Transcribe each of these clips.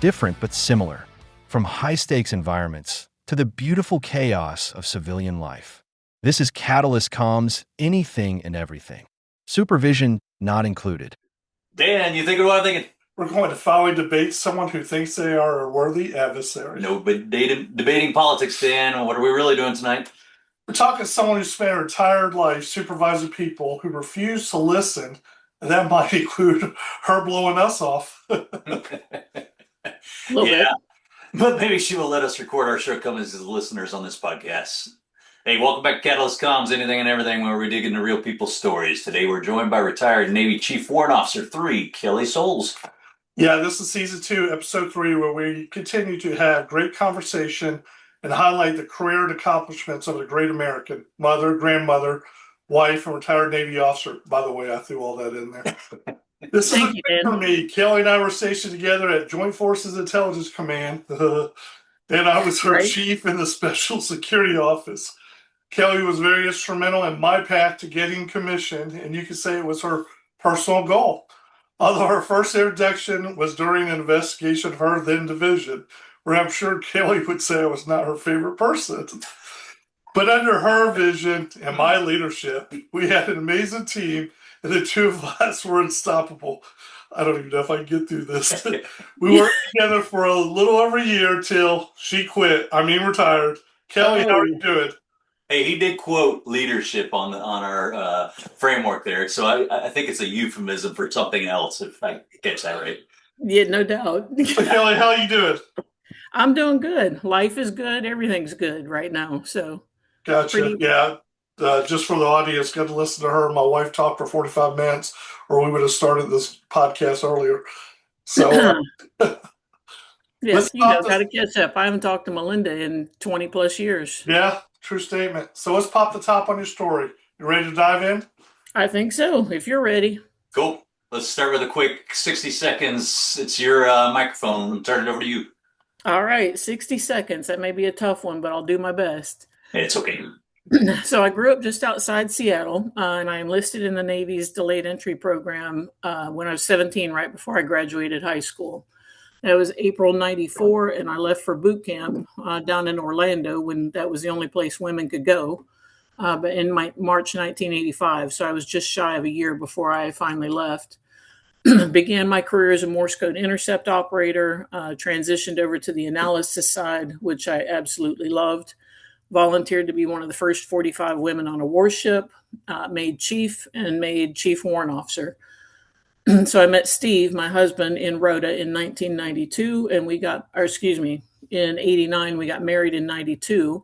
different but similar, from high-stakes environments to the beautiful chaos of civilian life. This is Catalyst Comms, anything and everything. Supervision not included. Dan, you thinking what I'm thinking? We're going to finally debate someone who thinks they are a worthy adversary. No, but debating politics, Dan. What are we really doing tonight? We're talking to someone who spent a retired life supervising people who refuse to listen, and that might include her blowing us off. Yeah, but maybe she will let us record our shortcomings as listeners on this podcast. Hey, welcome back to Catalyst Comms, anything and everything, where we dig into real people's stories. Today we're joined by retired Navy Chief Warrant Officer 3, Kelly Souls. Yeah, this is Season 2, Episode 3, where we continue to have great conversation and highlight the career and accomplishments of a great American, mother, grandmother, wife, and retired Navy officer. By the way, I threw all that in there. This is for me. Kelly and I were stationed together at Joint Forces Intelligence Command, and I was her chief in the Special Security Office. Kelly was very instrumental in my path to getting commissioned, and you could say it was her personal goal. Although her first introduction was during an investigation of her then division, where I'm sure Kelly would say I was not her favorite person. But under her vision and my leadership, we had an amazing team, and the two of us were unstoppable. I don't even know if I can get through this. We worked together for a little over a year till she quit. Retired. Kelly, how are you doing? Hey, he did quote leadership on our framework there, so I think it's a euphemism for something else, if I catch that right. Yeah, no doubt. Kelly, how are you doing? I'm doing good. Life is good. Everything's good right now. So, gotcha. Yeah. Just for the audience, got to listen to her and my wife talk for 45 minutes, or we would have started this podcast earlier. So, yes, got to catch up. I haven't talked to Melinda in 20 plus years. Yeah, true statement. So let's pop the top on your story. You ready to dive in? I think so, if you're ready. Cool. Let's start with a quick 60 seconds. It's your microphone. I'll turn it over to you. All right, 60 seconds. That may be a tough one, but I'll do my best. It's okay. So I grew up just outside Seattle, and I enlisted in the Navy's delayed entry program when I was 17, right before I graduated high school. That was April '94, and I left for boot camp down in Orlando when that was the only place women could go, but in March 1985. So I was just shy of a year before I finally left. Began my career as a Morse code intercept operator, transitioned over to the analysis side, which I absolutely loved. Volunteered to be one of the first 45 women on a warship, made chief warrant officer. So I met Steve, my husband, in Rota in 1992, and in 89, we got married in 92.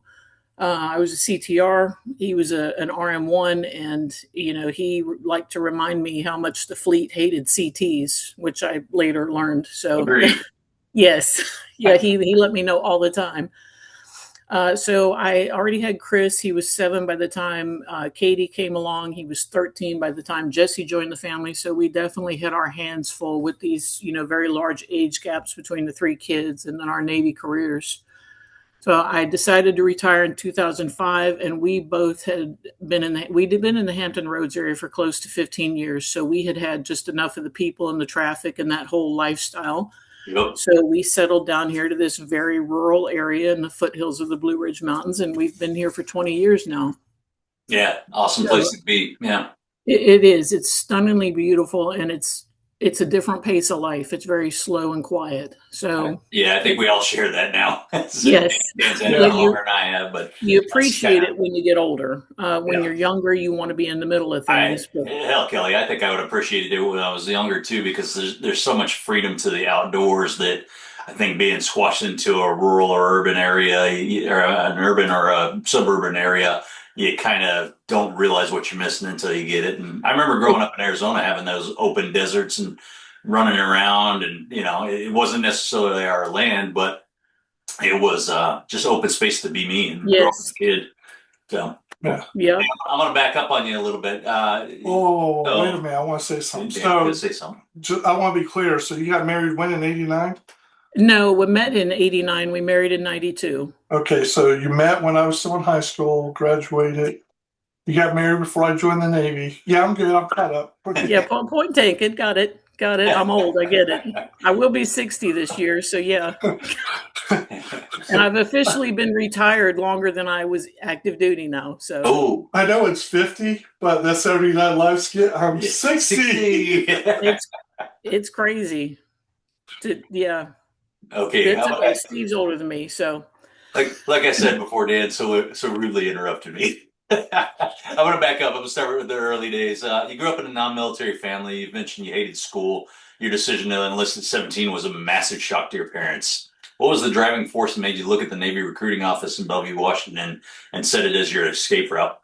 I was a CTR. He was an RM1, and he liked to remind me how much the fleet hated CTs, which I later learned. So, yes, yeah, he let me know all the time. So I already had Chris. He was 7 by the time Katie came along. He was 13 by the time Jesse joined the family. So we definitely had our hands full with these, very large age gaps between the 3 kids and then our Navy careers. So I decided to retire in 2005, and we both had been in the Hampton Roads area for close to 15 years. So we had just enough of the people and the traffic and that whole lifestyle. Yep. So we settled down here to this very rural area in the foothills of the Blue Ridge Mountains, and we've been here for 20 years now. Yeah, awesome place to be. Yeah, it is. It's stunningly beautiful, and it's a different pace of life. It's very slow and quiet. So yeah, I think we all share that now. Yes, longer than I have, but you appreciate it when you get older. When you're younger, you want to be in the middle of things. Hell, Kelly, I think I would appreciate it when I was younger too, because there's so much freedom to the outdoors that I think being squashed into a rural or urban area, or an urban or a suburban area, you kind of don't realize what you're missing until you get it. And I remember growing up in Arizona, having those open deserts and running around, and it wasn't necessarily our land, but it was just open space to be me and grow up as a kid. So yeah, I'm going to back up on you a little bit. Wait a minute, I want to say something. I want to be clear. So you got married when, in '89? No, we met in '89. We married in '92. Okay, so you met when I was still in high school, graduated. You got married before I joined the Navy. Yeah, I'm good. I'm caught up. Yeah, point taken. Got it. Got it. I'm old. I get it. I will be 60 this year. So yeah. And I've officially been retired longer than I was active duty now. So Oh, I know it's 50, but that's 79 life skit. I'm 60. it's crazy. Yeah. Okay. It's okay. Steve's older than me. So Like I said before, Dan so rudely interrupted me. I want to back up. I'm going to start with the early days. You grew up in a non-military family. You mentioned you hated school. Your decision to enlist at 17 was a massive shock to your parents. What was the driving force that made you look at the Navy recruiting office in Bellevue, Washington, and set it as your escape route?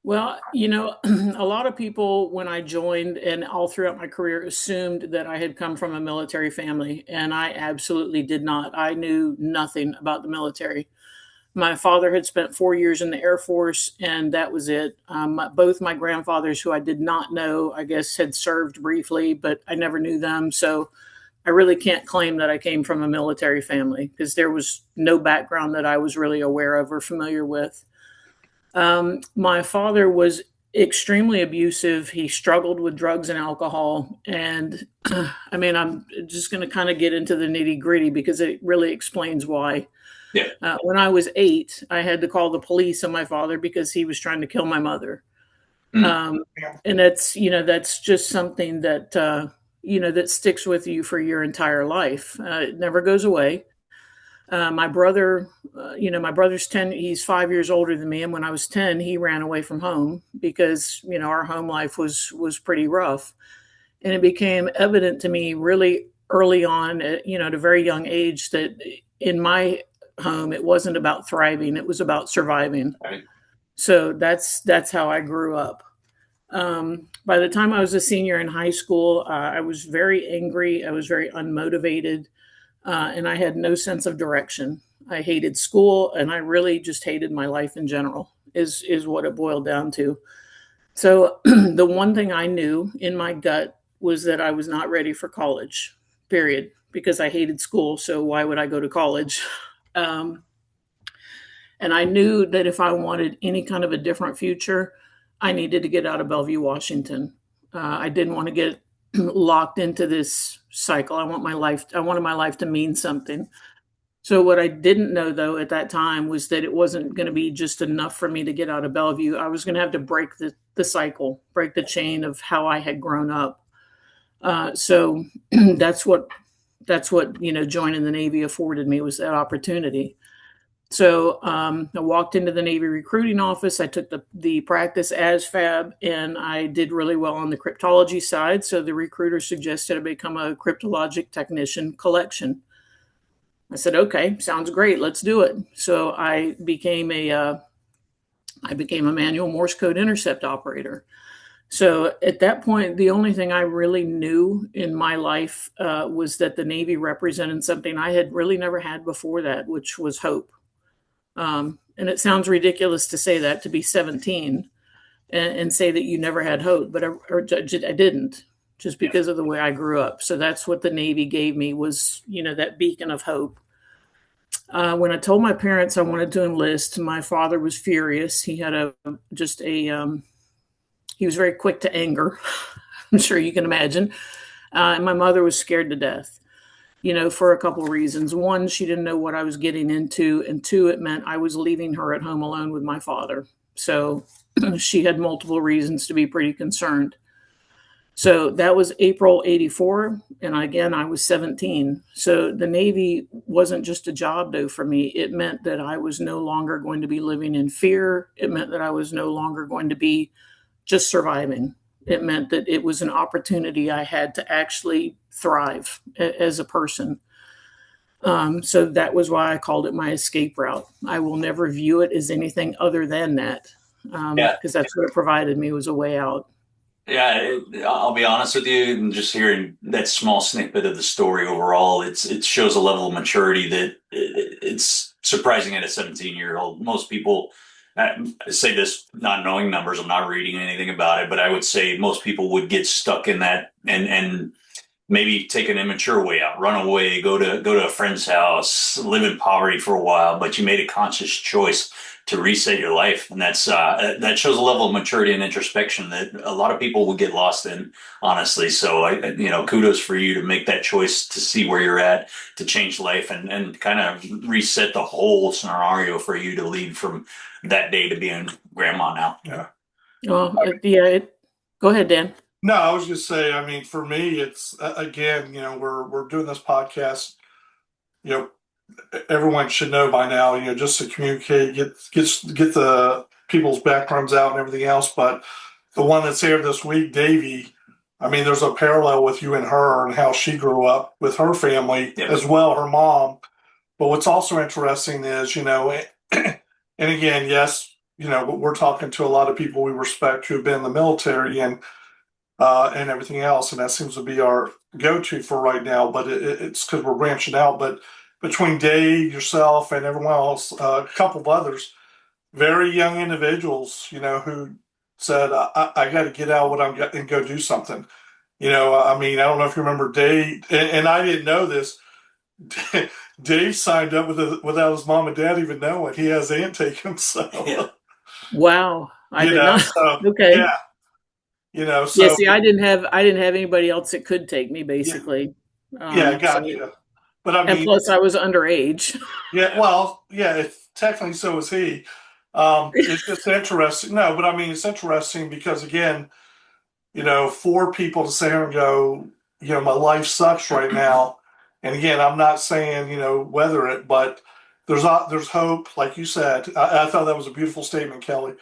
Well, a lot of people when I joined and all throughout my career assumed that I had come from a military family, and I absolutely did not. I knew nothing about the military. My father had spent 4 years in the Air Force, and that was it. Both my grandfathers, who I did not know, I guess, had served briefly, but I never knew them. So I really can't claim that I came from a military family because there was no background that I was really aware of or familiar with. My father was extremely abusive. He struggled with drugs and alcohol. And I mean, I'm just going to kind of get into the nitty gritty because it really explains why. Yeah. When I was 8, I had to call the police on my father because he was trying to kill my mother. And that's just something that, that sticks with you for your entire life. It never goes away. My brother, my brother's 10, he's 5 years older than me. And when I was 10, he ran away from home because, our home life was pretty rough. And it became evident to me really early on, at a very young age that in my home, it wasn't about thriving. It was about surviving. Right. So that's how I grew up. By the time I was a senior in high school, I was very angry. I was very unmotivated. And I had no sense of direction. I hated school, and I really just hated my life in general, is what it boiled down to. So the one thing I knew in my gut was that I was not ready for college, period, because I hated school. So why would I go to college? And I knew that if I wanted any kind of a different future, I needed to get out of Bellevue, Washington. I didn't want to get locked into this cycle. I wanted my life to mean something. So what I didn't know though at that time was that it wasn't going to be just enough for me to get out of Bellevue. I was going to have to break the cycle, break the chain of how I had grown up. So that's what joining the Navy afforded me, was that opportunity. So I walked into the Navy recruiting office. I took the practice as FAB, and I did really well on the cryptology side. So the recruiter suggested I become a Cryptologic technician collection. I said, okay, sounds great. Let's do it. So I became a manual Morse code intercept operator. So at that point, the only thing I really knew in my life was that the Navy represented something I had really never had before that, which was hope. And it sounds ridiculous to say that, to be 17 and say that you never had hope, but I didn't, just because of the way I grew up. So that's what the Navy gave me, was, that beacon of hope. When I told my parents I wanted to enlist, my father was furious. He had he was very quick to anger. I'm sure you can imagine. And my mother was scared to death. For a couple of reasons. One, she didn't know what I was getting into. And two, it meant I was leaving her at home alone with my father. So she had multiple reasons to be pretty concerned. So that was April 84. And again, I was 17. So the Navy wasn't just a job, though, for me. It meant that I was no longer going to be living in fear. It meant that I was no longer going to be just surviving. It meant that it was an opportunity I had to actually thrive as a person. So that was why I called it my escape route. I will never view it as anything other than that, because that's what it provided me, was a way out. Yeah, I'll be honest with you, and just hearing that small snippet of the story overall, it shows a level of maturity that it's surprising at a 17-year-old. Most people, I say this not knowing numbers, I'm not reading anything about it, but I would say most people would get stuck in that and maybe take an immature way out, run away, go to a friend's house, live in poverty for a while, but you made a conscious choice to reset your life, and that shows a level of maturity and introspection that a lot of people would get lost in, honestly. So kudos for you to make that choice to see where you're at, to change life, and kind of reset the whole scenario for you to lead from that day to being grandma now. Yeah. Well, yeah. Go ahead, Dan. No, I was just say, I mean, for me, it's again, we're doing this podcast. Everyone should know by now. Just to communicate, get the people's backgrounds out and everything else. But the one that's here this week, Davy. I mean, there's a parallel with you and her and how she grew up with her family as well, her mom. But what's also interesting is, and again, yes, we're talking to a lot of people we respect who have been in the military and everything else, and that seems to be our go-to for right now. But it's because we're branching out. But between Dave, yourself, and everyone else, a couple of others, very young individuals, who said, I got to get out what I'm and go do something. I mean, I don't know if you remember Dave, and I didn't know this. Dave signed up without his mom and dad even knowing. He has aunt take him. So, wow, I did not. So, okay, yeah. So yeah. See, I didn't have anybody else that could take me, basically. Yeah, gotcha. But I mean, and plus I was underage. Yeah, well, yeah, technically so was he. It's just interesting. No, but I mean, it's interesting because again, for people to sit here and go, my life sucks right now. And again, I'm not saying, weather it, but there's hope. Like you said, I thought that was a beautiful statement, Kelly.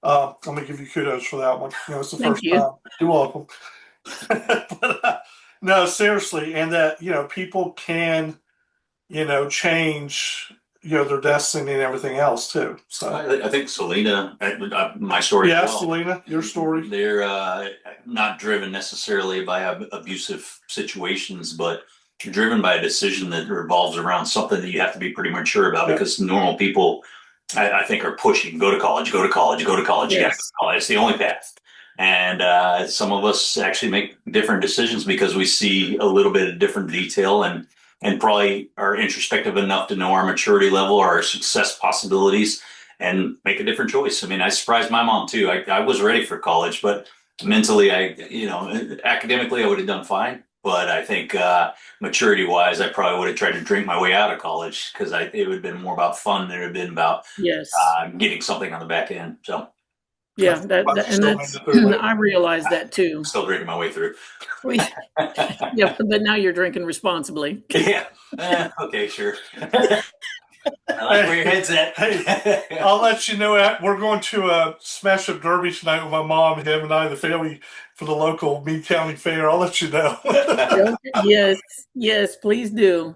I'm going to give you kudos for that one. It's the first time. You're welcome. But, no, seriously. And that, people can, change, their destiny and everything else too. So I think Selena, my story. Yeah, well, Selena, your story. They're not driven necessarily by abusive situations, but driven by a decision that revolves around something that you have to be pretty mature about, because normal people, I think, are pushing, go to college, go to college, go to college. Yes. You have to go to college. It's the only path. And some of us actually make different decisions because we see a little bit of different detail and probably are introspective enough to know our maturity level, our success possibilities, and make a different choice. I mean, I surprised my mom too. I was ready for college, but mentally, academically, I would have done fine. But I think maturity wise, I probably would have tried to drink my way out of college because it would have been more about fun than it would have been about getting something on the back end. So. Yeah, I realized that too. I'm still drinking my way through. Yeah, but now you're drinking responsibly. Yeah. Okay, sure. I like where your head's at. Hey, I'll let you know. We're going to Smash Up Derby tonight with my mom, him, and I, the family, for the local Meade County Fair. I'll let you know. Yes, please do.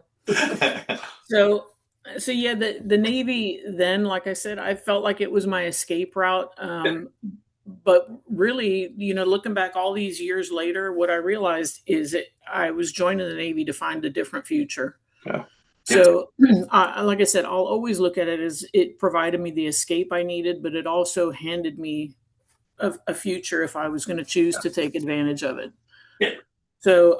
So yeah, the Navy then, like I said, I felt like it was my escape route. But really, looking back all these years later, what I realized is that I was joining the Navy to find a different future. Yeah. So, like I said, I'll always look at it as it provided me the escape I needed, but it also handed me a future if I was going to choose to take advantage of it. Yeah. So,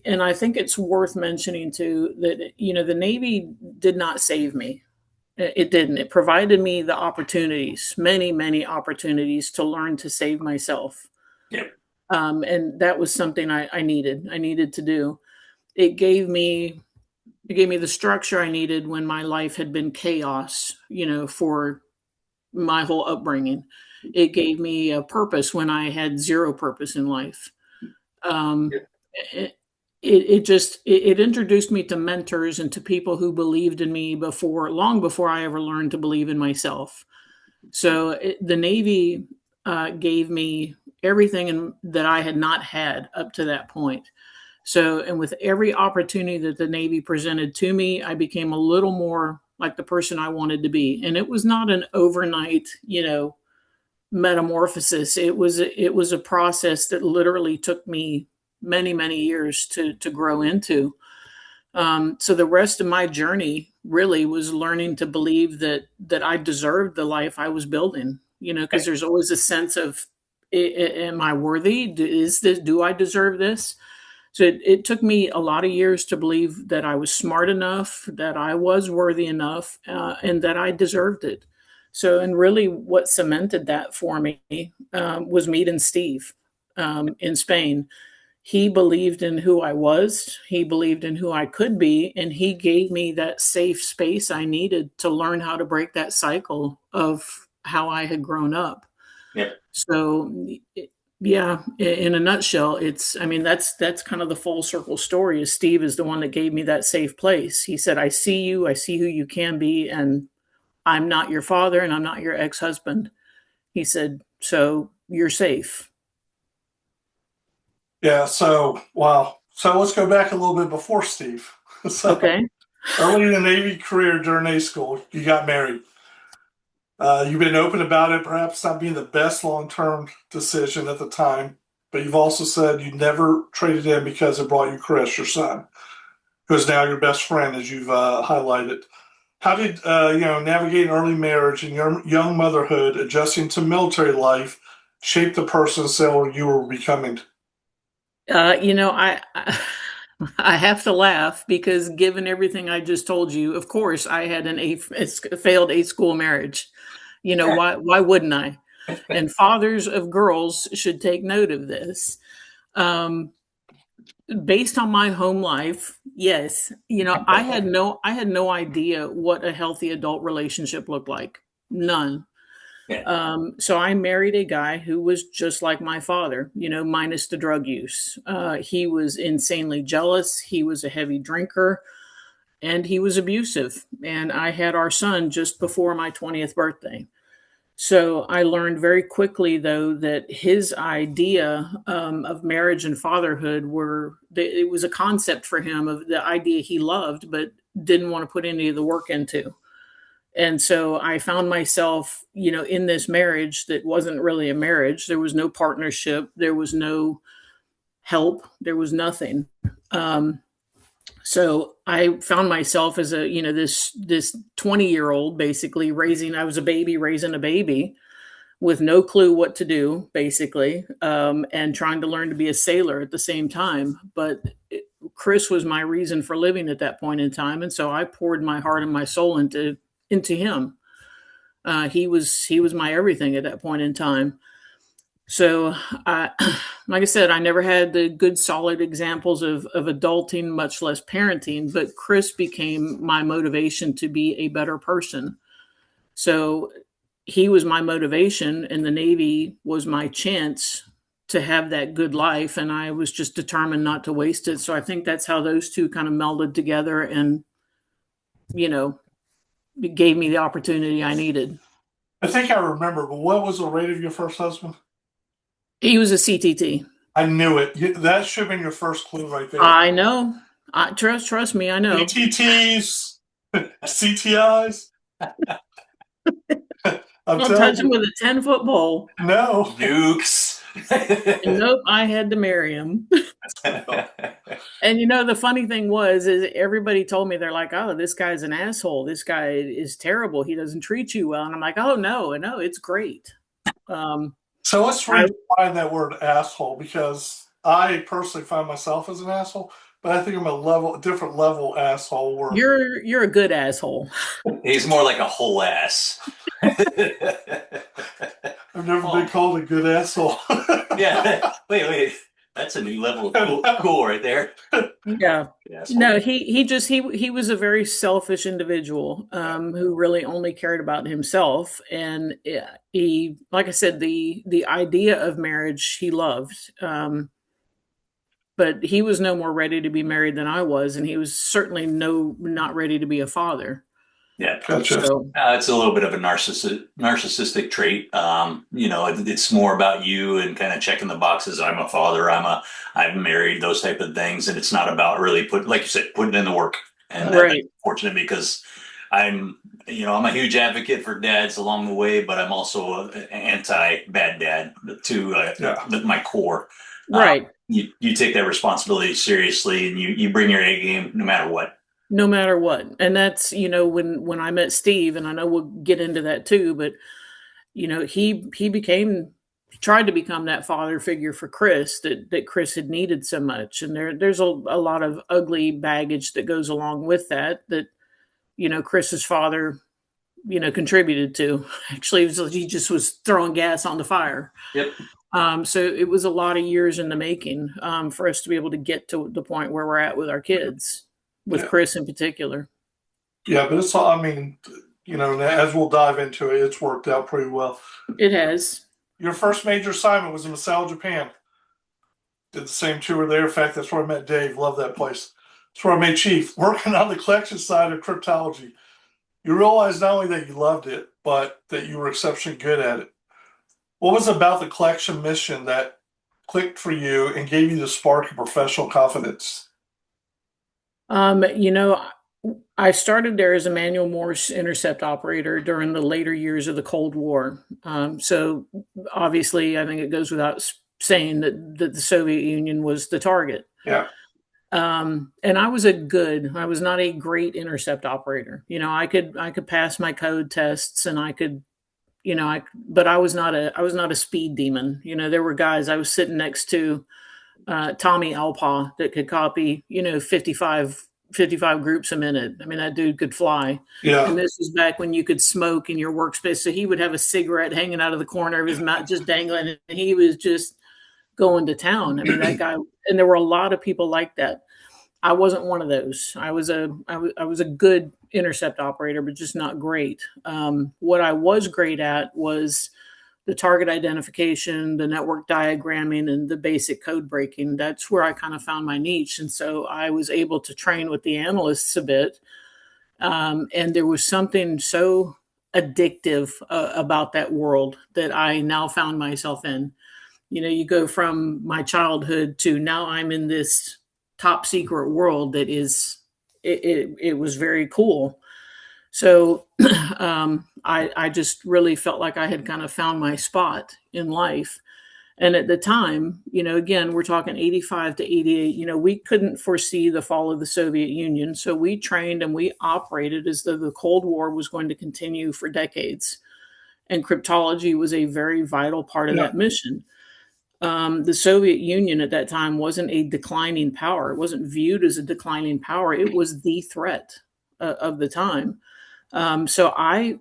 and I think it's worth mentioning too that, the Navy did not save me. It didn't. It provided me the opportunities, many, many opportunities to learn to save myself. Yeah. And that was something I needed to do. It gave me the structure I needed when my life had been chaos, for my whole upbringing. It gave me a purpose when I had zero purpose in life. It introduced me to mentors and to people who believed in me long before I ever learned to believe in myself. So the Navy gave me everything that I had not had up to that point. So, and with every opportunity that the Navy presented to me, I became a little more like the person I wanted to be. And it was not an overnight, metamorphosis. It was a process that literally took me many, many years to grow into. So the rest of my journey really was learning to believe that I deserved the life I was building, because there's always a sense of, am I worthy? Do I deserve this? So it took me a lot of years to believe that I was smart enough, that I was worthy enough, and that I deserved it. So, and really what cemented that for me was meeting Steve in Spain. He believed in who I was, he believed in who I could be, and he gave me that safe space I needed to learn how to break that cycle of how I had grown up. Yeah. So, yeah, in a nutshell, I mean, that's kind of the full circle story. Is Steve is the one that gave me that safe place. He said, I see you, I see who you can be, and I'm not your father and I'm not your ex-husband. He said, so you're safe. Yeah. So, wow. So let's go back a little bit before Steve. So Okay. early in the Navy career during A school, you got married. You've been open about it, perhaps not being the best long-term decision at the time, but you've also said you never traded in because it brought you Chris, your son, who is now your best friend, as you've highlighted. How did navigating early marriage and your young motherhood, adjusting to military life, shape the person sailor you were becoming? I have to laugh because given everything I just told you, of course I had a failed 8 school marriage. Why wouldn't I? And fathers of girls should take note of this. Based on my home life, yes, I had no idea what a healthy adult relationship looked like. None. So I married a guy who was just like my father, minus the drug use. He was insanely jealous. He was a heavy drinker and he was abusive. And I had our son just before my 20th birthday. So I learned very quickly, though, that his idea of marriage and fatherhood it was a concept for him of the idea he loved, but didn't want to put any of the work into. And so I found myself, in this marriage that wasn't really a marriage. There was no partnership. There was no help. There was nothing. So I found myself as this 20-year-old basically I was a baby raising a baby with no clue what to do, basically, and trying to learn to be a sailor at the same time. But Chris was my reason for living at that point in time. And so I poured my heart and my soul into him. He was my everything at that point in time. So, like I said, I never had the good, solid examples of adulting, much less parenting, but Chris became my motivation to be a better person. So he was my motivation, and the Navy was my chance to have that good life, and I was just determined not to waste it. So I think that's how those two kind of melded together and, it gave me the opportunity I needed. I think I remember, but what was the rate of your first husband? He was a CTT. I knew it. That should have been your first clue right there. I know. Trust me, I know. CTTs, CTIs. Don't touch him with a 10-foot pole. No. Nukes. Nope, I had to marry him. And the funny thing is everybody told me, they're like, oh, this guy's an asshole. This guy is terrible. He doesn't treat you well. And I'm like, oh, no, it's great. So let's redefine that word asshole, because I personally find myself as an asshole, but I think I'm a different level asshole. You're a good asshole. He's more like a whole ass. I've never been called a good asshole. Yeah. Wait. That's a new level of cool right there. Yeah. No, he was a very selfish individual who really only cared about himself. And he, like I said, the idea of marriage he loved. But he was no more ready to be married than I was. And he was certainly not ready to be a father. Yeah, gotcha. So, it's a little bit of a narcissistic trait. It's more about you and kind of checking the boxes. I'm a father. I'm married. Those type of things, and it's not about really like you said, putting in the work. And right. that's fortunate because I'm a huge advocate for dads along the way, but I'm also an anti-bad dad to my core. Right. You take that responsibility seriously, and you bring your A game no matter what. No matter what. And that's, when I met Steve, and I know we'll get into that too, but, he became tried to become that father figure for Chris that Chris had needed so much. And there's a lot of ugly baggage that goes along with that, Chris's father, contributed to. Actually, he just was throwing gas on the fire. Yep. So it was a lot of years in the making for us to be able to get to the point where we're at with our kids, with Chris in particular. Yeah, but it's, I mean, as we'll dive into it, it's worked out pretty well. It has. Your first major assignment was in Macau, Japan. Did the same tour there. In fact, that's where I met Dave. Love that place. That's where I met Chief, working on the collection side of cryptology. You realized not only that you loved it, but that you were exceptionally good at it. What was it about the collection mission that clicked for you and gave you the spark of professional confidence? I started there as a manual Morse intercept operator during the later years of the Cold War. So obviously, I think it goes without saying that the Soviet Union was the target. Yeah. And I was not a great intercept operator. I could pass my code tests and but I was not a speed demon. There were guys I was sitting next to, Tommy Alpa, that could copy, 55 groups a minute. I mean, that dude could fly. Yeah. And this was back when you could smoke in your workspace. So he would have a cigarette hanging out of the corner of his mouth, just dangling, and he was just going to town. I mean, that guy, and there were a lot of people like that. I wasn't one of those. I was a good intercept operator, but just not great. What I was great at was the target identification, the network diagramming, and the basic code breaking. That's where I kind of found my niche. And so I was able to train with the analysts a bit. And there was something so addictive about that world that I now found myself in. You go from my childhood to now I'm in this top secret world that is, it was very cool. So I just really felt like I had kind of found my spot in life. And at the time, again, we're talking 85 to 88, we couldn't foresee the fall of the Soviet Union. So we trained and we operated as though the Cold War was going to continue for decades. And cryptology was a very vital part of that mission. The Soviet Union at that time wasn't a declining power. It wasn't viewed as a declining power. It was the threat of the time. So I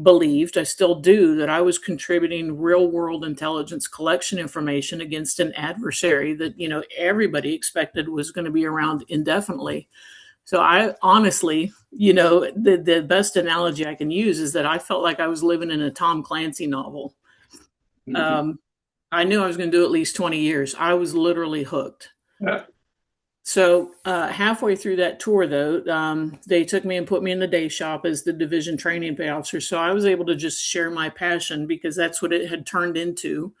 believed, I still do, that I was contributing real world intelligence collection information against an adversary that, everybody expected was going to be around indefinitely. So I honestly, the best analogy I can use is that I felt like I was living in a Tom Clancy novel. Mm-hmm. I knew I was going to do at least 20 years. I was literally hooked. Yeah. So halfway through that tour, though, they took me and put me in the day shop as the division training officer. So I was able to just share my passion, because that's what it had turned into.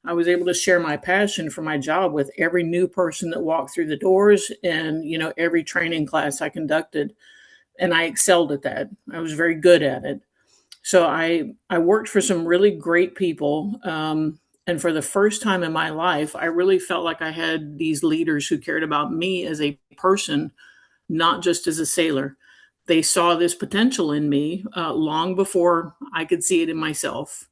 I was able to share my passion for my job with every new person that walked through the doors and, every training class I conducted. And I excelled at that. I was very good at it. So I worked for some really great people. And for the first time in my life, I really felt like I had these leaders who cared about me as a person, not just as a sailor. They saw this potential in me long before I could see it in myself.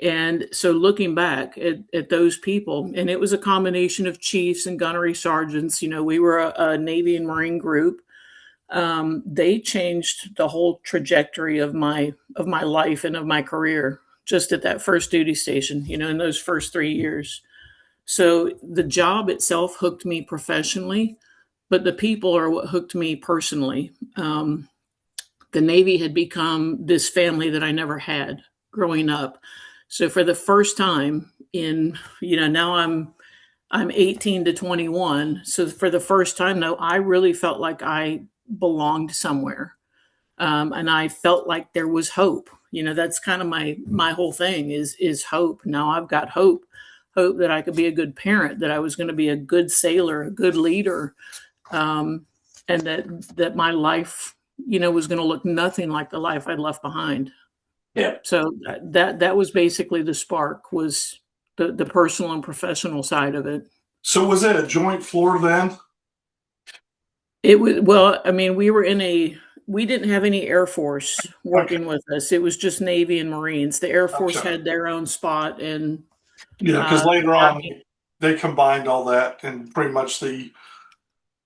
And so looking back at those people, and it was a combination of chiefs and gunnery sergeants, we were a Navy and Marine group. They changed the whole trajectory of my life and of my career, just at that first duty station, in those first 3 years. So the job itself hooked me professionally, but the people are what hooked me personally. The Navy had become this family that I never had growing up. So for the first time now I'm 18 to 21. So for the first time, though, I really felt like I belonged somewhere. And I felt like there was hope. That's kind of my whole thing is hope. Now I've got hope that I could be a good parent, that I was going to be a good sailor, a good leader, and that my life, was going to look nothing like the life I'd left behind. Yeah. So that was basically the spark, was the personal and professional side of it. So was it a joint floor then? It was, well, I mean, we didn't have any Air Force working with us. It was just Navy and Marines. The Air Force had their own spot, and Yeah, because later on Army. they combined all that, and pretty much the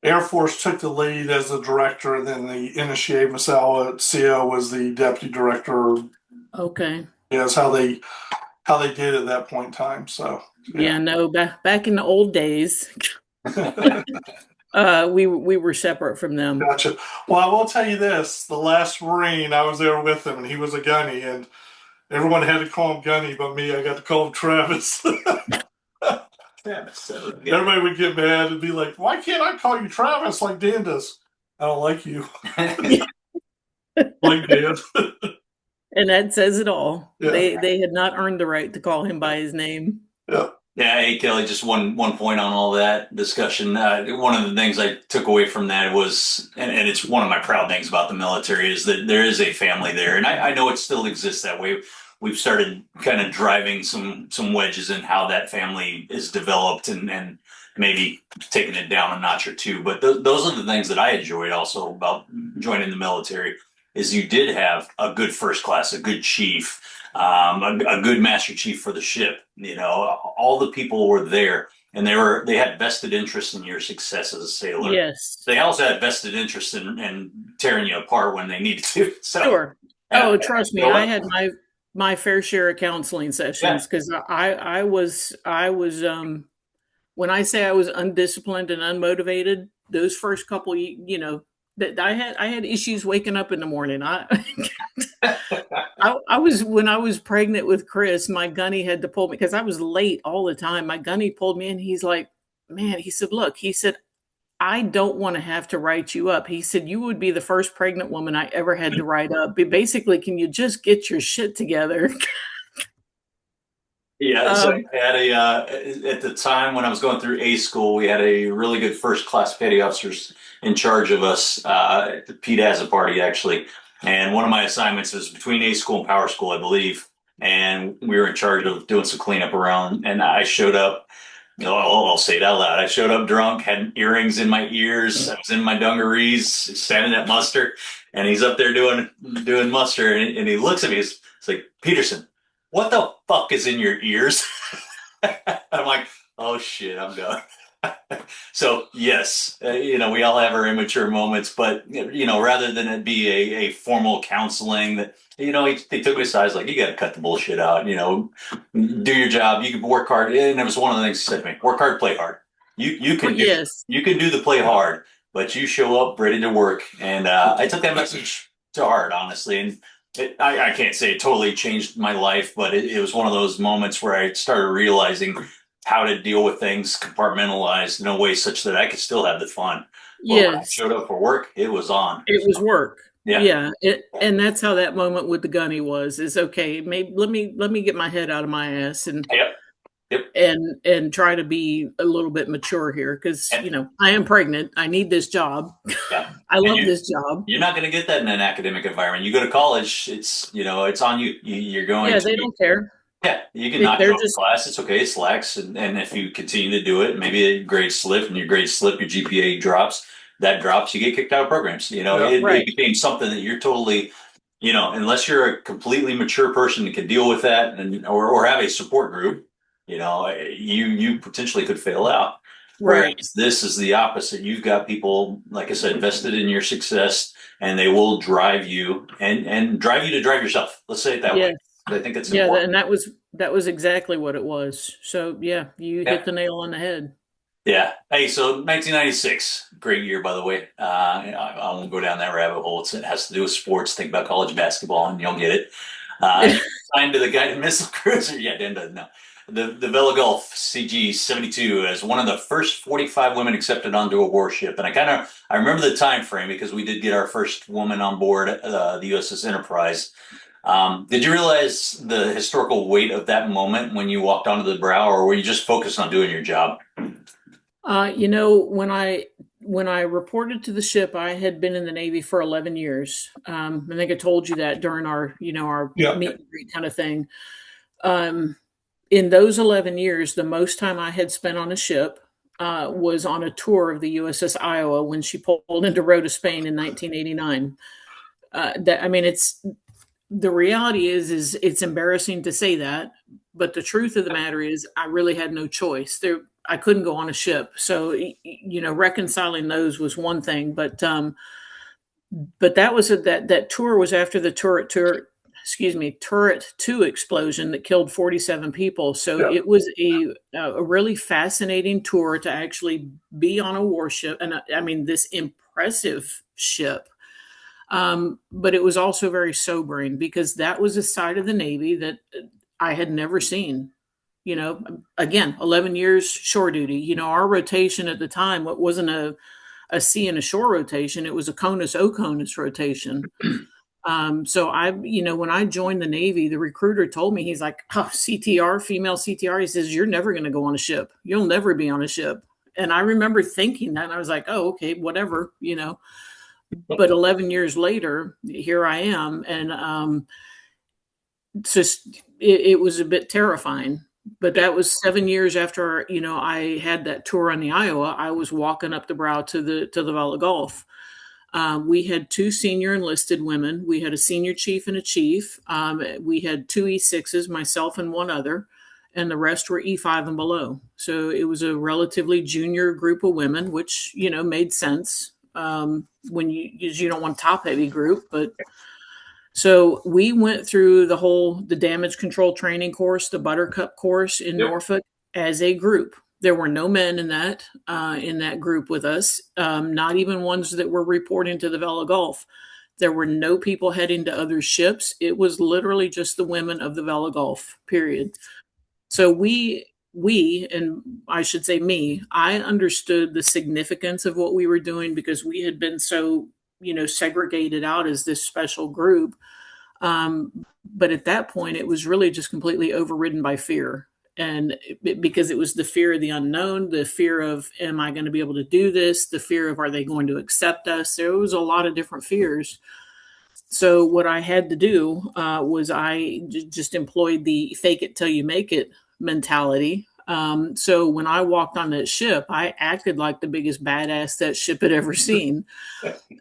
Air Force took the lead as the director, and then the Initiate Masawa CO was the deputy director. Okay. Yeah, that's how they did at that point in time. So Yeah, no, back in the old days, we were separate from them. Gotcha. Well, I will tell you this: the last Marine, I was there with him, and he was a gunny, and everyone had to call him Gunny, but me, I got to call him Travis. Travis. Everybody would get mad and be like, "Why can't I call you Travis like Dan does?" I don't like you, like Dan. And that says it all. Yeah. They had not earned the right to call him by his name. Yeah. Yeah, hey Kelly, just one point on all that discussion. One of the things I took away from that was, and it's one of my proud things about the military, is that there is a family there, and I know it still exists that way. We've started kind of driving some wedges in how that family is developed, and maybe taking it down a notch or two. But those are the things that I enjoyed also about joining the military. Is you did have a good first class, a good chief, a good master chief for the ship. You know, all the people were there, and they had vested interest in your success as a sailor. Yes. They also had vested interest in tearing you apart when they needed to. So, Sure. Oh, trust me, you know I had my fair share of counseling sessions because I was when I say I was undisciplined and unmotivated, those first couple, that I had issues waking up in the morning. I was when I was pregnant with Chris, my gunny had to pull me because I was late all the time. My gunny pulled me in. He's like, man, he said, look, he said, I don't want to have to write you up. He said, you would be the first pregnant woman I ever had to write up. Basically, can you just get your shit together? Yeah, so I had at the time when I was going through A school, we had a really good first class petty officers in charge of us, at the PDASA party actually. And one of my assignments was between A school and power school, I believe. And we were in charge of doing some cleanup around. And I showed up, I'll say it out loud. I showed up drunk, had earrings in my ears. I was in my dungarees, standing at muster. And he's up there doing muster. And he looks at me, it's like, Peterson, what the fuck is in your ears? I'm like, oh shit, I'm done. So yes, we all have our immature moments, but rather than it be a formal counseling that, they took me aside, like, you got to cut the bullshit out, do your job. You can work hard. And it was one of the things he said to me, work hard, play hard. You can do the play hard, but you show up ready to work. And I took that message to heart, honestly. And I can't say it totally changed my life, but it was one of those moments where I started realizing how to deal with things compartmentalized in a way such that I could still have the fun. But when I showed up for work, it was on. It was work. Yeah. And that's how that moment with the gunny was. Is okay. Maybe let me get my head out of my ass and and try to be a little bit mature here because I am pregnant. I need this job. Yeah. I love this job. You're not going to get that in an academic environment. You go to college, it's on you. You're going. Yeah, they don't care. Yeah, you can knock it off class. It's okay. It slacks, and if you continue to do it, maybe a grade slip, and your grade slip, your GPA drops. That drops, you get kicked out of programs. It became something that you're totally, unless you're a completely mature person that can deal with that, and or have a support group, you potentially could fail out. Right. Whereas this is the opposite. You've got people, like I said, vested in your success, and they will drive you and drive you to drive yourself. Let's say it that way. I think it's important. And that was exactly what it was. So you hit the nail on the head. Yeah. Hey, so 1996, great year, by the way. I won't go down that rabbit hole. It has to do with sports. Think about college basketball, and you'll get it. Signed to the guided missile cruiser. Yeah, Dan doesn't know. The Vella Gulf CG-72 as one of the first 45 women accepted onto a warship. And I remember the time frame because we did get our first woman on board the USS Enterprise. Did you realize the historical weight of that moment when you walked onto the brow, or were you just focused on doing your job? When I reported to the ship, I had been in the Navy for 11 years. I think I told you that during our meet and greet kind of thing. In those 11 years, the most time I had spent on a ship was on a tour of the USS Iowa when she pulled into Rota, Spain in 1989. The reality is it's embarrassing to say that, But the truth of the matter is, I really had no choice. I couldn't go on a ship. So, reconciling those was one thing. But that was that tour was after the Turret 2 explosion that killed 47 people. So Yeah. it was a really fascinating tour to actually be on a warship. And I mean, this impressive ship. But it was also very sobering because that was a side of the Navy that I had never seen. Again, 11 years shore duty. Our rotation at the time, what wasn't a sea and a shore rotation, it was a CONUS rotation. So when I joined the Navy, the recruiter told me, he's like, oh, CTR, female CTR. He says, you're never going to go on a ship. You'll never be on a ship. And I remember thinking that, and I was like, oh, okay, whatever, But 11 years later, here I am. And it was a bit terrifying. But that was 7 years after, I had that tour on the Iowa. I was walking up the brow to the Vella Gulf. We had 2 senior enlisted women. We had a senior chief and a chief. We had 2 E6s, myself and one other, and the rest were E5 and below. So it was a relatively junior group of women, which, made sense when you don't want a top heavy group. But so we went through the damage control training course, the Buttercup course in Norfolk as a group. There were no men in that group with us, not even ones that were reporting to the Vella Gulf. There were no people heading to other ships. It was literally just the women of the Vella Gulf, period. So we, and I should say me, I understood the significance of what we were doing because we had been so, segregated out as this special group. But at that point, it was really just completely overridden by fear. And because it was the fear of the unknown, the fear of, am I going to be able to do this? The fear of, are they going to accept us? There was a lot of different fears. So what I had to do was I just employed the fake it till you make it mentality. So when I walked on that ship, I acted like the biggest badass that ship had ever seen.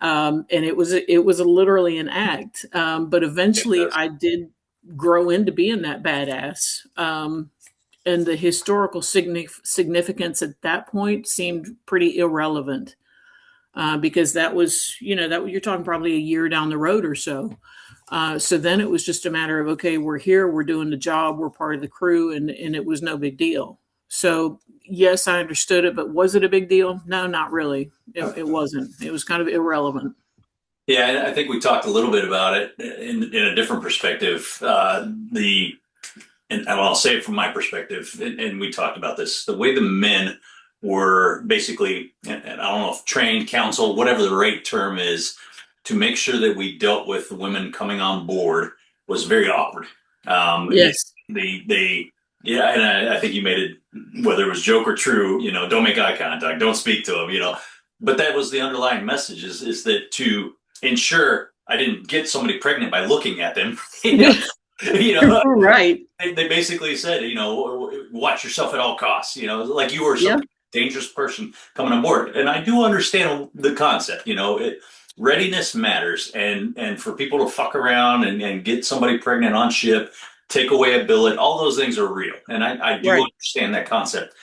And it was literally an act. But eventually I did grow into being that badass. And the historical significance at that point seemed pretty irrelevant because that was, that you're talking probably a year down the road or so. So then it was just a matter of, okay, we're here, we're doing the job, we're part of the crew, and it was no big deal. So yes, I understood it, but was it a big deal? No, not really. It wasn't. It was kind of irrelevant. Yeah, I think we talked a little bit about it in a different perspective. And I'll say it from my perspective, and we talked about this, the way the men were basically, and I don't know if trained, counseled, whatever the right term is, to make sure that we dealt with the women coming on board was very awkward. Yes. Yeah, and I think you made it, whether it was joke or true, don't make eye contact, don't speak to them, But that was the underlying message is that to ensure I didn't get somebody pregnant by looking at them, Right. They basically said, watch yourself at all costs, like you were some dangerous person coming on board. And I do understand the concept, readiness matters. And for people to fuck around and get somebody pregnant on ship, take away a billet, all those things are real. And I do understand that concept.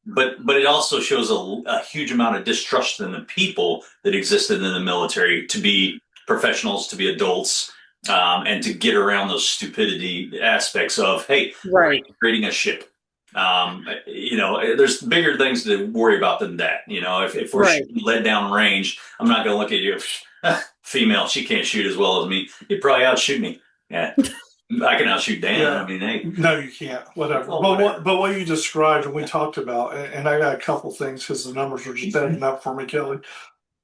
But it also shows a huge amount of distrust in the people that existed in the military to be professionals, to be adults, and to get around those stupidity aspects of, hey, creating a ship. There's bigger things to worry about than that. If we're led down range, I'm not going to look at you, female, she can't shoot as well as me. You'd probably outshoot me. Yeah. I can outshoot Dan. Yeah. I mean, hey. No, you can't. Whatever. But what you described and we talked about, and I got a couple things because the numbers are just adding up for me, Kelly.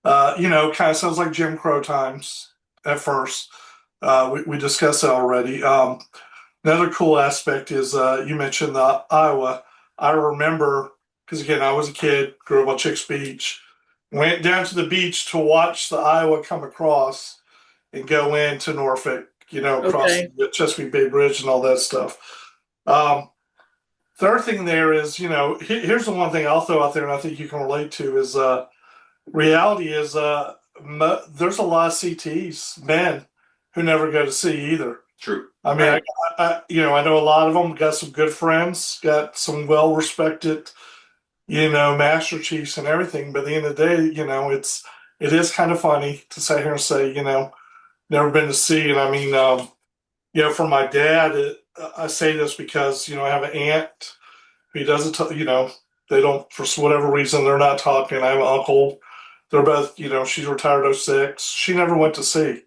Kind of sounds like Jim Crow times at first. We discussed that already. Another cool aspect is you mentioned the Iowa. I remember, because again, I was a kid, grew up on Chicks Beach, went down to the beach to watch the Iowa come across and go into Norfolk, across the Chesapeake Bay Bridge and all that stuff. Third thing there is, here's the one thing I'll throw out there and I think you can relate to is reality is there's a lot of CTs, men, who never go to sea either. True. I mean, Right. I know a lot of them, got some good friends, got some well-respected, Master Chiefs and everything. But at the end of the day, it is kind of funny to sit here and say, never been to sea. And I mean, for my dad, I say this because, I have an aunt. He doesn't, they don't, for whatever reason, they're not talking. I have an uncle. They're both, she's retired '06. She never went to sea,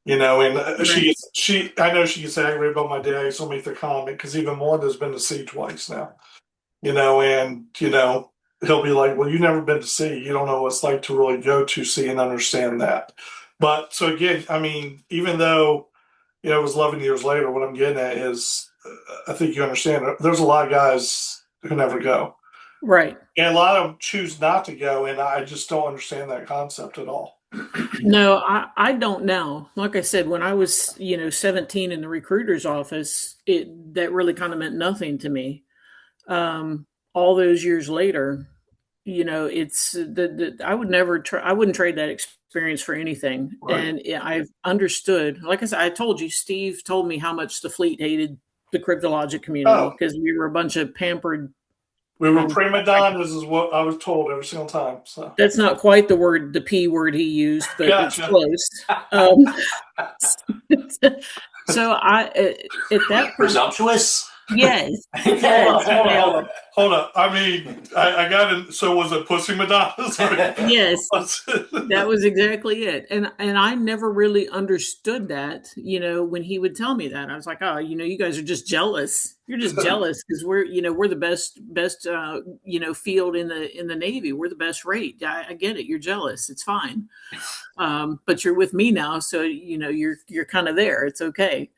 and Right. I know she gets aggravated about my dad. I used to make the comment because even Melinda's been to sea twice now, and, he'll be like, well, you've never been to sea. You don't know what it's like to really go to sea and understand that. But so again, I mean, even though, it was 11 years later, what I'm getting at is, I think you understand, there's a lot of guys who never go. Right. And a lot of them choose not to go, and I just don't understand that concept at all. No, I don't know. Like I said, when I was, 17 in the recruiter's office, that really kind of meant nothing to me. All those years later, it's I would never I wouldn't trade that experience for anything. Right. And I've understood, like I said, I told you, Steve told me how much the fleet hated the cryptologic community because we were a bunch of pampered. We were prima donnas, is what I was told every single time. So That's not quite the P word he used, but Gotcha. it's close. So at that point, Presumptuous. yes, Hold on. I mean, I got in. So was it Pussy Madonna's? yes, that was exactly it. And I never really understood that, when he would tell me that. I was like, oh, you guys are just jealous. You're just jealous because we're the best field in the Navy. We're the best rate. I get it. You're jealous. It's fine. But you're with me now, so you're kind of there. It's okay.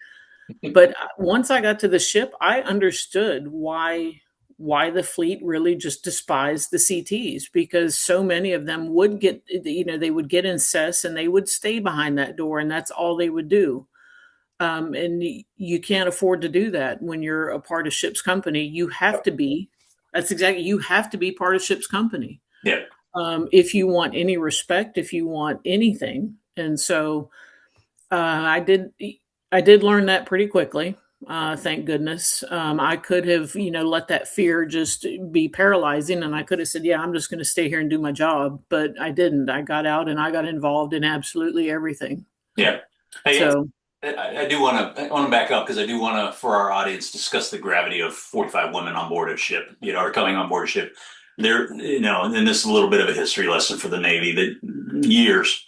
But once I got to the ship, I understood why the fleet really just despised the CTs, because so many of them would get, they would get incensed and they would stay behind that door, and that's all they would do. And you can't afford to do that when you're a part of ship's company. You have to be. You have to be part of ship's company. Yeah. If you want any respect, if you want anything. And so I did learn that pretty quickly. Thank goodness. I could have, let that fear just be paralyzing, and I could have said, yeah, I'm just going to stay here and do my job. But I didn't. I got out and I got involved in absolutely everything. Yeah. Hey, So I do want to back up, because I do want to, for our audience, discuss the gravity of 45 women on board a ship, or coming on board a ship. There, and this is a little bit of a history lesson for the Navy, that years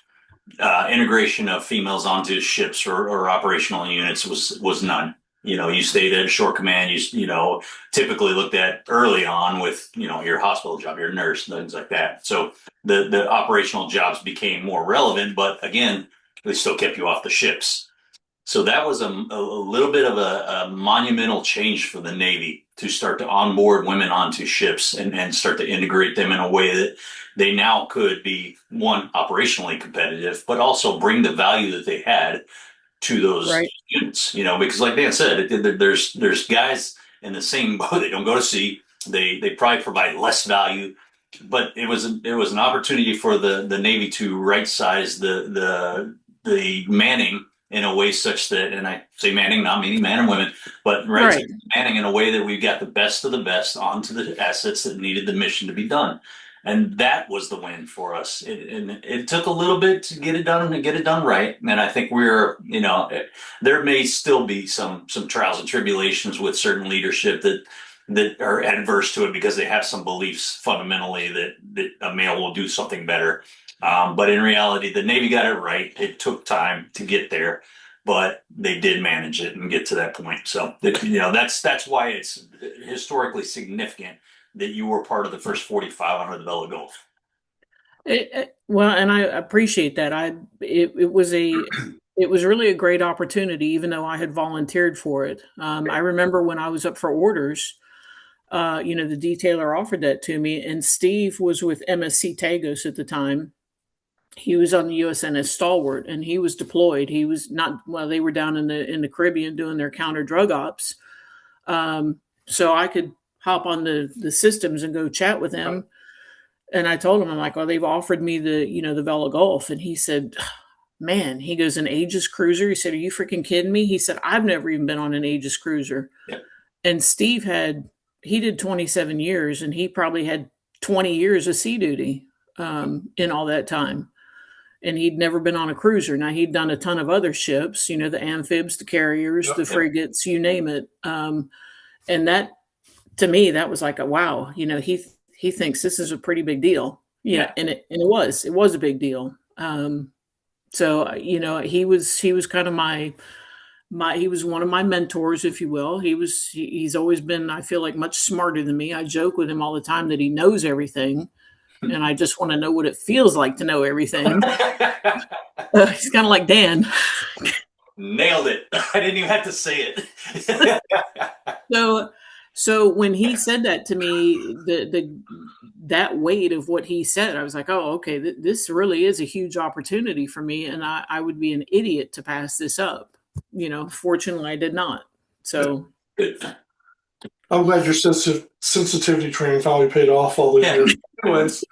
integration of females onto ships or operational units was none. You stayed at a shore command. You typically looked at early on with your hospital job, your nurse, things like that. So the operational jobs became more relevant, but again, they still kept you off the ships. So that was a little bit of a monumental change for the Navy to start to onboard women onto ships and start to integrate them in a way that they now could be, one, operationally competitive, but also bring the value that they had to those units. Because like Dan said, there's guys in the same boat. They don't go to sea. They probably provide less value, but it was an opportunity for the Navy to right size the manning in a way such that, and I say manning, not meaning man and women, but right. Manning in a way that we got the best of the best onto the assets that needed the mission to be done. And that was the win for us. It took a little bit to get it done and get it done right. And I think there may still be some trials and tribulations with certain leadership that are adverse to it because they have some beliefs fundamentally that a male will do something better. But in reality, the Navy got it right. It took time to get there, but they did manage it and get to that point. So that's why it's historically significant that you were part of the first 45 under the Vella Gulf. Well, and I appreciate that. It was really a great opportunity, even though I had volunteered for it. I remember when I was up for orders, the detailer offered that to me, and Steve was with MSC Tagos at the time. He was on the USNS Stalwart, and he was deployed. He was not, well, they were down in the Caribbean doing their counter drug ops. So I could hop on the systems and go chat with him. And I told him, I'm like, well, they've offered me the Vella Gulf. And he said, man, he goes, an Aegis cruiser. He said, are you freaking kidding me? He said, I've never even been on an Aegis cruiser. Yeah. And Steve he did 27 years, and he probably had 20 years of sea duty in all that time. And he'd never been on a cruiser. Now, he'd done a ton of other ships, the amphibs, the carriers, the frigates, you name it. And that, to me, that was like a wow. He thinks this is a pretty big deal. Yeah. And it was a big deal. So, he was kind of he was one of my mentors, if you will. He's always been, I feel like, much smarter than me. I joke with him all the time that he knows everything. And I just want to know what it feels like to know everything. He's kind of like Dan. Nailed it. I didn't even have to say it. So when he said that to me, that weight of what he said, I was like, oh, okay, this really is a huge opportunity for me. And I would be an idiot to pass this up. Fortunately, I did not. So good. I'm glad your sensitivity training finally paid off all those years. Anyways,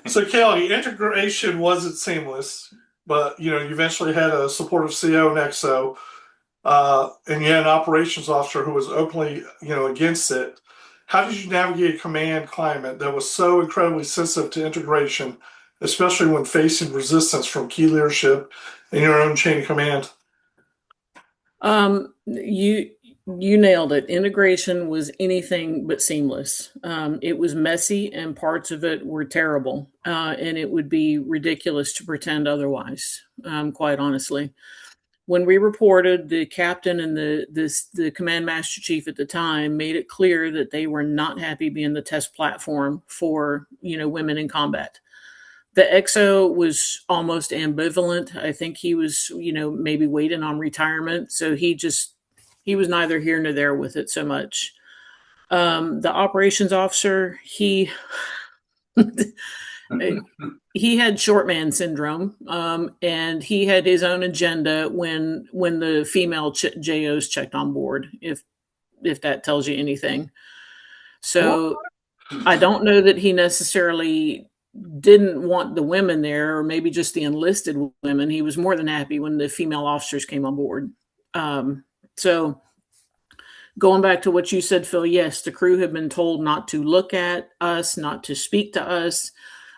so Kelly, integration wasn't seamless, but you eventually had a supportive CO and XO, and you had an operations officer who was openly against it. How did you navigate a command climate that was so incredibly sensitive to integration, especially when facing resistance from key leadership and your own chain of command? You nailed it. Integration was anything but seamless. It was messy, and parts of it were terrible. And it would be ridiculous to pretend otherwise, quite honestly. When we reported, the captain and the command master chief at the time made it clear that they were not happy being the test platform for, women in combat. The XO was almost ambivalent. I think he was, maybe waiting on retirement. So he was neither here nor there with it so much. The operations officer, he had short man syndrome, and he had his own agenda when the female JOs checked on board, if that tells you anything. So I don't know that he necessarily didn't want the women there, or maybe just the enlisted women. He was more than happy when the female officers came on board. So going back to what you said, Phil, yes, the crew had been told not to look at us, not to speak to us,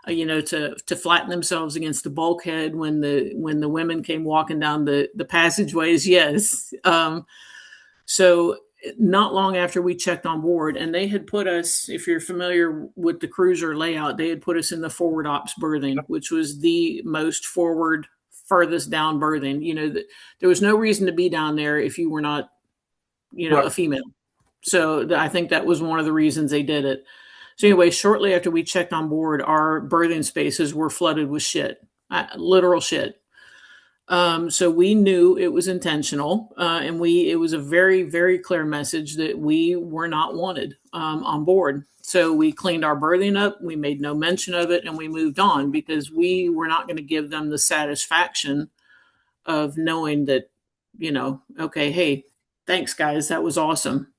to flatten themselves against the bulkhead when the women came walking down the passageways. Yes. So not long after we checked on board, and they had put us, if you're familiar with the cruiser layout, they had put us in the forward ops berthing, which was the most forward, furthest down berthing. There was no reason to be down there if you were not, a female. So I think that was one of the reasons they did it. So anyway, shortly after we checked on board, our berthing spaces were flooded with shit, literal shit. So we knew it was intentional, and it was a very, very clear message that we were not wanted on board. So we cleaned our berthing up, we made no mention of it, and we moved on because we were not going to give them the satisfaction of knowing that, okay, hey, thanks guys, that was awesome.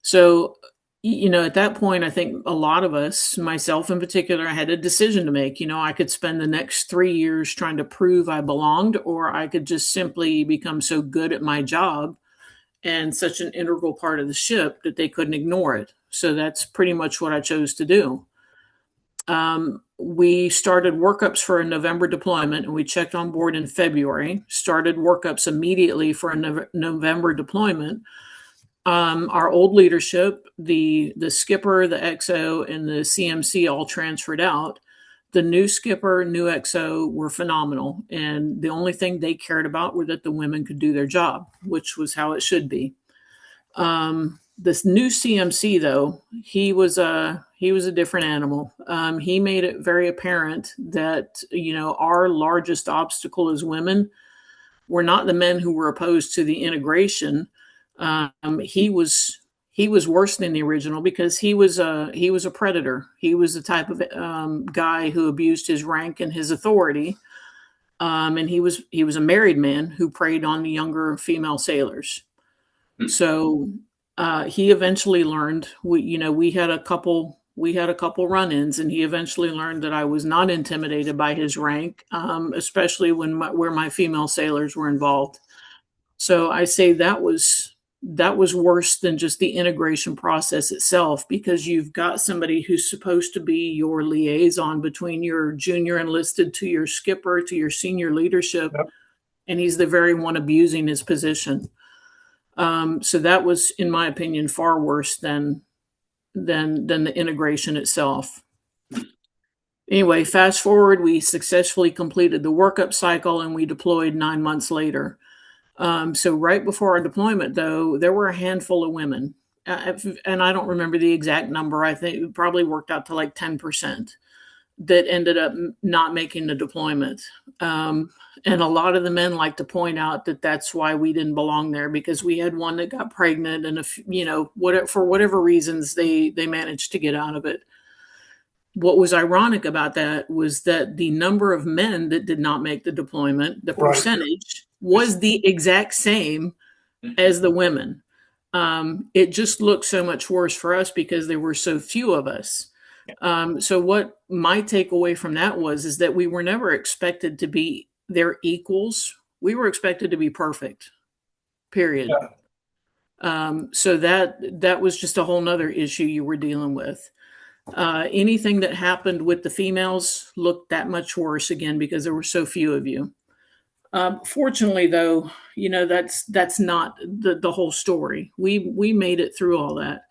So, at that point, I think a lot of us, myself in particular, I had a decision to make. I could spend the next 3 years trying to prove I belonged, or I could just simply become so good at my job and such an integral part of the ship that they couldn't ignore it. So that's pretty much what I chose to do. We started workups for a November deployment, and we checked on board in February, started workups immediately for a November deployment. Our old leadership, the skipper, the XO, and the CMC all transferred out. The new skipper, new XO were phenomenal. And the only thing they cared about were that the women could do their job, which was how it should be. This new CMC, though, he was a different animal. He made it very apparent that, our largest obstacle as women were not the men who were opposed to the integration. He was worse than the original because he was a predator. He was the type of guy who abused his rank and his authority. And he was a married man who preyed on the younger female sailors. So he eventually learned. We had a couple We had a couple run-ins, and he eventually learned that I was not intimidated by his rank, especially where my female sailors were involved. So I say that was worse than just the integration process itself, because you've got somebody who's supposed to be your liaison between your junior enlisted to your skipper to your senior leadership, Yep. and he's the very one abusing his position. So that was, in my opinion, far worse than the integration itself. Anyway, fast forward, we successfully completed the workup cycle and we deployed 9 months later. So right before our deployment, though, there were a handful of women, and I don't remember the exact number. I think it probably worked out to like 10% that ended up not making the deployment. And a lot of the men like to point out that that's why we didn't belong there, because we had one that got pregnant, and for whatever reasons they managed to get out of it. What was ironic about that was that the number of men that did not make the deployment, the percentage, was the exact same as the women. It just looked so much worse for us because there were so few of us. So what my takeaway from that is that we were never expected to be their equals. We were expected to be perfect, period. Yeah. So that was just a whole nother issue you were dealing with. Anything that happened with the females looked that much worse, again, because there were so few of you. Fortunately, though, that's not the whole story. We made it through all that.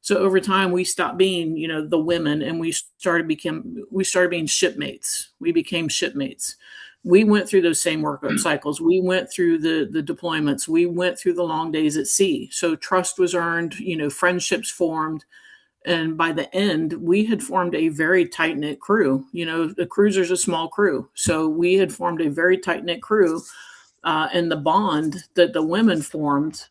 So over time, we stopped being, the women, and we started being shipmates. We became shipmates. We went through those same workup cycles. We went through the deployments. We went through the long days at sea. So trust was earned, friendships formed. And by the end, we had formed a very tight-knit crew. The cruiser's a small crew. So we had formed a very tight-knit crew. And the bond that the women formed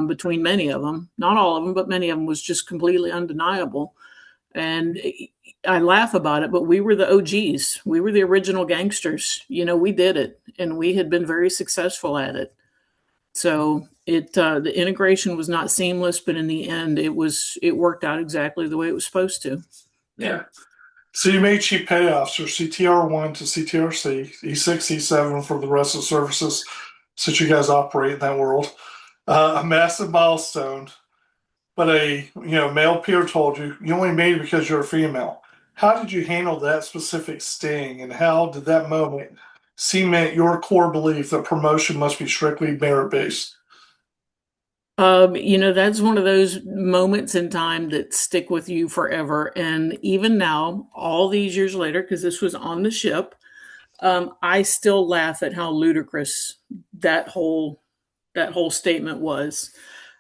between many of them, not all of them, but many of them, was just completely undeniable. And I laugh about it, but we were the OGs. We were the original gangsters. We did it, and we had been very successful at it. So the integration was not seamless, but in the end, it worked out exactly the way it was supposed to. Yeah. So you made chief pay officer, CTR1 to CTRC, E6, E7 for the rest of the services, since you guys operate in that world. A massive milestone, but a male peer told you only made it because you're a female. How did you handle that specific sting, and how did that moment cement your core belief that promotion must be strictly merit-based? That's one of those moments in time that stick with you forever. And even now, all these years later, because this was on the ship, I still laugh at how ludicrous that whole statement was.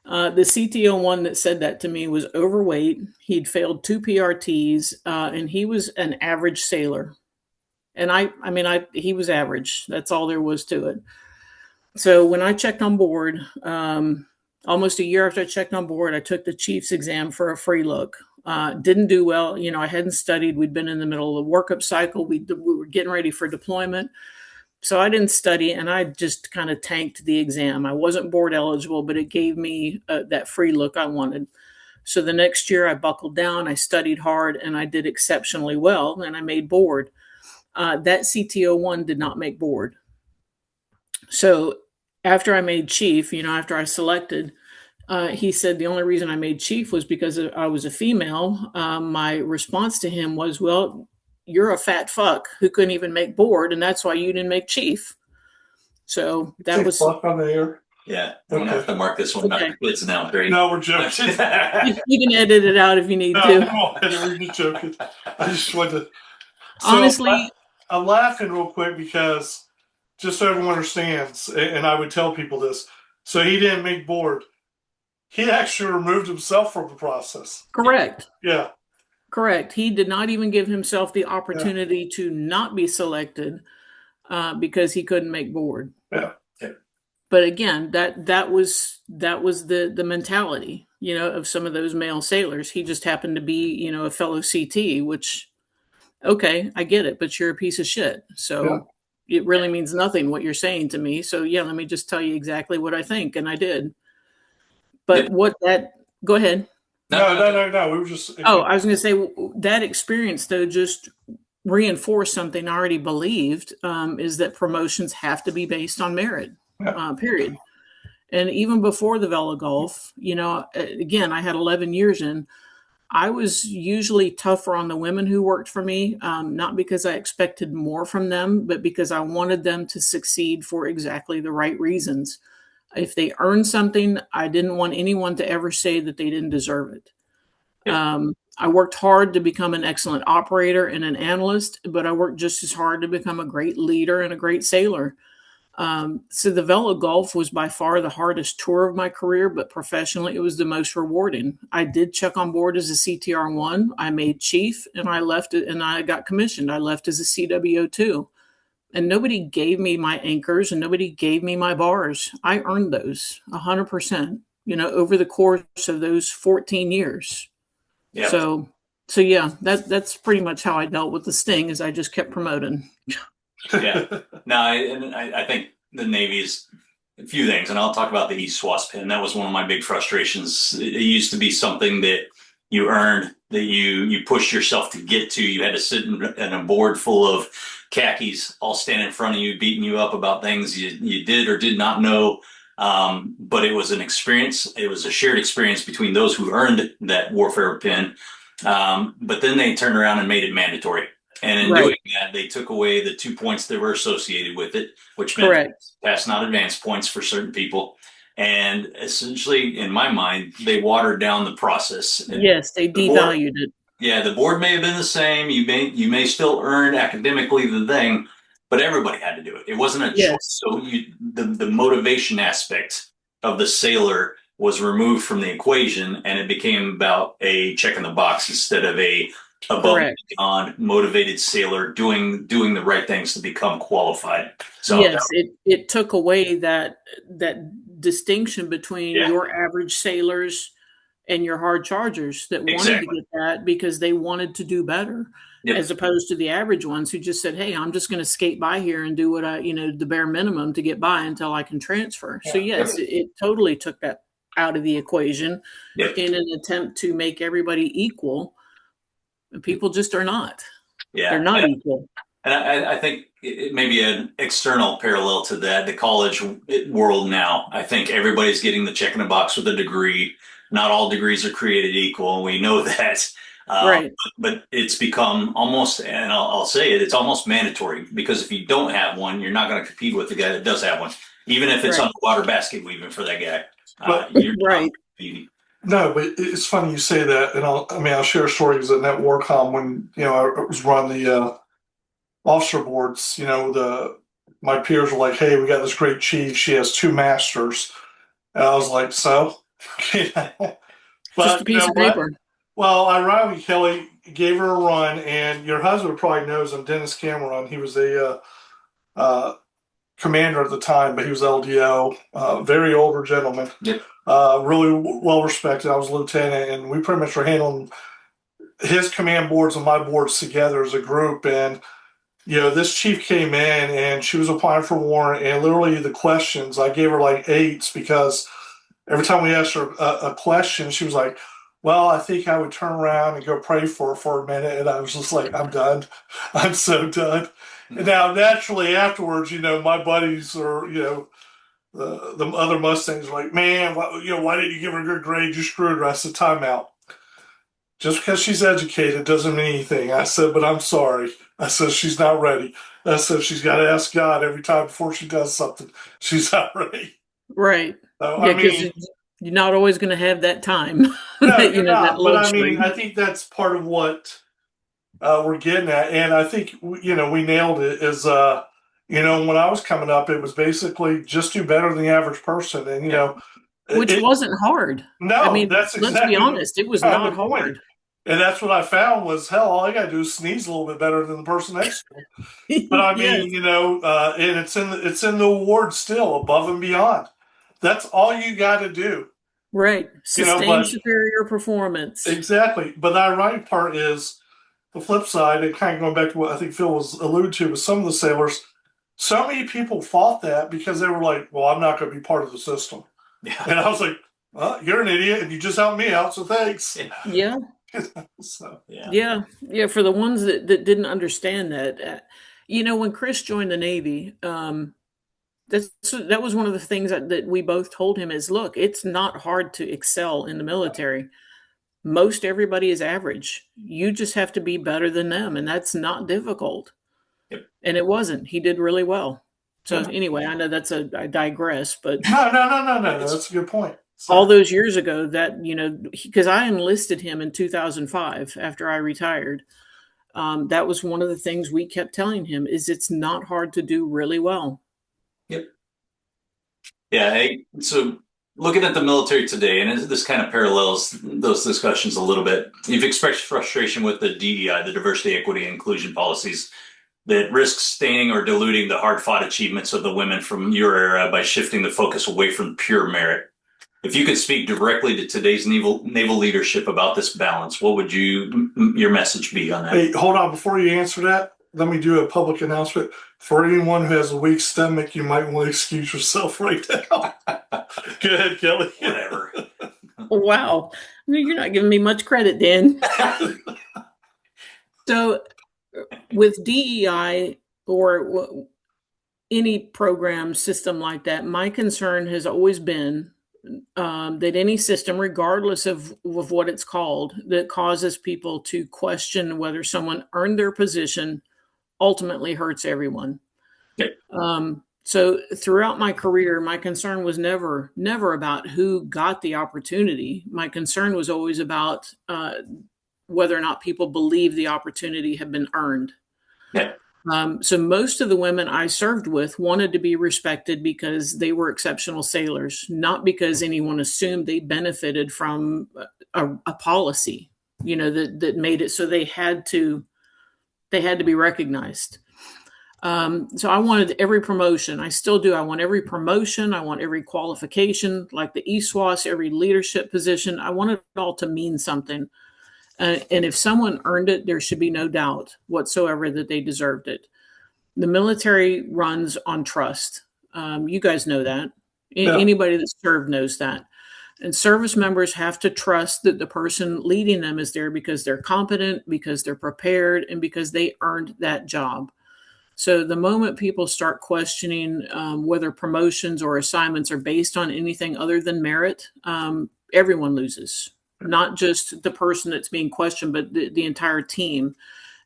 The CTO1 that said that to me was overweight. He'd failed 2 PRTs, and he was an average sailor. And he was average. That's all there was to it. So when I checked on board, almost a year after I checked on board, I took the chief's exam for a free look. Didn't do well. I hadn't studied. We'd been in the middle of the workup cycle. We were getting ready for deployment. So I didn't study, and I just kind of tanked the exam. I wasn't board eligible, but it gave me that free look I wanted. So the next year I buckled down, I studied hard, and I did exceptionally well, and I made board. That CTO1 did not make board. So after I made chief, after I selected, he said the only reason I made chief was because I was a female. My response to him was, well, you're a fat fuck who couldn't even make board, and that's why you didn't make chief. So that was fuck on the air. Yeah, I'm gonna have to mark this one. Okay. It's now very. No, we're joking. you can edit it out if you need No, to. we're just joking. I just wanted to. Honestly, I'm laughing real quick because just so everyone understands, and I would tell people this. So he didn't make board. He actually removed himself from the process. correct. Yeah. Correct. He did not even give himself the opportunity to not be selected because he couldn't make board. Yeah. But again, that was the mentality, of some of those male sailors. He just happened to be, a fellow CT, which, okay, I get it, but you're a piece of shit. So it really means nothing what you're saying to me. So yeah, let me just tell you exactly what I think, and I did. But go ahead. No. We were just. Oh, I was going to say that experience, though, just reinforced something I already believed, is that promotions have to be based on merit, period. And even before the Vella Gulf, again, I had 11 years in. I was usually tougher on the women who worked for me, not because I expected more from them, but because I wanted them to succeed for exactly the right reasons. If they earned something, I didn't want anyone to ever say that they didn't deserve it. I worked hard to become an excellent operator and an analyst, but I worked just as hard to become a great leader and a great sailor. So the Vella Gulf was by far the hardest tour of my career, but professionally, it was the most rewarding. I did check on board as a CTR1. I made chief, and I left it, and I got commissioned. I left as a CWO2, and nobody gave me my anchors, and nobody gave me my bars. I earned those 100%. Over the course of those 14 years. Yep. So yeah, that's pretty much how I dealt with the sting. Is I just kept promoting. Yeah. No, I think the Navy is a few things, and I'll talk about the East SWAS pin. That was one of my big frustrations. It used to be something that you earned, that you pushed yourself to get to. You had to sit in a board full of khakis all standing in front of you, beating you up about things you did or did not know. But it was an experience. It was a shared experience between those who earned that warfare pin. But then they turned around and made it mandatory. And in doing that, they took away the 2 points that were associated with it, which meant pass not advance points for certain people. And essentially, in my mind, they watered down the process. Yes, they devalued it. Yeah, the board may have been the same. You may still earn academically the thing, but everybody had to do it. It wasn't a choice. So the motivation aspect of the sailor was removed from the equation, and it became about a check in the box instead of a above and beyond motivated sailor doing the right things to become qualified. So yes, it took away that distinction between your average sailors and your hard chargers that wanted to get that because they wanted to do better, as opposed to the average ones who just said, hey, I'm just going to skate by here and do what the bare minimum to get by until I can transfer. So yes, it totally took that out of the equation in an attempt to make everybody equal. People just are not. Yeah, they're not equal. And I think it may be an external parallel to that, the college world now. I think everybody's getting the check in the box with a degree. Not all degrees are created equal. We know that. But it's become almost, and I'll say it, it's almost mandatory, because if you don't have one, you're not going to compete with the guy that does have one, even if it's underwater basket weaving for that guy. You're not competing. No, but it's funny you say that, and I'll share stories at Net Warcom when I was running the officer boards. My peers were like, "Hey, we got this great chief. She has 2 masters," and I was like, "So." But, just a piece of paper. Well, ironically, Kelly gave her a run, and your husband probably knows him, Dennis Cameron. He was a commander at the time, but he was LDO, very older gentleman. Yep. Really well respected. I was a lieutenant, and we pretty much were handling his command boards and my boards together as a group. And this chief came in, and she was applying for warrant, and literally the questions, I gave her like 8s, because every time we asked her a question, she was like, "Well, I think I would turn around and go pray for a minute." And I was just like, "I'm done. I'm so done." And now, naturally, afterwards, my buddies or the other Mustangs are like, "Man, why didn't you give her a good grade? You screwed her." I said, "Time out. Just because she's educated doesn't mean anything." I said, "But I'm sorry." I said, "She's not ready." I said, "She's got to ask God every time before she does something. She's not ready." Right. So, because you're not always going to have that time. No, you're not. But I think that's part of what we're getting at. And I think, we nailed it is, when I was coming up, it was basically just do better than the average person. And, which wasn't hard. No, that's exactly, let's be honest, it was not hard. And that's what I found was, hell, all I got to do is sneeze a little bit better than the person next to me. But and it's in the award still, above and beyond. That's all you got to do. Right. Sustain superior performance. Exactly. But the ironic part is the flip side, and kind of going back to what I think Phil was alluded to with some of the sailors, so many people fought that because they were like, "Well, I'm not going to be part of the system." Yeah. And I was like, Well, you're an idiot if you just helped me out, so thanks. Yeah. So, Yeah. For the ones that didn't understand that, when Chris joined the Navy, that was one of the things that we both told him is, look, it's not hard to excel in the military. Most everybody is average. You just have to be better than them, and that's not difficult. Yep. And it wasn't. He did really well. So anyway, I know I digress, but no. That's a good point. So, all those years ago, that because I enlisted him in 2005 after I retired. That was one of the things we kept telling him is it's not hard to do really well. Yep. Yeah. Hey, so looking at the military today, and this kind of parallels those discussions a little bit. You've expressed frustration with the DEI, the diversity, equity, and inclusion policies that risk staining or diluting the hard-fought achievements of the women from your era by shifting the focus away from pure merit. If you could speak directly to today's naval leadership about this balance, what would your message be on that? Hey, hold on. Before you answer that, let me do a public announcement. For anyone who has a weak stomach, you might want to excuse yourself right now. Go ahead, Kelly. Whatever. Wow. You're not giving me much credit, Dan. So with DEI or any program system like that, my concern has always been that any system, regardless of what it's called, that causes people to question whether someone earned their position ultimately hurts everyone. Okay. So throughout my career, my concern was never about who got the opportunity. My concern was always about whether or not people believe the opportunity had been earned. Yeah. So most of the women I served with wanted to be respected because they were exceptional sailors, not because anyone assumed they benefited from a policy, that made it so they had to be recognized. So I wanted every promotion. I still do. I want every promotion. I want every qualification, like the ESWAS, every leadership position. I want it all to mean something. And if someone earned it, there should be no doubt whatsoever that they deserved it. The military runs on trust. You guys know that. Yeah. Anybody that served knows that. And service members have to trust that the person leading them is there because they're competent, because they're prepared, and because they earned that job. So the moment people start questioning whether promotions or assignments are based on anything other than merit, everyone loses. Not just the person that's being questioned, but the entire team.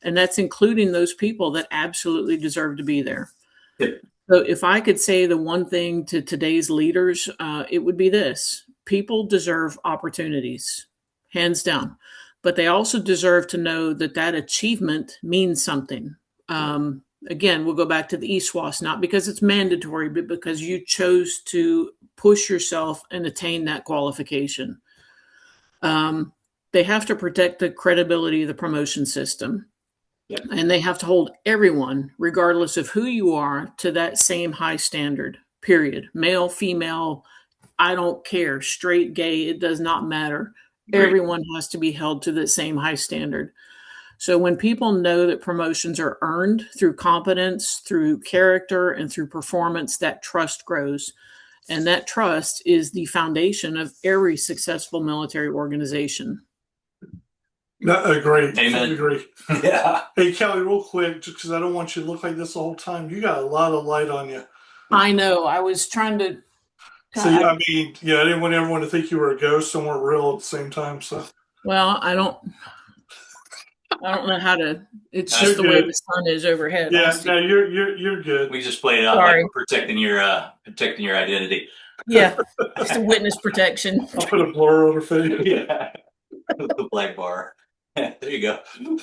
And that's including those people that absolutely deserve to be there. Yep. So if I could say the one thing to today's leaders, it would be this. People deserve opportunities, hands down. But they also deserve to know that achievement means something. Again, we'll go back to the ESWAS, not because it's mandatory, but because you chose to push yourself and attain that qualification. They have to protect the credibility of the promotion system. Yep. And they have to hold everyone, regardless of who you are, to that same high standard, period. Male, female, I don't care. Straight, gay, it does not matter. Great. Everyone has to be held to the same high standard. So when people know that promotions are earned through competence, through character, and through performance, that trust grows. And that trust is the foundation of every successful military organization. No, agree. Amen. Agree. Yeah. Hey, Kelly, real quick, just because I don't want you to look like this the whole time. You got a lot of light on you. I know. I was trying to. So, I didn't want everyone to think you were a ghost and weren't real at the same time. So, well, I don't know how to. It's just the way the sun is overhead. Yeah, no, you're good. We just played it out like we're protecting your identity. Yeah, it's a witness protection. I'll put a blur on her face. Yeah, the black bar. There you go.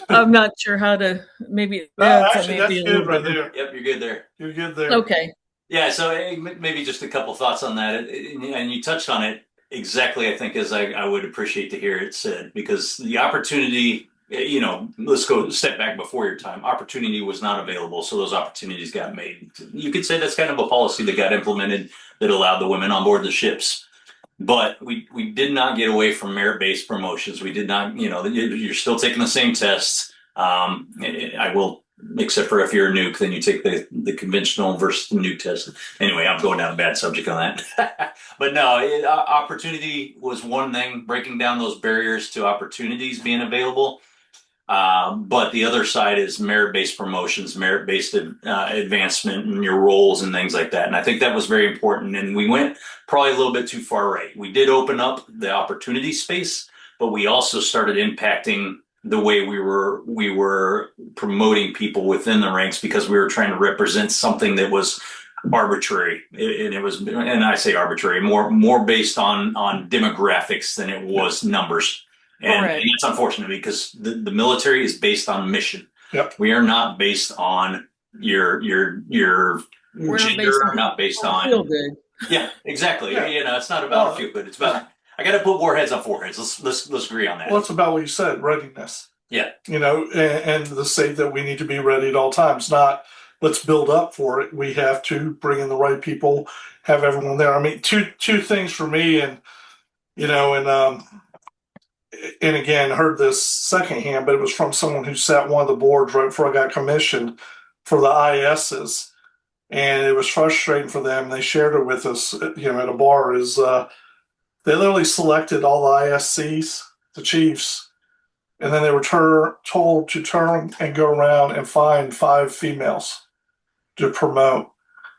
I'm not sure how to. Maybe that's good right there. Yep, you're good there. You're good there. Okay. Yeah, so maybe just a couple thoughts on that, and you touched on it exactly. I think as I would appreciate to hear it said, because the opportunity. Let's go a step back before your time. Opportunity was not available, so those opportunities got made. You could say that's kind of a policy that got implemented that allowed the women on board the ships. But we did not get away from merit-based promotions. We did not, you're still taking the same tests. I will except for if you're a nuke, then you take the conventional versus the nuke test. Anyway, I'm going down a bad subject on that. But no, opportunity was one thing, breaking down those barriers to opportunities being available. But the other side is merit-based promotions, merit-based advancement in your roles and things like that. And I think that was very important. And we went probably a little bit too far right. We did open up the opportunity space, but we also started impacting the way we were promoting people within the ranks because we were trying to represent something that was arbitrary. And I say arbitrary, more based on demographics than it was numbers. And it's unfortunate because the military is based on mission. Yep. We are not based on your We're gender, not based on feel good. Yeah, exactly. Yeah. It's not about feel good. It's about I got to put more heads on foreheads. Let's agree on that. Well, it's about what you said, readiness. Yeah. And the state that we need to be ready at all times. Not let's build up for it. We have to bring in the right people, have everyone there. I mean, two things for me, and and again, heard this secondhand, but it was from someone who sat one of the boards right before I got commissioned for the ISs, and it was frustrating for them. They shared it with us, at a bar. They literally selected all the ISCs, the chiefs, and then they were told to turn and go around and find 5 females to promote.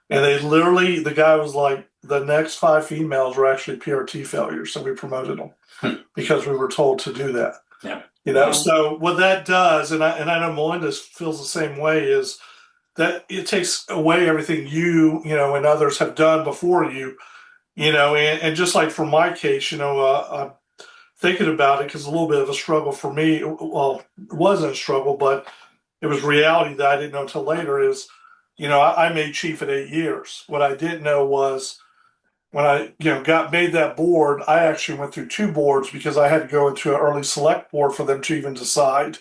And the guy was like, the next 5 females were actually PRT failures, so we promoted them because we were told to do that. Yeah. So what that does, and I know Melinda feels the same way, is that it takes away everything and others have done before you, and just like for my case, I'm thinking about it because a little bit of a struggle for me. Well, it wasn't a struggle, but it was reality that I didn't know until later is, I made chief at 8 years. What I didn't know was when I, made that board, I actually went through 2 boards because I had to go into an early select board for them to even decide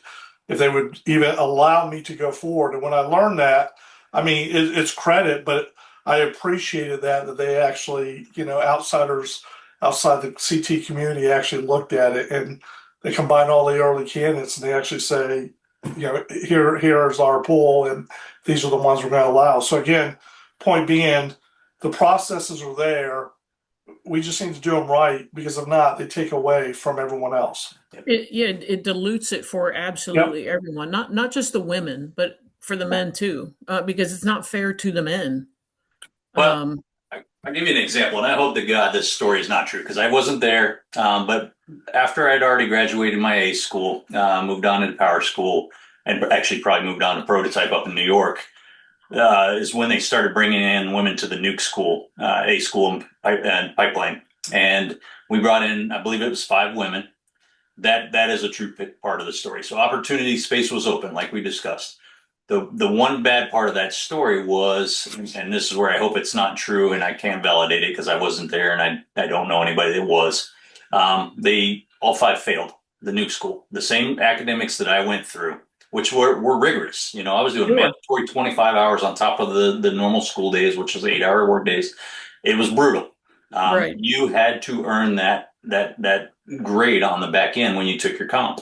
if they would even allow me to go forward. And when I learned that, I mean, it's credit, but I appreciated that they actually, outsiders outside the CT community actually looked at it and they combined all the early candidates and they actually say, here's our pool and these are the ones we're going to allow. So again, point being, the processes are there. We just need to do them right because if not, they take away from everyone else. It dilutes it for absolutely everyone, not just the women, but for the men too, because it's not fair to the men. Well, I'll give you an example, and I hope to God this story is not true because I wasn't there. But after I'd already graduated my A school, moved on into power school, and actually probably moved on to prototype up in New York, is when they started bringing in women to the nuke school, A school and pipeline. And we brought in, I believe it was 5 women. That is a true part of the story. So opportunity space was open, like we discussed. The one bad part of that story was, and this is where I hope it's not true, and I can't validate it because I wasn't there and I don't know anybody that was. They all 5 failed the nuke school. The same academics that I went through, which were rigorous. I was doing mandatory 25 hours on top of the normal school days, which was 8-hour work days. It was brutal. Right. You had to earn that grade on the back end when you took your comp.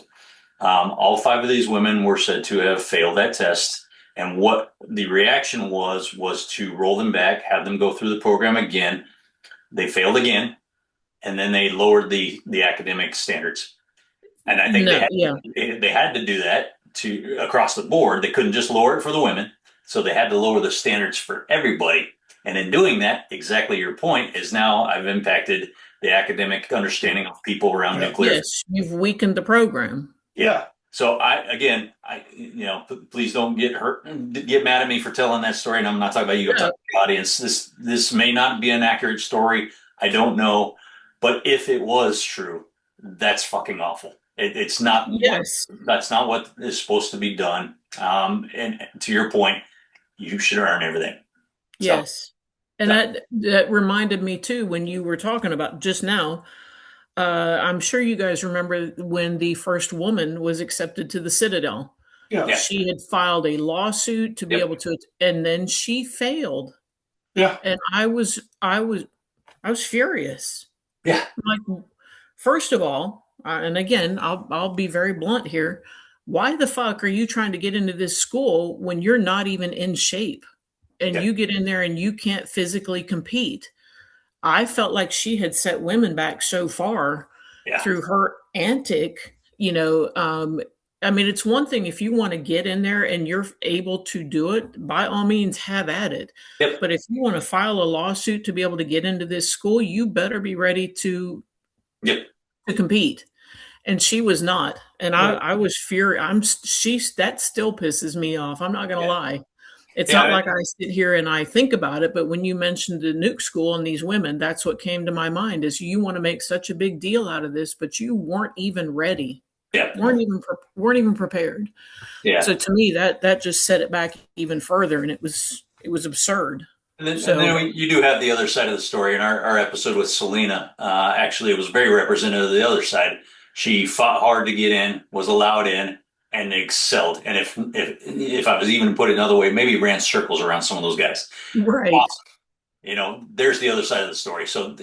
All 5 of these women were said to have failed that test. And what the reaction was to roll them back, have them go through the program again. They failed again. And then they lowered the academic standards. And I think they had to do that to across the board. They couldn't just lower it for the women. So they had to lower the standards for everybody. And in doing that, exactly your point is now I've impacted the academic understanding of people around nuclear. Yes, you've weakened the program. Yeah. So please don't get mad at me for telling that story. And I'm not talking about you, I'm talking about the audience. This may not be an accurate story. I don't know. But if it was true, that's fucking awful. It's not. Yes. That's not what is supposed to be done. And to your point, you should earn everything. Yes. And that reminded me too, when you were talking about just now, I'm sure you guys remember when the first woman was accepted to the Citadel. Yeah. She had filed a lawsuit to be able to, and then she failed. Yeah. And I was furious. Yeah. Like, first of all, and again, I'll be very blunt here. why the fuck are you trying to get into this school when you're not even in shape? And you get in there and you can't physically compete. I felt like she had set women back so far through her antic, I mean, it's one thing if you want to get in there and you're able to do it, by all means, have at it. Yep. But if you want to file a lawsuit to be able to get into this school, you better be ready to compete. And she was not. And I was furious. That still pisses me off. I'm not going to lie. It's not like I sit here and I think about it, but when you mentioned the nuke school and these women, that's what came to my mind is you want to make such a big deal out of this, but you weren't even ready. weren't even prepared. So to me, that just set it back even further, and it was absurd. And then you do have the other side of the story. In our episode with Selena, actually, it was very representative of the other side. She fought hard to get in, was allowed in, and excelled. And if I was even to put it another way, maybe ran circles around some of those guys. Right. Awesome. There's the other side of the story. So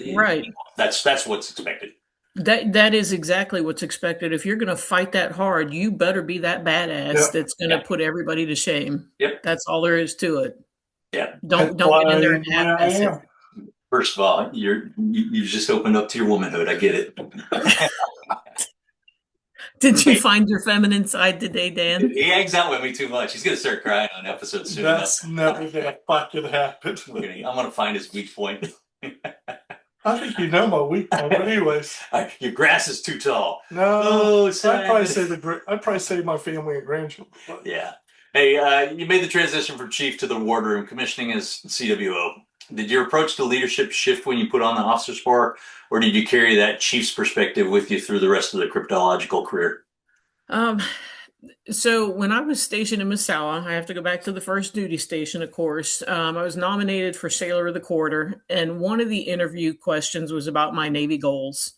that's what's expected. That is exactly what's expected. If you're going to fight that hard, you better be that badass that's going to put everybody to shame. That's all there is to it. Don't get in there and half-ass it. First of all, you just opened up to your womanhood. I get it. Did you find your feminine side today, Dan? He hangs out with me too much. He's going to start crying on episode soon. That's never going to fucking happen. I'm going to find his weak point. I think you know my weak point, but anyways. Your grass is too tall. No, I'd probably say my family and grandchildren. But. Yeah. Hey, you made the transition from chief to the wardroom, commissioning as CWO. Did your approach to leadership shift when you put on the officer spar, or did you carry that chief's perspective with you through the rest of the cryptological career? So when I was stationed in Misawa, I have to go back to the first duty station, of course. I was nominated for Sailor of the Quarter, and one of the interview questions was about my Navy goals.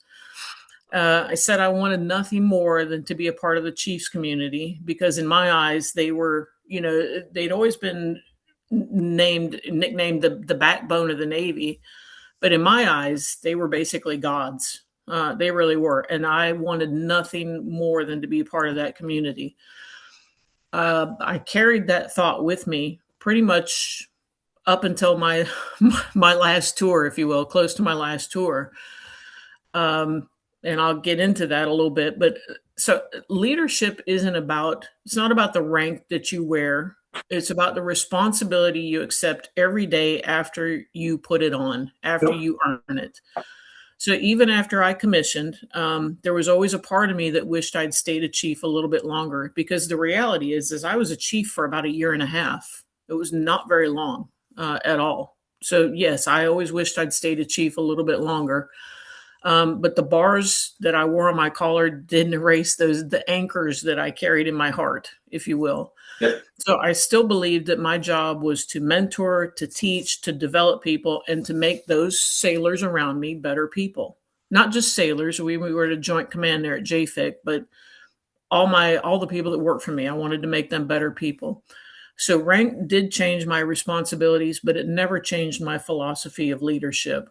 I said I wanted nothing more than to be a part of the Chiefs community because in my eyes, they were, they'd always been nicknamed the backbone of the Navy. But in my eyes, they were basically gods. They really were. And I wanted nothing more than to be part of that community. I carried that thought with me pretty much up until my last tour, if you will, close to my last tour. And I'll get into that a little bit. But so leadership it's not about the rank that you wear. It's about the responsibility you accept every day after you put it on, after you earn it. So even after I commissioned, there was always a part of me that wished I'd stayed a chief a little bit longer because the reality is I was a chief for about 1.5 years. It was not very long at all. So yes, I always wished I'd stayed a chief a little bit longer. But the bars that I wore on my collar didn't erase the anchors that I carried in my heart, if you will. So I still believed that my job was to mentor, to teach, to develop people, and to make those sailors around me better people. Not just sailors. We were at a joint command there at JFIC, but all the people that worked for me, I wanted to make them better people. So rank did change my responsibilities, but it never changed my philosophy of leadership.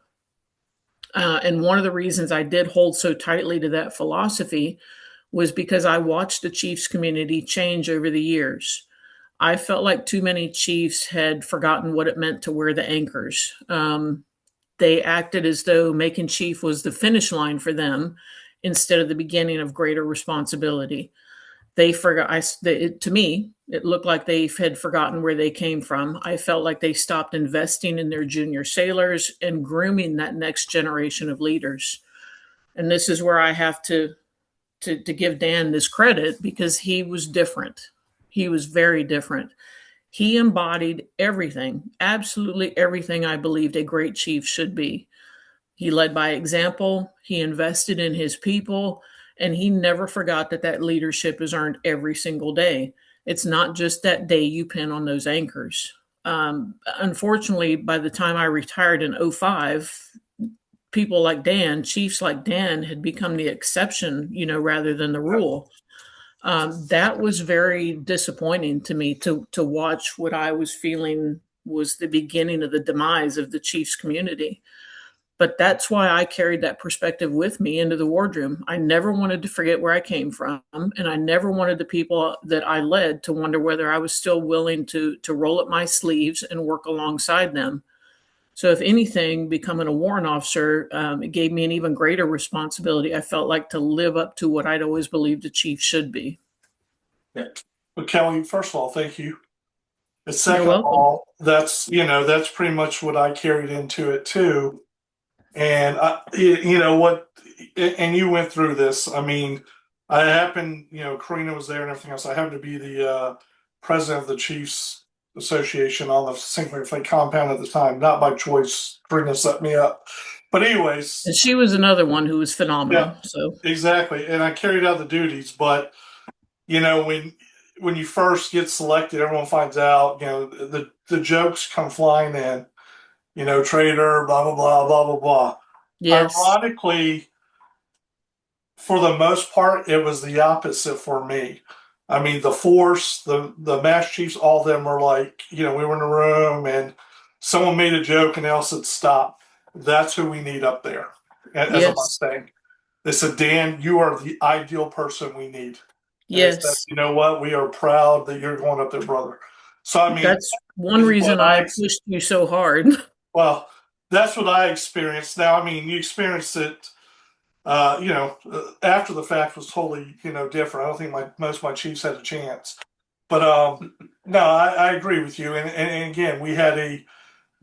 And one of the reasons I did hold so tightly to that philosophy was because I watched the Chiefs community change over the years. I felt like too many Chiefs had forgotten what it meant to wear the anchors. They acted as though making chief was the finish line for them instead of the beginning of greater responsibility. They forgot. To me, it looked like they had forgotten where they came from. I felt like they stopped investing in their junior sailors and grooming that next generation of leaders. And this is where I have to give Dan this credit because he was different. He was very different. He embodied everything, absolutely everything I believed a great chief should be. He led by example. He invested in his people. And he never forgot that leadership is earned every single day. It's not just that day you pin on those anchors. Unfortunately, by the time I retired in 2005, people like Dan, chiefs like Dan, had become the exception, rather than the rule. That was very disappointing to me to watch what I was feeling was the beginning of the demise of the chiefs community. But that's why I carried that perspective with me into the wardroom. I never wanted to forget where I came from, and I never wanted the people that I led to wonder whether I was still willing to roll up my sleeves and work alongside them. So if anything, becoming a warrant officer, it gave me an even greater responsibility. I felt like to live up to what I'd always believed a chief should be. Yeah. But Kelly, first of all, thank you. And You're second of welcome. all, that's pretty much what I carried into it too. And and you went through this. I mean, I happened, Karina was there and everything else. I happened to be the president of the Chiefs Association on the Sinclair Flight compound at the time, not by choice. Karina set me up. But anyways. And she was another one who was phenomenal. Yeah, so exactly. And I carried out the duties, but when you first get selected, everyone finds out, the jokes come flying in, traitor, blah, blah, blah, blah, blah, blah. yes. Ironically, for the most part, it was the opposite for me. I mean, the force, the mass chiefs, all of them were like, we were in a room and someone made a joke and they all said, stop. That's who we need up there as a Yes. Mustang. They said, Dan, you are the ideal person we need. And they said, Yes. you know what? We are proud that you're going up there, brother. So, I mean, That's one reason I pushed you so hard. well, that's what I experienced. Now, I mean, you experienced it, after the fact was totally, different. I don't think most of my chiefs had a chance. But no, I agree with you. And again, we had a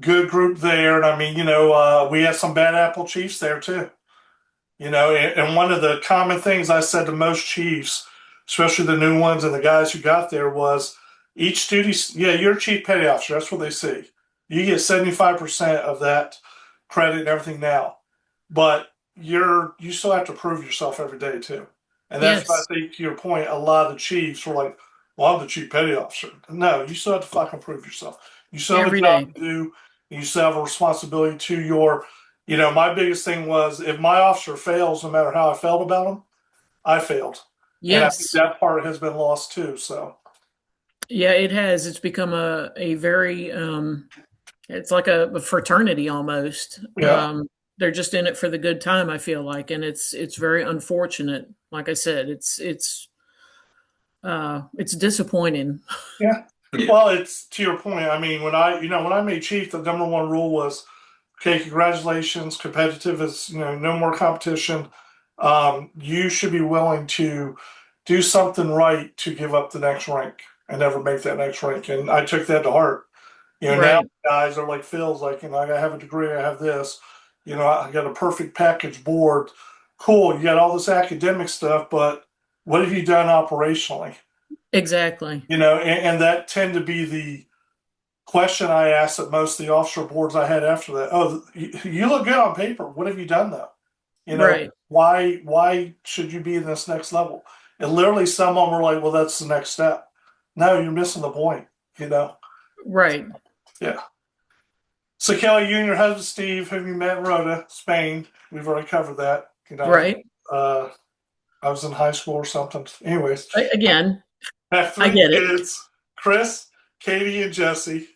good group there. And I mean, we had some bad apple chiefs there too. And one of the common things I said to most chiefs, especially the new ones and the guys who got there, was each duty, you're a chief petty officer. That's what they see. You get 75% of that credit and everything now. But you still have to prove yourself every day too. And that's why I think, to your point, a lot of the chiefs were like, well, I'm the chief petty officer. No, you still have to fucking prove yourself. You still have a job to do. And you still have a responsibility to your, my biggest thing was if my officer fails, no matter how I felt about him, I failed. Yes. And I think that part has been lost too. So. Yeah, it has. It's become a very, it's like a fraternity almost. Yeah. They're just in it for the good time, I feel like. And it's very unfortunate. Like I said, it's disappointing. Yeah. Well, it's to your point. I mean, when I made chief, the number one rule was, okay, congratulations. Competitive is, no more competition. You should be willing to do something right to give up the next rank and never make that next rank. And I took that to heart. Now guys are like Phil's like, I have a degree, I have this, I got a perfect package board. Cool. You got all this academic stuff, but what have you done operationally? Exactly. And that tend to be the question I asked at most of the officer boards I had after that. Oh, you look good on paper. What have you done though? Right. Why should you be in this next level? And literally some of them were like, well, that's the next step. No, you're missing the point, Right. Yeah. So Kelly, you and your husband Steve, whom you met in Rota, Spain. We've already covered that. Right. I was in high school or something. Anyways. Again. Have 3 kids, Chris, Katie, and Jesse.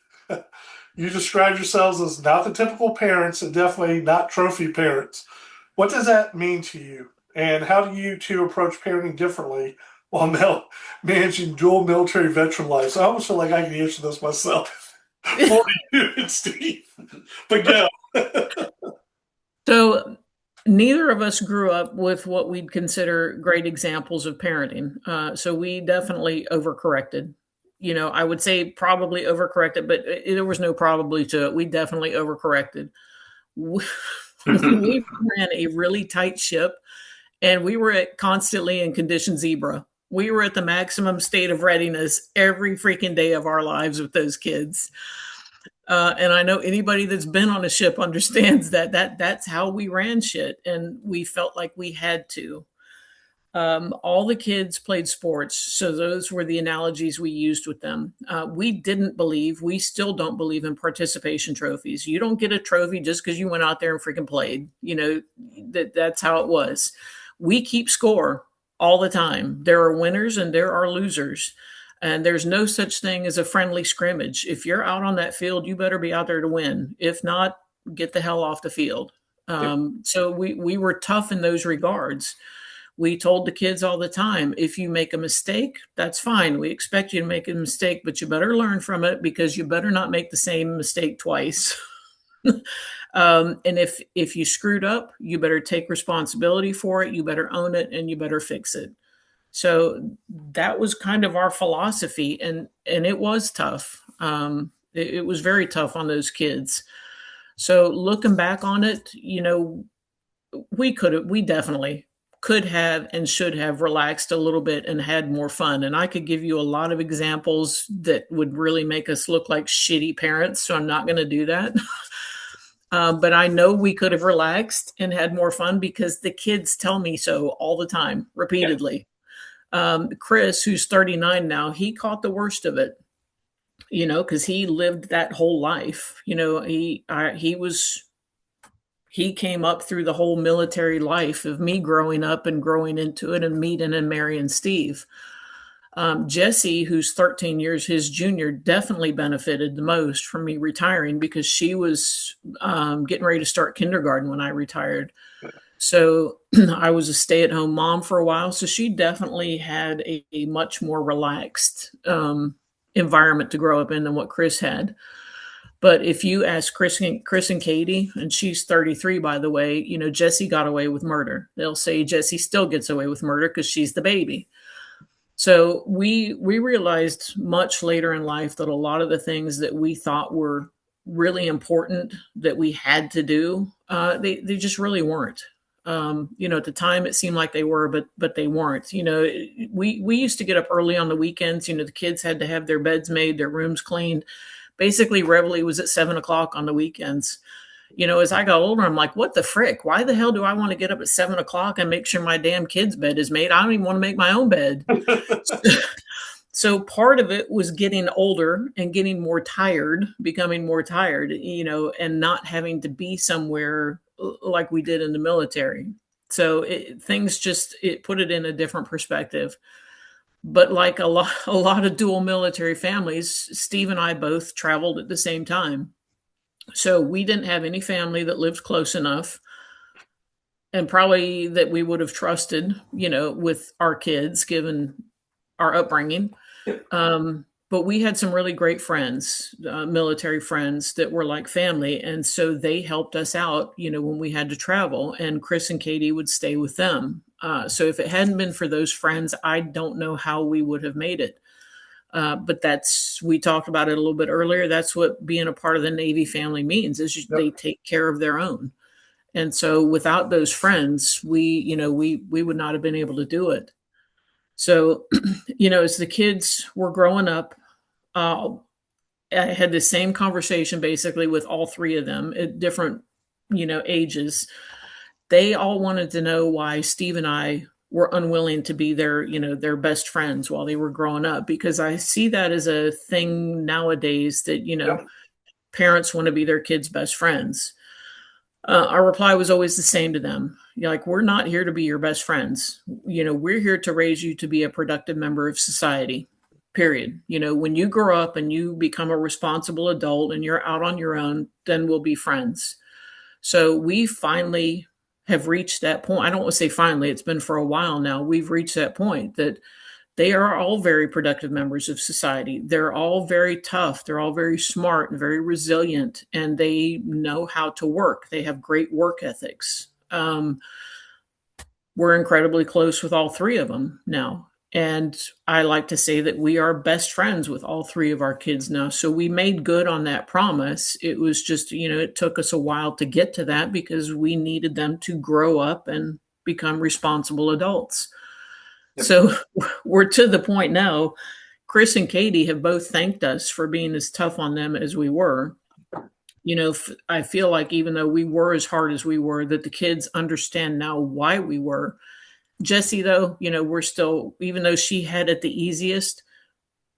You describe yourselves as not the typical parents and definitely not trophy parents. What does that mean to you? And how do you two approach parenting differently while managing dual military veteran lives? I almost feel like I can answer this myself for you and Steve. But go. So neither of us grew up with what we'd consider great examples of parenting. So we definitely overcorrected. I would say probably overcorrected, but there was no probably to it. We definitely overcorrected. We ran a really tight ship, and we were constantly in condition zebra. We were at the maximum state of readiness every freaking day of our lives with those kids. And I know anybody that's been on a ship understands that's how we ran shit, and we felt like we had to. All the kids played sports, so those were the analogies we used with them. We still don't believe in participation trophies. You don't get a trophy just because you went out there and freaking played. That's how it was. We keep score all the time. There are winners and there are losers. And there's no such thing as a friendly scrimmage. If you're out on that field, you better be out there to win. If not, get the hell off the field. So we were tough in those regards. We told the kids all the time, if you make a mistake, that's fine. We expect you to make a mistake, but you better learn from it because you better not make the same mistake twice. And if you screwed up, you better take responsibility for it. You better own it and you better fix it. So that was kind of our philosophy, and it was tough. It was very tough on those kids. So looking back on it, we definitely could have and should have relaxed a little bit and had more fun. And I could give you a lot of examples that would really make us look like shitty parents. So I'm not going to do that. But I know we could have relaxed and had more fun because the kids tell me so all the time, repeatedly. Chris, who's 39 now, he caught the worst of it, because he lived that whole life. He came up through the whole military life of me growing up and growing into it and meeting and marrying Steve. Jesse, who's 13 years his junior, definitely benefited the most from me retiring because she was getting ready to start kindergarten when I retired. So I was a stay-at-home mom for a while. So she definitely had a much more relaxed environment to grow up in than what Chris had. But if you ask Chris and Katie, and she's 33, by the way, Jesse got away with murder. They'll say Jesse still gets away with murder because she's the baby. So we realized much later in life that a lot of the things that we thought were really important that we had to do, they just really weren't. At the time it seemed like they were, but they weren't. We used to get up early on the weekends. The kids had to have their beds made, their rooms cleaned. Basically, Reveille was at 7:00 on the weekends. As I got older, I'm like, what the frick? Why the hell do I want to get up at 7:00 and make sure my damn kid's bed is made? I don't even want to make my own bed. So part of it was getting older and getting more tired, becoming more tired, and not having to be somewhere like we did in the military. So things put it in a different perspective. But like a lot of dual military families, Steve and I both traveled at the same time. So we didn't have any family that lived close enough and probably that we would have trusted, with our kids, given our upbringing. But we had some really great friends, military friends that were like family. And so they helped us out, when we had to travel, and Chris and Katie would stay with them. So if it hadn't been for those friends, I don't know how we would have made it. But we talked about it a little bit earlier. That's what being a part of the Navy family means, is they take care of their own. And so without those friends, we would not have been able to do it. So, as the kids were growing up, I had the same conversation basically with all three of them at different, ages. They all wanted to know why Steve and I were unwilling to be their best friends while they were growing up, because I see that as a thing nowadays that, parents want to be their kids' best friends. Our reply was always the same to them. We're not here to be your best friends. We're here to raise you to be a productive member of society, period. When you grow up and you become a responsible adult and you're out on your own, then we'll be friends. So we finally have reached that point. I don't want to say finally, it's been for a while now. We've reached that point that they are all very productive members of society. They're all very tough. They're all very smart and very resilient, and they know how to work. They have great work ethics. We're incredibly close with all three of them now. And I like to say that we are best friends with all three of our kids now. So we made good on that promise. It was just, it took us a while to get to that because we needed them to grow up and become responsible adults. Yep. So we're to the point now. Chris and Katie have both thanked us for being as tough on them as we were. I feel like even though we were as hard as we were, that the kids understand now why we were. Jessie, though, we're still, even though she had it the easiest,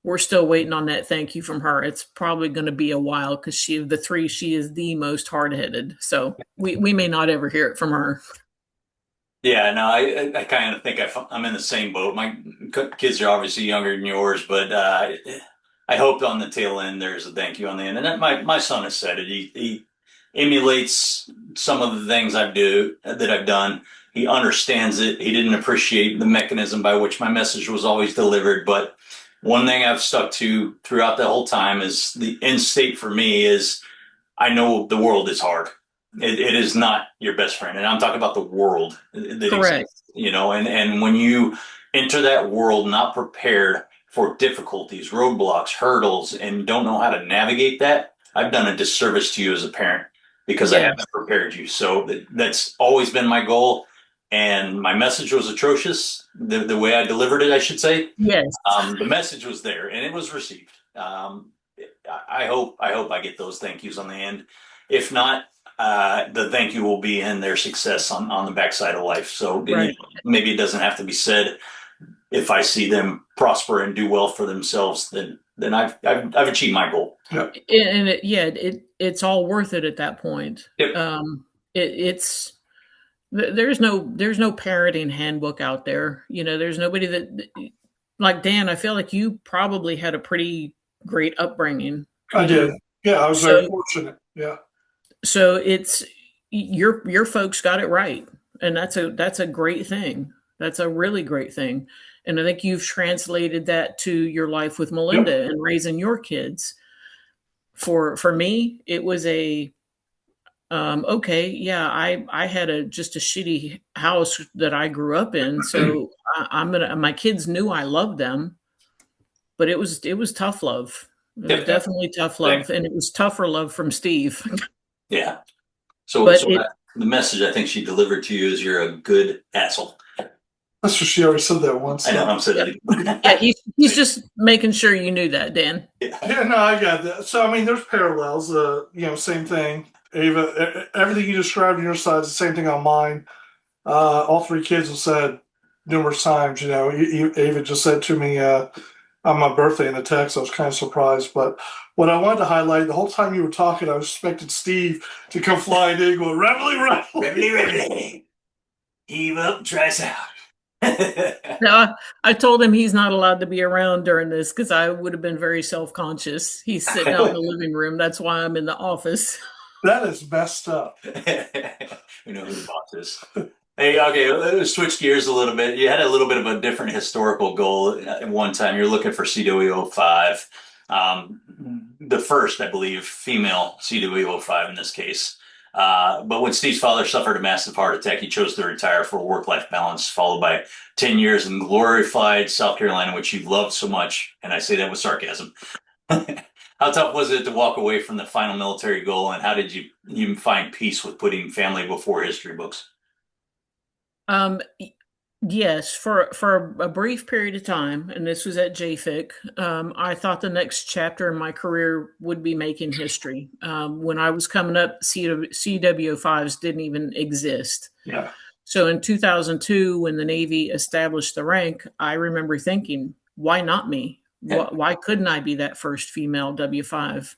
we're still waiting on that thank you from her. It's probably going to be a while because she is the most hard-headed. So we may not ever hear it from her. Yeah, no, I kind of think I'm in the same boat. My kids are obviously younger than yours, but I hope on the tail end there's a thank you on the end. And my son has said it. emulates some of the things that I've done. He understands it. He didn't appreciate the mechanism by which my message was always delivered. But one thing I've stuck to throughout the whole time is the end state for me is I know the world is hard. It is not your best friend. And I'm talking about the world that Correct. exists, and when you enter that world not prepared for difficulties, roadblocks, hurdles, and don't know how to navigate that, I've done a disservice to you as a parent because I Yes. haven't prepared you. So that's always been my goal. And my message was atrocious. The way I delivered it, I should say. Yes. The message was there and it was received. I hope I get those thank yous on the end. If not, the thank you will be in their success on the backside of life. So Right. maybe it doesn't have to be said. If I see them prosper and do well for themselves, then I've achieved my goal. Yep. And it's all worth it at that point. Yep. It's there's no parenting handbook out there. There's nobody that, like Dan, I feel like you probably had a pretty great upbringing. I did. Yeah, I was very fortunate. Yeah. So it's your folks got it right, and that's a great thing. That's a really great thing. And I think you've translated that to your life with Melinda and raising your kids. For me, it was I had just a shitty house that I grew up in. So my kids knew I loved them, but it was tough love. It was definitely tough love. And it was tougher love from Steve. Yeah. So the message I think she delivered to you is you're a good asshole. That's what she already said that once. I know, I'm saying it. Yeah, he's just making sure you knew that, Dan. Yeah, no, I got that. So, I mean, there's parallels. Same thing. Ava, everything you described on your side is the same thing on mine. All three kids have said numerous times, Ava just said to me on my birthday in the text, I was kind of surprised. But what I wanted to highlight, the whole time you were talking, I was expecting Steve to come flying in going, reveille, Reveille, reveille. Heave up, try us out. No, I told him he's not allowed to be around during this because I would have been very self-conscious. He's sitting out in the living room. That's why I'm in the office. That is messed up. We know who the boss is. Hey, okay, let's switch gears a little bit. You had a little bit of a different historical goal at one time. You're looking for CW05, the first, I believe, female CW05 in this case. But when Steve's father suffered a massive heart attack, he chose to retire for work-life balance, followed by 10 years in glorified South Carolina, which you loved so much. And I say that with sarcasm. How tough was it to walk away from the final military goal, and how did you find peace with putting family before history books? Yes, for a brief period of time, and this was at JFIC, I thought the next chapter in my career would be making history. When I was coming up, CW5s didn't even exist. Yeah. So in 2002, when the Navy established the rank, I remember thinking, why not me? Why couldn't I be that first female W5?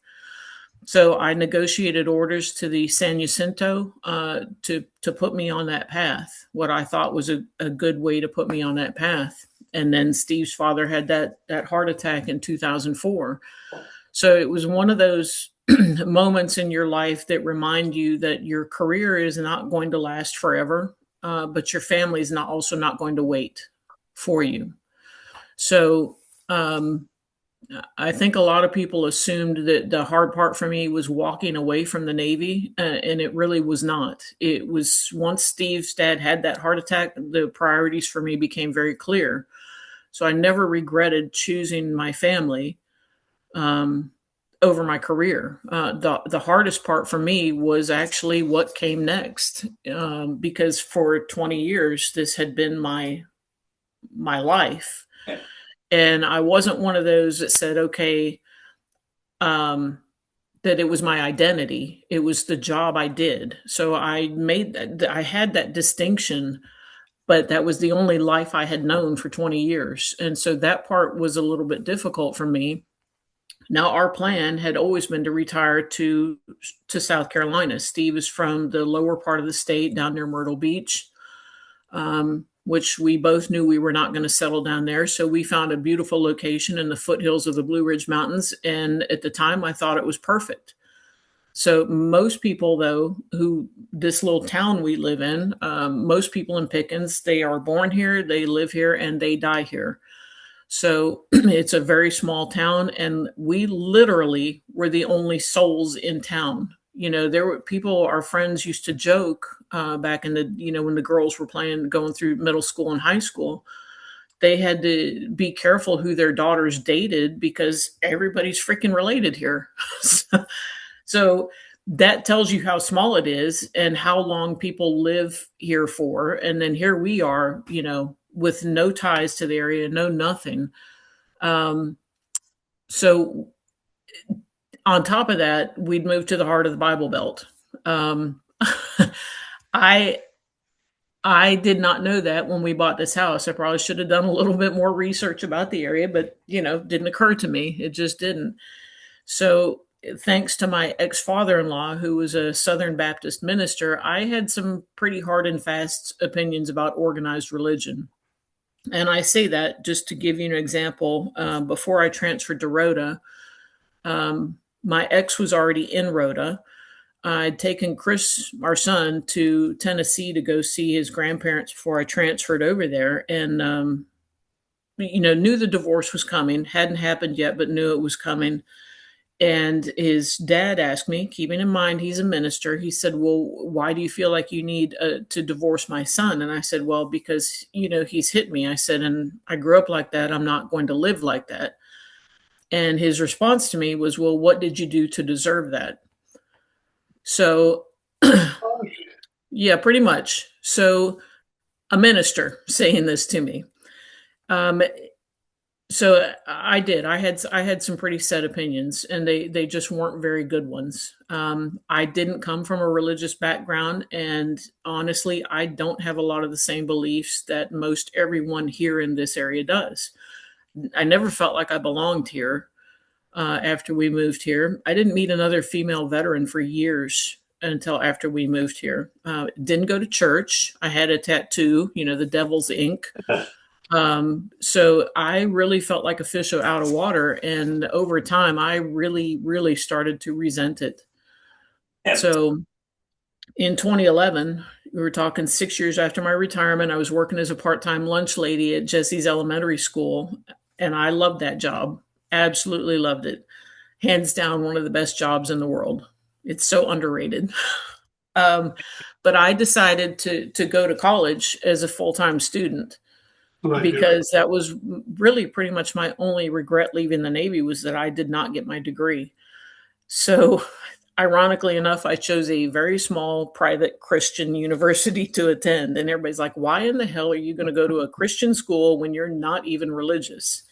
So I negotiated orders to the San Jacinto to put me on that path, what I thought was a good way to put me on that path. And then Steve's father had that heart attack in 2004. So it was one of those moments in your life that remind you that your career is not going to last forever, but your family is also not going to wait for you. So I think a lot of people assumed that the hard part for me was walking away from the Navy, and it really was not. It was once Steve's dad had that heart attack, the priorities for me became very clear. So I never regretted choosing my family over my career. The hardest part for me was actually what came next, because for 20 years, this had been my life. And I wasn't one of those that said, okay, that it was my identity. It was the job I did. So I had that distinction, but that was the only life I had known for 20 years. And so that part was a little bit difficult for me. Now, our plan had always been to retire to South Carolina. Steve is from the lower part of the state down near Myrtle Beach, which we both knew we were not going to settle down there. So we found a beautiful location in the foothills of the Blue Ridge Mountains. And at the time, I thought it was perfect. So most people, though, who this little town we live in, most people in Pickens, they are born here, they live here, and they die here. So it's a very small town, and we literally were the only souls in town. There were people, our friends used to joke back in the, when the girls were going through middle school and high school, they had to be careful who their daughters dated because everybody's freaking related here. So that tells you how small it is and how long people live here for. And then here we are, with no ties to the area, no nothing. So on top of that, we'd moved to the heart of the Bible Belt. I did not know that when we bought this house. I probably should have done a little bit more research about the area, but didn't occur to me. It just didn't. So thanks to my ex-father-in-law, who was a Southern Baptist minister, I had some pretty hard and fast opinions about organized religion. And I say that just to give you an example. Before I transferred to Rhoda, my ex was already in Rhoda. I'd taken Chris, our son, to Tennessee to go see his grandparents before I transferred over there. And, knew the divorce was coming. Hadn't happened yet, but knew it was coming. And his dad asked me, keeping in mind he's a minister, he said, well, why do you feel like you need to divorce my son? And I said, well, because, he's hit me. I said, and I grew up like that. I'm not going to live like that. And his response to me was, well, what did you do to deserve that? So, yeah, pretty much. So a minister saying this to me. So I did. I had some pretty set opinions, and they just weren't very good ones. I didn't come from a religious background, and honestly, I don't have a lot of the same beliefs that most everyone here in this area does. I never felt like I belonged here after we moved here. I didn't meet another female veteran for years until after we moved here. Didn't go to church. I had a tattoo, the devil's ink. So I really felt like a fish out of water. And over time, I really, really started to resent it. So in 2011, we were talking 6 years after my retirement, I was working as a part-time lunch lady at Jesse's Elementary School. And I loved that job. Absolutely loved it. Hands down, one of the best jobs in the world. It's so underrated. But I decided to go to college as a full-time student. Right, because that was really pretty much my only regret leaving the Navy was that I did not get my degree. So ironically enough, I chose a very small private Christian university to attend. And everybody's like, why in the hell are you going to go to a Christian school when you're not even religious?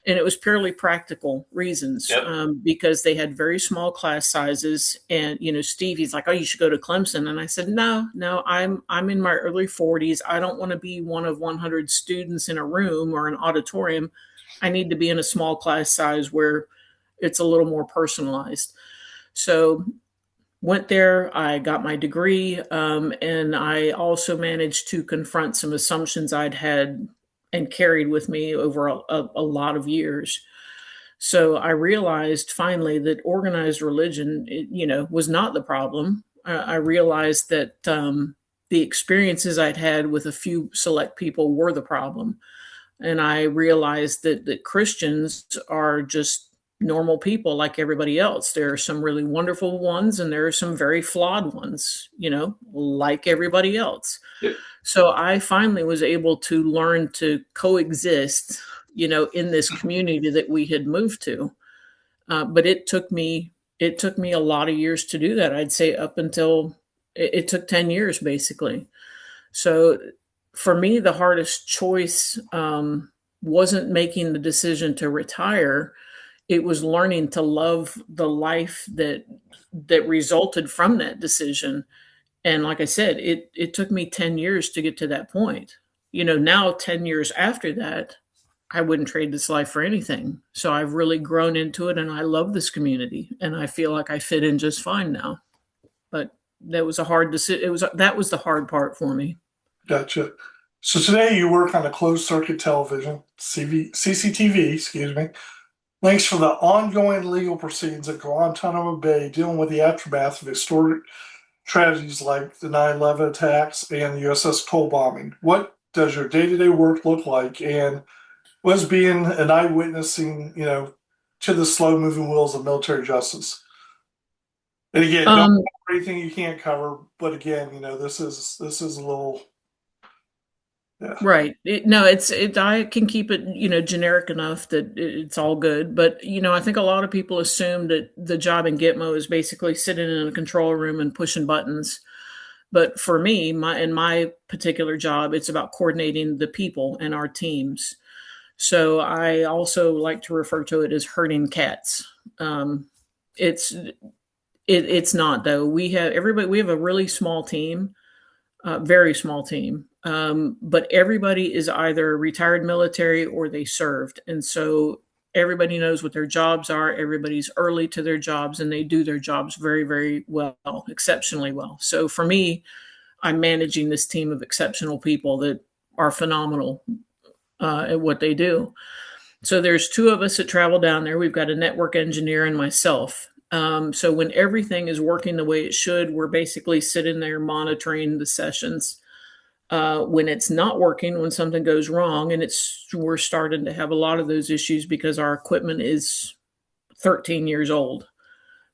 And it was purely practical reasons. Yep. Because they had very small class sizes. And, Steve, he's like, oh, you should go to Clemson. And I said, no, I'm in my early 40s. I don't want to be one of 100 students in a room or an auditorium. I need to be in a small class size where it's a little more personalized. So went there, I got my degree. And I also managed to confront some assumptions I'd had and carried with me over a lot of years. So I realized finally that organized religion, was not the problem. I realized that the experiences I'd had with a few select people were the problem. And I realized that Christians are just normal people like everybody else. There are some really wonderful ones, and there are some very flawed ones, like everybody else. Yeah. So I finally was able to learn to coexist, in this community that we had moved to. But it took me a lot of years to do that. I'd say up until it took 10 years, basically. So for me, the hardest choice wasn't making the decision to retire. It was learning to love the life that resulted from that decision. And like I said, it took me 10 years to get to that point. Now 10 years after that, I wouldn't trade this life for anything. So I've really grown into it, and I love this community, and I feel like I fit in just fine now. But that was a hard decision. That was the hard part for me. Gotcha. So today you work on a closed circuit television, CCTV, excuse me, Thanks for the ongoing legal proceedings at Guantanamo Bay dealing with the aftermath of historic tragedies like the 9/11 attacks and the USS Cole bombing. What does your day-to-day work look like, and was being an eyewitnessing, to the slow-moving wheels of military justice? And again, don't cover anything you can't cover, but again, this is a little, yeah. Right. I can keep it, generic enough that it's all good. But, I think a lot of people assume that the job in Gitmo is basically sitting in a control room and pushing buttons. But for me, in my particular job, it's about coordinating the people and our teams. So I also like to refer to it as herding cats. It's not, though. We have a really small team, very small team. But everybody is either retired military or they served. And so everybody knows what their jobs are. Everybody's early to their jobs and they do their jobs very, very well, exceptionally well. So for me, I'm managing this team of exceptional people that are phenomenal at what they do. So there's two of us that travel down there. We've got a network engineer and myself. So when everything is working the way it should, we're basically sitting there monitoring the sessions. When it's not working, when something goes wrong, and we're starting to have a lot of those issues because our equipment is 13 years old.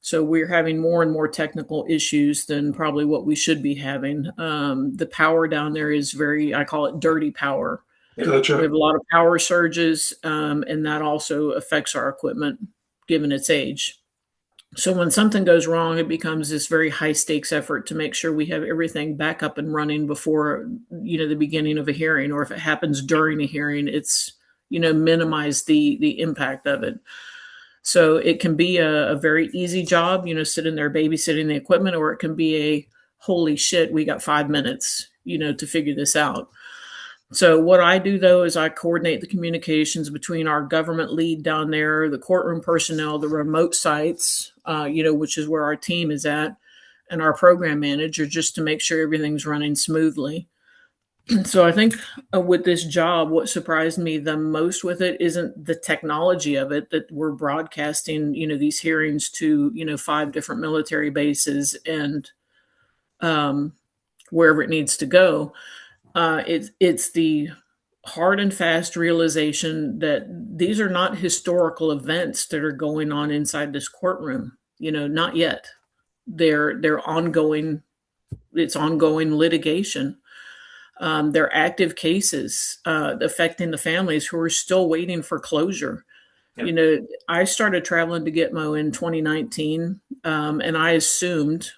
So we're having more and more technical issues than probably what we should be having. The power down there is I call it dirty power. Gotcha. We have a lot of power surges, and that also affects our equipment given its age. So when something goes wrong, it becomes this very high stakes effort to make sure we have everything back up and running before, the beginning of a hearing, or if it happens during a hearing, it's, minimize the impact of it. So it can be a very easy job, sitting there babysitting the equipment, or it can be a holy shit, we got 5 minutes, to figure this out. So what I do, though, is I coordinate the communications between our government lead down there, the courtroom personnel, the remote sites, which is where our team is at, and our program manager, just to make sure everything's running smoothly. So I think with this job, what surprised me the most with it isn't the technology of it, that we're broadcasting, these hearings to, 5 different military bases and wherever it needs to go. It's the hard and fast realization that these are not historical events that are going on inside this courtroom. Not yet. They're ongoing. It's ongoing litigation. They're active cases affecting the families who are still waiting for closure. Yep. I started traveling to Gitmo in 2019, and I assumed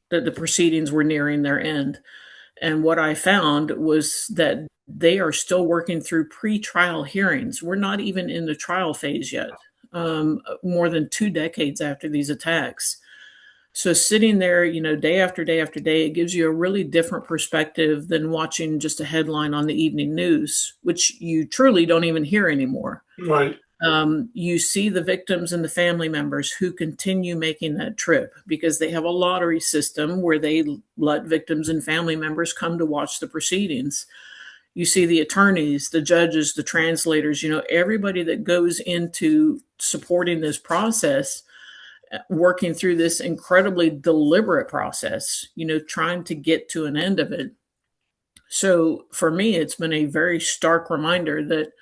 that the proceedings were nearing their end. And what I found was that they are still working through pre-trial hearings. We're not even in the trial phase yet, more than 2 decades after these attacks. So sitting there, day after day after day, it gives you a really different perspective than watching just a headline on the evening news, which you truly don't even hear anymore. Right. You see the victims and the family members who continue making that trip because they have a lottery system where they let victims and family members come to watch the proceedings. You see the attorneys, the judges, the translators, everybody that goes into supporting this process, working through this incredibly deliberate process, trying to get to an end of it. So for me, it's been a very stark reminder that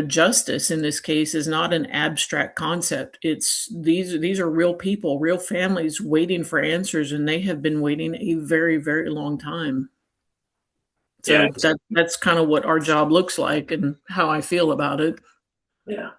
justice in this case is not an abstract concept. It's these are real people, real families waiting for answers, and they have been waiting a very, very long time. So yeah, that's kind of what our job looks like and how I feel about it. Yeah.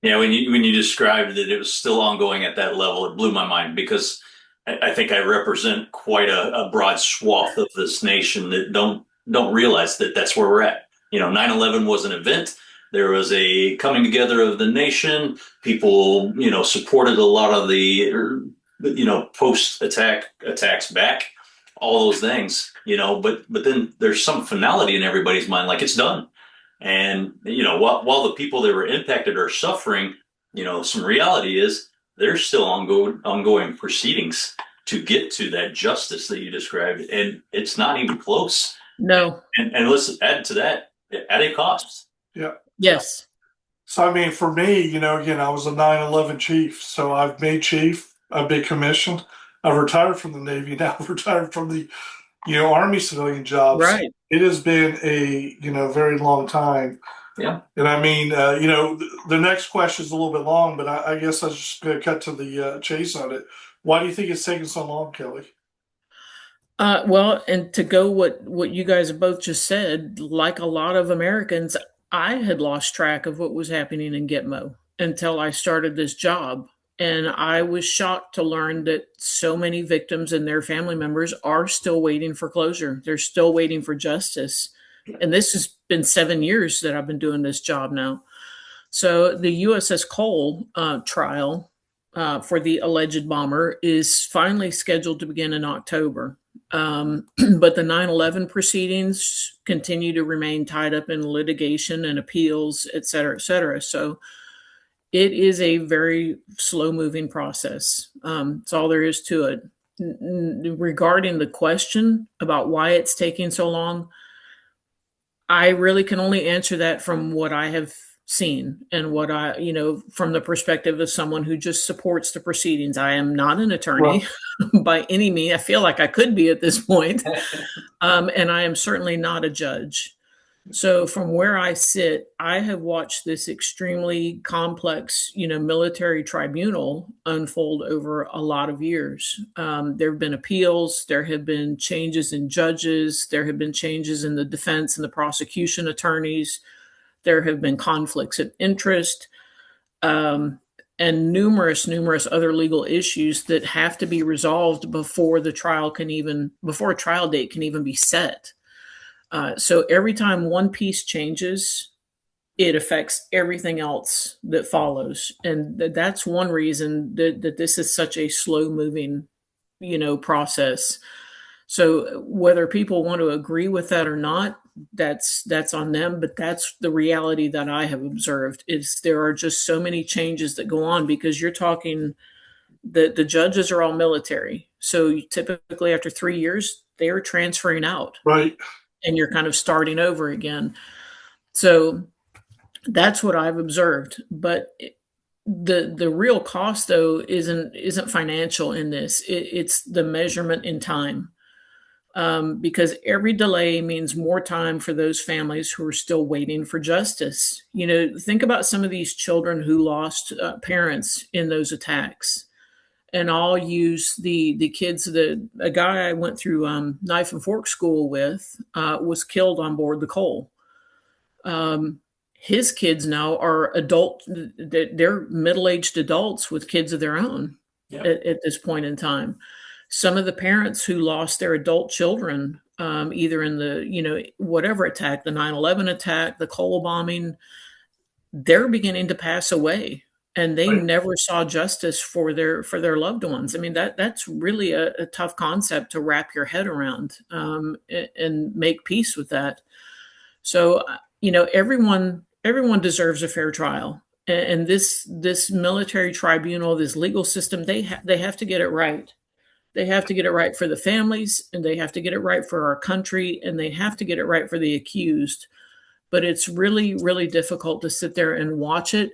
Yeah. When you described that it was still ongoing at that level, it blew my mind because I think I represent quite a broad swath of this nation that don't realize that that's where we're at. 9/11 was an event. There was a coming together of the nation. People, supported a lot of the, post-attack attacks back, all those things, but then there's some finality in everybody's mind, like it's done. And, while the people that were impacted are suffering, some reality is there's still ongoing proceedings to get to that justice that you described. And it's not even close. No. And let's add to that at a cost. Yeah. Yes. So, I mean, for me, again, I was a 9/11 chief. So I've made chief, I've been commissioned, I've retired from the Navy, now I've retired from the, Army civilian jobs. Right. It has been a, very long time. Yeah. And I mean, the next question is a little bit long, but I guess I was just going to cut to the chase on it. Why do you think it's taking so long, Kelly? Well, and to go what you guys have both just said, like a lot of Americans, I had lost track of what was happening in Gitmo until I started this job. And I was shocked to learn that so many victims and their family members are still waiting for closure. They're still waiting for justice. And this has been 7 years that I've been doing this job now. So the USS Cole trial for the alleged bomber is finally scheduled to begin in October. But the 9/11 proceedings continue to remain tied up in litigation and appeals, et cetera, et cetera. So it is a very slow moving process. That's all there is to it. Regarding the question about why it's taking so long, I really can only answer that from what I have seen and what from the perspective of someone who just supports the proceedings. I am not an attorney by any means. I feel like I could be at this point. And I am certainly not a judge. So from where I sit, I have watched this extremely complex, military tribunal unfold over a lot of years. There have been appeals, there have been changes in judges, there have been changes in the defense and the prosecution attorneys, there have been conflicts of interest, and numerous other legal issues that have to be resolved before a trial date can even be set. So every time one piece changes, it affects everything else that follows. And that's one reason that this is such a slow moving, process. So whether people want to agree with that or not, that's on them. But that's the reality that I have observed is there are just so many changes that go on because you're talking the judges are all military. So typically after 3 years, they are transferring out. Right. And you're kind of starting over again. So that's what I've observed. But the real cost, though, isn't financial in this. It's the measurement in time, because every delay means more time for those families who are still waiting for justice. Think about some of these children who lost parents in those attacks. And I'll use the kids. A guy I went through knife and fork school with was killed on board the Cole. His kids now are adult. They're middle-aged adults with kids of their own at this point in time. Some of the parents who lost their adult children, either in the whatever attack, the 9/11 attack, the Cole bombing, they're beginning to pass away. And they never saw justice for their loved ones. I mean, that's really a tough concept to wrap your head around and make peace with that. So, everyone deserves a fair trial, and this military tribunal, this legal system, they have to get it right. They have to get it right for the families, and they have to get it right for our country, and they have to get it right for the accused. But it's really, really difficult to sit there and watch it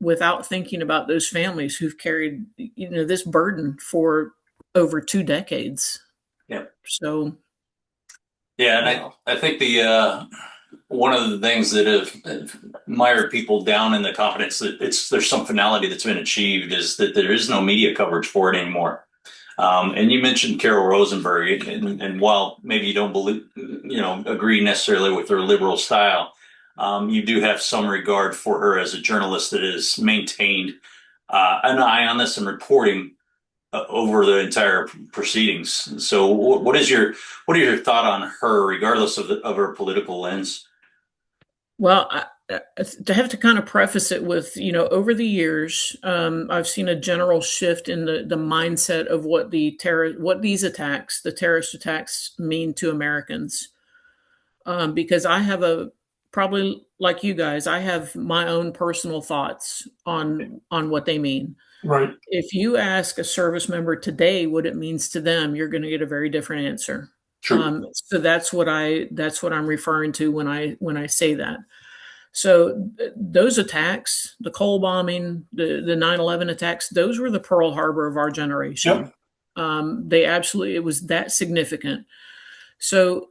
without thinking about those families who've carried, this burden for over 2 decades. Yeah. So. Yeah, and I think the one of the things that have mired people down in the confidence that there's some finality that's been achieved is that there is no media coverage for it anymore. And you mentioned Carol Rosenberg, and while maybe you don't believe, agree necessarily with her liberal style, you do have some regard for her as a journalist that has maintained an eye on this and reporting over the entire proceedings. So, what is your thought on her, regardless of her political lens? Well, to have to kind of preface it with, over the years, I've seen a general shift in the mindset of what the terrorist attacks mean to Americans, because I have probably like you guys, I have my own personal thoughts on what they mean. Right. If you ask a service member today what it means to them, you're going to get a very different answer. True. So that's what I'm referring to when I say that. So those attacks, the Cole bombing, the 9/11 attacks, those were the Pearl Harbor of our generation. It was that significant. So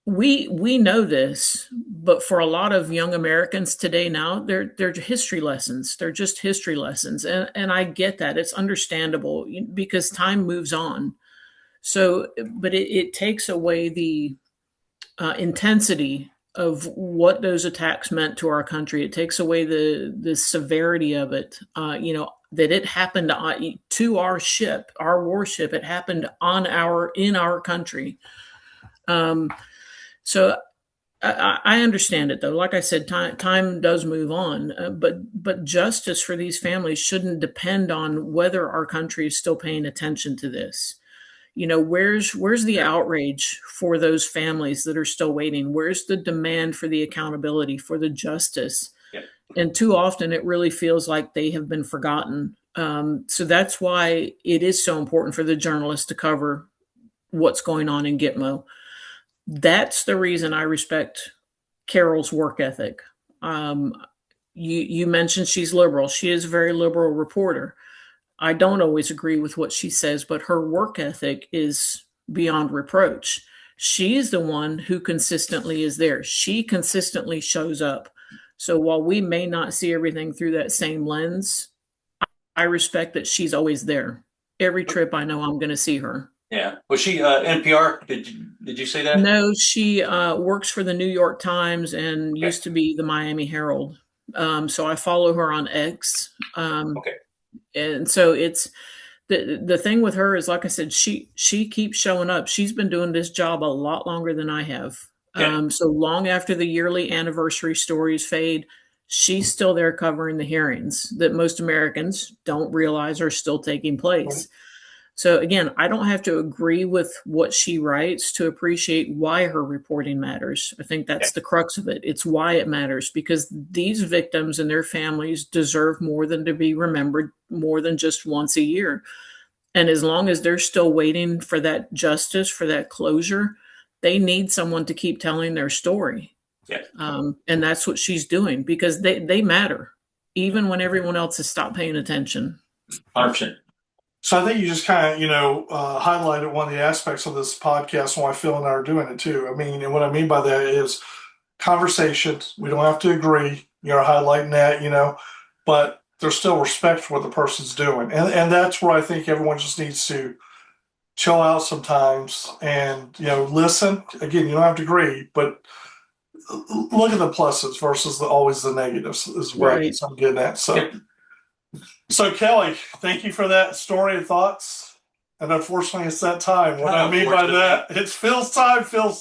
we know this, but for a lot of young Americans today now, they're history lessons. They're just history lessons, and I get that. It's understandable because time moves on. So, but it takes away the intensity of what those attacks meant to our country. It takes away the severity of it. That it happened to our ship, our warship. It happened in our country. So I understand it, though. Like I said, time does move on, but justice for these families shouldn't depend on whether our country is still paying attention to this. Where's the outrage for those families that are still waiting? Where's the demand for the accountability, for the justice? Yep. And too often it really feels like they have been forgotten. So that's why it is so important for the journalists to cover what's going on in Gitmo. That's the reason I respect Carol's work ethic. You mentioned she's liberal. She is a very liberal reporter. I don't always agree with what she says, but her work ethic is beyond reproach. She's the one who consistently is there. She consistently shows up. So while we may not see everything through that same lens, I respect that she's always there. Every trip I know I'm going to see her. Yeah. Was she NPR? Did you say that? No, she works for the New York Times and used to be the Miami Herald. So I follow her on X. Okay. And so it's the thing with her is, like I said, she keeps showing up. She's been doing this job a lot longer than I have. Yeah. So long after the yearly anniversary stories fade, she's still there covering the hearings that most Americans don't realize are still taking place. So again, I don't have to agree with what she writes to appreciate why her reporting matters. I think that's the crux of it. It's why it matters, because these victims and their families deserve more than to be remembered more than just once a year. And as long as they're still waiting for that justice, for that closure, they need someone to keep telling their story. Yeah. And that's what she's doing, because they matter, even when everyone else has stopped paying attention. 100%. So I think you just kind of, highlighted one of the aspects of this podcast and why Phil and I are doing it too. I mean, and what I mean by that is conversations. We don't have to agree, highlighting that, but there's still respect for what the person's doing. And that's where I think everyone just needs to chill out sometimes and, listen. Again, you don't have to agree, but look at the pluses versus always the negatives is what Right. I'm getting at. So Kelly, thank you for that story and thoughts. And unfortunately, it's that time. What I mean by that, it's Phil's time. Phil,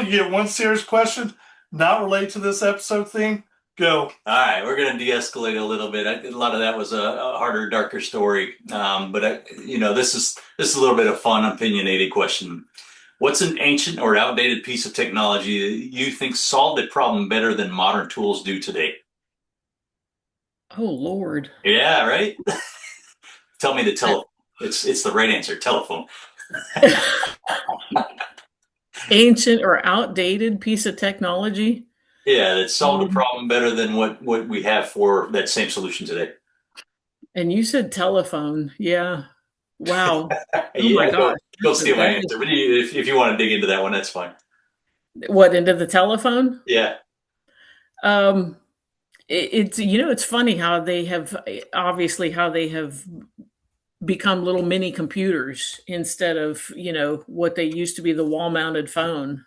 you get one serious question, not related to this episode theme. Go. All right, we're going to de-escalate a little bit. A lot of that was a harder, darker story, but this is a little bit of fun, opinionated question. What's an ancient or outdated piece of technology that you think solved a problem better than modern tools do today? Oh, Lord. Yeah, right? Tell me the telephone. It's the right answer, telephone. Ancient or outdated piece of technology? Yeah, that solved a problem better than what we have for that same solution today. And you said telephone. Yeah. Wow. Oh my gosh. Don't steal my That answer. But if you want to dig into that one, that's fine. What, into the telephone? Yeah. It's funny how they have become little mini computers instead of, what they used to be, the wall mounted phone.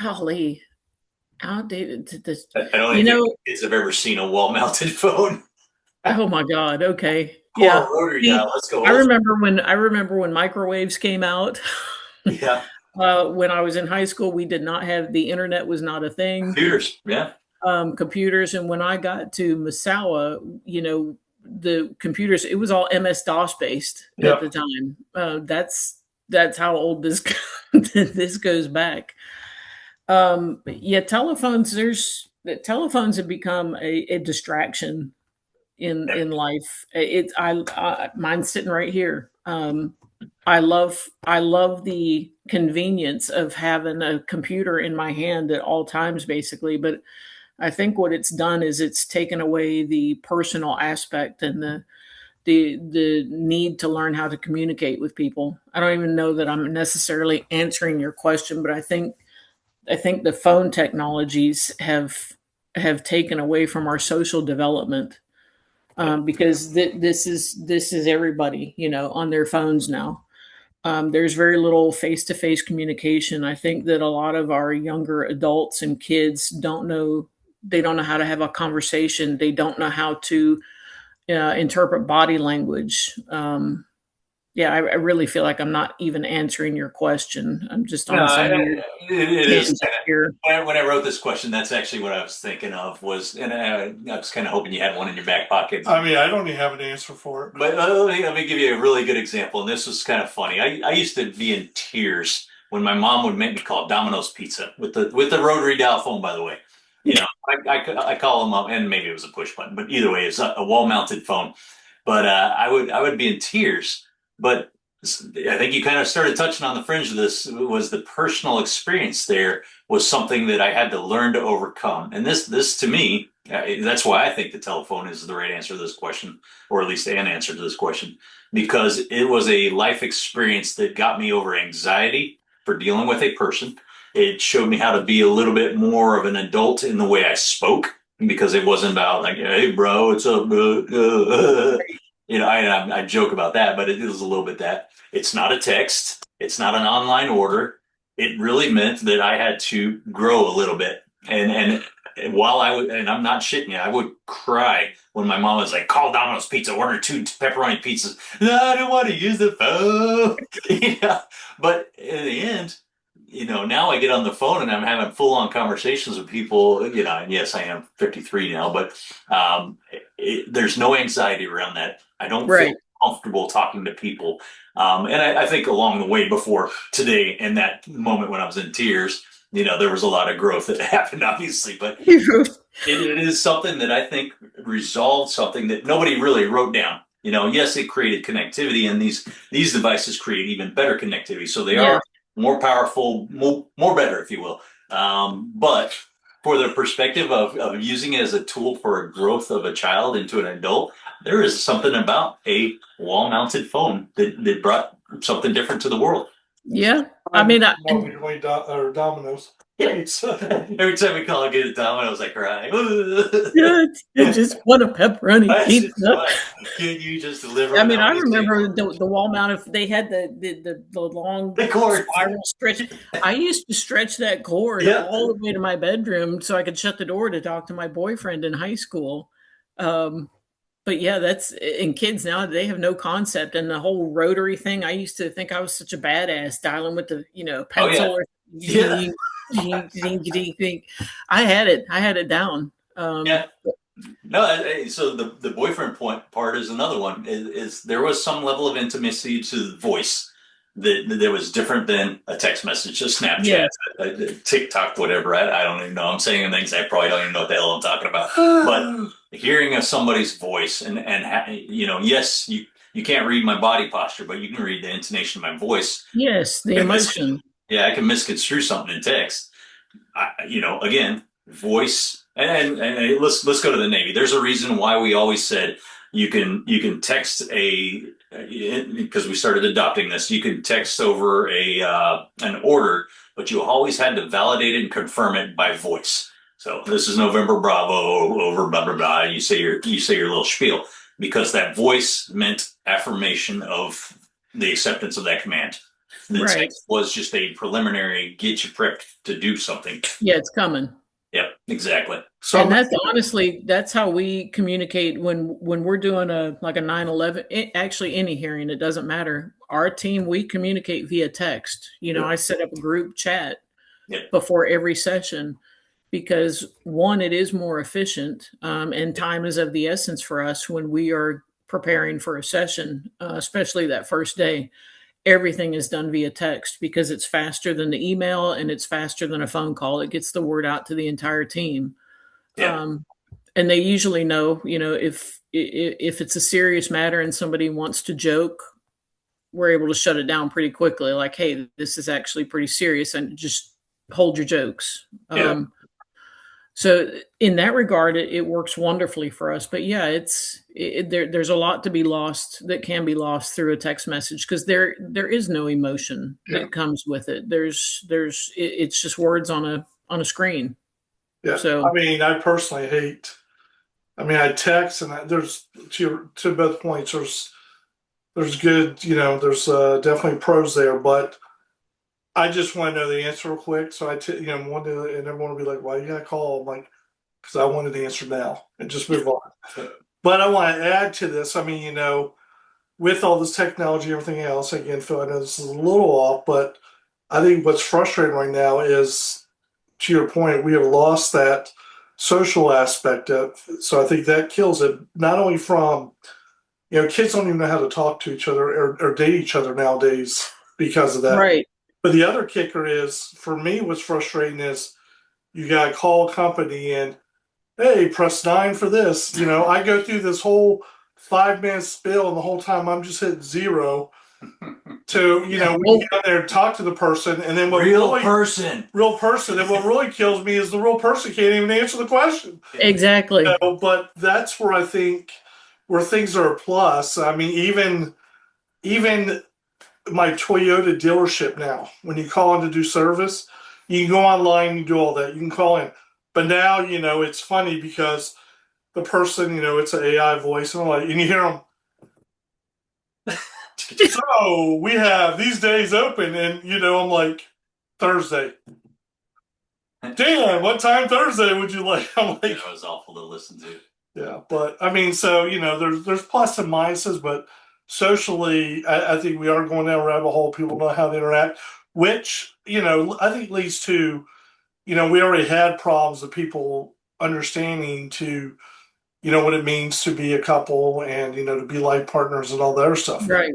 Golly, outdated. I don't think kids have ever seen a wall mounted phone. Oh my God. Okay. Or Yeah. a rotary dial. Let's go. I remember when microwaves came out. Yeah. When I was in high school, we did not have the internet, was not a thing. Computers. Yeah. Computers. And when I got to Misawa, the computers, it was all MS-DOS based at the time. That's how old this this goes back. Telephones have become a distraction in life. Mine's sitting right here. I love the convenience of having a computer in my hand at all times, basically. But I think what it's done is it's taken away the personal aspect and the need to learn how to communicate with people. I don't even know that I'm necessarily answering your question, but I think the phone technologies have taken away from our social development, because this is everybody, on their phones now. There's very little face-to-face communication. I think that a lot of our younger adults and kids don't know, they don't know how to have a conversation. They don't know how to interpret body language. Yeah, I really feel like I'm not even answering your question. I'm just on some weird it is tangent here. when I wrote this question, that's actually what I was thinking of was, and I was kind of hoping you had one in your back pocket. I mean, I don't even have an answer for it. But let me give you a really good example, and this was kind of funny. I used to be in tears when my mom would make me call Domino's Pizza with the rotary dial phone, by the way. I call them up, and maybe it was a push button, but either way, it's a wall-mounted phone. But I would be in tears. But I think you kind of started touching on the fringe of this. Was the personal experience there was something that I had to learn to overcome, and this to me, that's why I think the telephone is the right answer to this question, or at least an answer to this question, because it was a life experience that got me over anxiety for dealing with a person. It showed me how to be a little bit more of an adult in the way I spoke, because it wasn't about like, hey, bro, what's up? I joke about that, but it is a little bit that. It's not a text. It's not an online order. It really meant that I had to grow a little bit. And while and I'm not shitting you, I would cry when my mom was like, call Domino's Pizza, order 2 pepperoni pizzas. No, I don't want to use the phone. But in the end, now I get on the phone and I'm having full on conversations with people, and yes, I am 53 now, but there's no anxiety around that. I don't feel comfortable talking to people. And I think along the way before today, in that moment when I was in tears, there was a lot of growth that happened, obviously, but it is something that I think resolved something that nobody really wrote down. Yes, it created connectivity, and these devices create even better connectivity. So they are more powerful, more better, if you will. But for the perspective of using it as a tool for a growth of a child into an adult, there is something about a wall-mounted phone that brought something different to the world. Yeah, I mean, Domino's. Yeah. Every time we call it Domino's, I cry. I just want a pepperoni pizza. Can you just deliver? I mean, I remember the wall mount. If they had the long cord spiral stretch, I used to stretch that cord all the way to my bedroom so I could shut the door to talk to my boyfriend in high school. But yeah, that's in kids now, they have no concept. And the whole rotary thing, I used to think I was such a badass dialing with the, pencil. I had it down. No, so the boyfriend part is another one. Is there was some level of intimacy to the voice that was different than a text message, a Snapchat, a TikTok, whatever. I don't even know. I'm saying things I probably don't even know what the hell I'm talking about. But hearing somebody's voice and yes, you can't read my body posture, but you can read the intonation of my voice. Yes, the emotion. Yeah, I can misconstrue something in text. Again, voice, and let's go to the Navy. There's a reason why we always said you can text because we started adopting this. You can text over an order, but you always had to validate it and confirm it by voice. So this is November Bravo over blah blah blah. You say your little spiel, because that voice meant affirmation of the acceptance of that command. The text was just a preliminary, get you prepped to do something. Yeah, it's coming. Yep, exactly. So, and that's how we communicate when we're doing a 9/11. Actually, any hearing, it doesn't matter. Our team, we communicate via text. I set up a group chat before every session, because one, it is more efficient, and time is of the essence for us when we are preparing for a session, especially that first day. Everything is done via text because it's faster than the email and it's faster than a phone call. It gets the word out to the entire team. Yeah. And they usually know, if it's a serious matter and somebody wants to joke, we're able to shut it down pretty quickly. Like, hey, this is actually pretty serious, and just hold your jokes. Yeah. So in that regard, it works wonderfully for us. But yeah, there's a lot to be lost that can be lost through a text message, because there is no emotion that comes with it. It's just words on a screen. Yeah. So I mean, I personally hate. I mean, I text, and there's to both points. There's good, there's definitely pros there, but I just want to know the answer real quick. So one day, and everyone will be like, "Why you gotta call?" I'm like, because I wanted the answer now and just move on. But I want to add to this. I mean, with all this technology and everything else, again, Phil, I know this is a little off, but I think what's frustrating right now is, to your point, we have lost that social aspect of. So I think that kills it. Not only from, kids don't even know how to talk to each other or date each other nowadays because of that. right. But the other kicker is, for me, what's frustrating is you got to call a company and, hey, press 9 for this. I go through this whole 5-minute spiel, and the whole time I'm just hitting 0 to, we get on there and talk to the person. And then real person. And what really kills me is the real person can't even answer the question. Exactly. But that's where I think where things are a plus. I mean, even my Toyota dealership now, when you call in to do service, you can go online, you do all that, you can call in. But now, it's funny because the person, it's an AI voice, and you hear them. So we have these days open, and I'm like, Thursday. Dan, what time Thursday would you like? I'm like, that was awful to listen to. Yeah, but I mean, so there's plus and minuses, but socially, I think we are going down a rabbit hole. People know how to interact, which I think leads to, we already had problems of people understanding to, what it means to be a couple and to be life partners and all that other stuff. Right.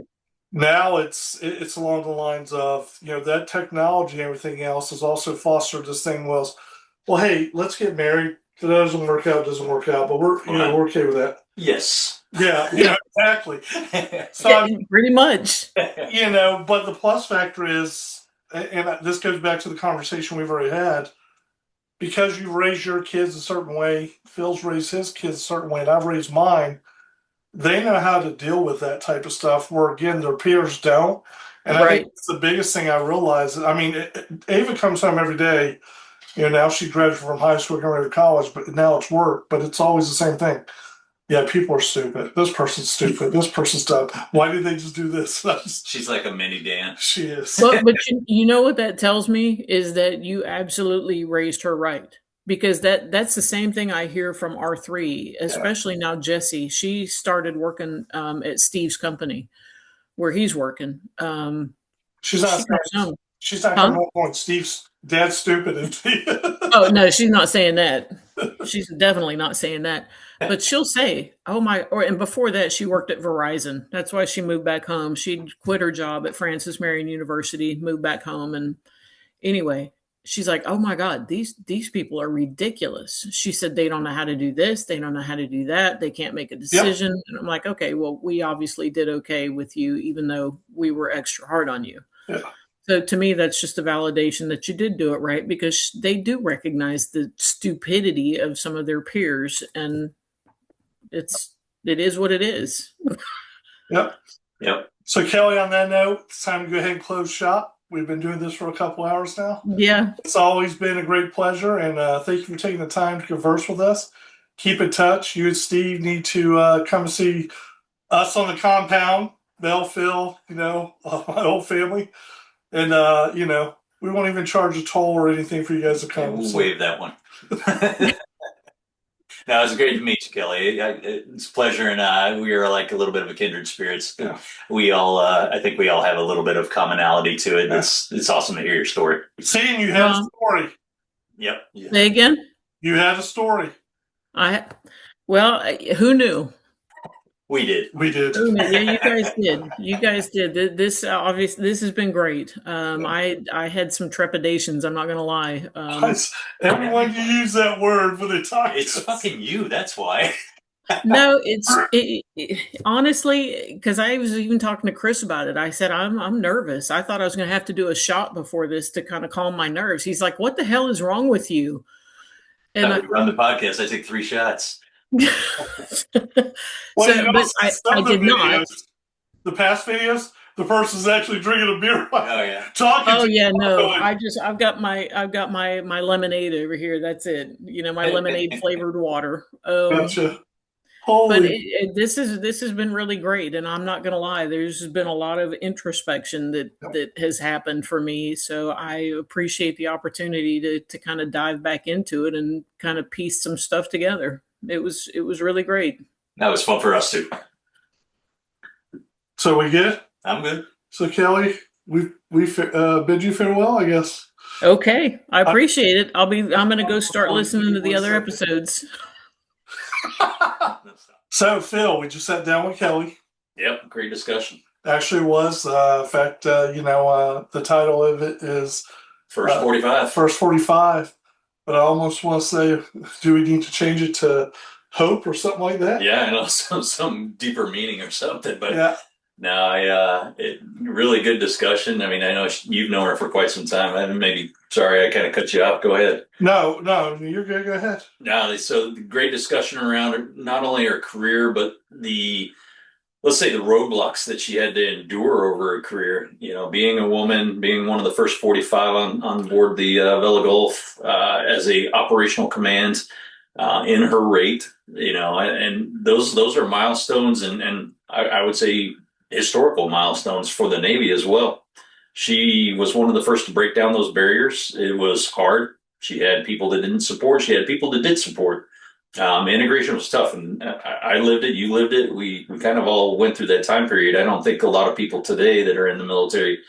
Now it's along the lines of that technology and everything else has also fostered this thing. Well, hey, let's get married. If it doesn't work out, but we're we're okay with that. Yes. Yeah, exactly. So pretty much. But the plus factor is, and this goes back to the conversation we've already had, because you've raised your kids a certain way, Phil's raised his kids a certain way, and I've raised mine. They know how to deal with that type of stuff, where again their peers don't. And I think it's the biggest thing I realize. I mean, Ava comes home every day. Now she graduated from high school, going to college, but now it's work. But it's always the same thing. Yeah, people are stupid. This person's stupid. This person's dumb. Why did they just do this? She's like a mini Dan. She is. But you know what that tells me is that you absolutely raised her right. Because that's the same thing I hear from R3, especially now Jessie. She started working at Steve's company where he's working. She's not coming home going, Steve's dad's stupid. Oh, no, she's not saying that. She's definitely not saying that. But she'll say, and before that, she worked at Verizon. That's why she moved back home. She quit her job at Francis Marion University, moved back home. And anyway, she's like, oh my God, these people are ridiculous. She said, they don't know how to do this. They don't know how to do that. They can't make a decision. Yep. And I'm like, okay, well, we obviously did okay with you, even though we were extra hard on you. Yeah. So to me, that's just a validation that you did do it right, because they do recognize the stupidity of some of their peers, and it is what it is. Yep. So Kelly, on that note, it's time to go ahead and close shop. We've been doing this for a couple hours now. Yeah. It's always been a great pleasure, and thank you for taking the time to converse with us. Keep in touch. You and Steve need to come and see us on the compound, Mel, Phil, my whole family. And, we won't even charge a toll or anything for you guys to come. We'll waive that one. No, it was great to meet you, Kelly. It's a pleasure, and we are like a little bit of a kindred spirits. Yeah. We all, I think we all have a little bit of commonality to it. Yeah. It's awesome to hear your story. Seeing you had a story. Yep. Say again? You had a story. Who knew? We did. Yeah, you guys did. This obviously, this has been great. I had some trepidations. I'm not going to lie. Everyone can use that word when they talk. It's fucking you. That's why. No, honestly, because I was even talking to Chris about it. I said, I'm nervous. I thought I was going to have to do a shot before this to kind of calm my nerves. He's like, what the hell is wrong with you? And I run the podcast. I take 3 shots. Well, but I did not. The past videos, the person's actually drinking a beer. Oh yeah. Talking. Oh yeah, no. I've got my lemonade over here. That's it. You know, my lemonade flavored water. Gotcha. But this has been really great, and I'm not going to lie. There's been a lot of introspection that has happened for me. So I appreciate the opportunity to kind of dive back into it and kind of piece some stuff together. It was really great. That was fun for us too. So we good? I'm good. So Kelly, we bid you farewell, I guess. Okay, I appreciate it. I'm going to go start listening to the other episodes. So Phil, we just sat down with Kelly. Yep, great discussion. Actually was. In fact, the title of it is First 45. First 45. But I almost want to say, do we need to change it to hope or something like that? Yeah, I know, some deeper meaning or something. But yeah. No, really good discussion. I mean, I know you've known her for quite some time. Sorry, I kind of cut you off. Go ahead. No, you're good. Go ahead. No, so great discussion around not only her career, but let's say the roadblocks that she had to endure over her career. You know, being a woman, being one of the first 45 on board the Vella Gulf as a operational command in her rate. You know, and those are milestones, and I would say historical milestones for the Navy as well. She was one of the first to break down those barriers. It was hard. She had people that didn't support. She had people that did support. Integration was tough, and I lived it. You lived it. We kind of all went through that time period. I don't think a lot of people today that are in the military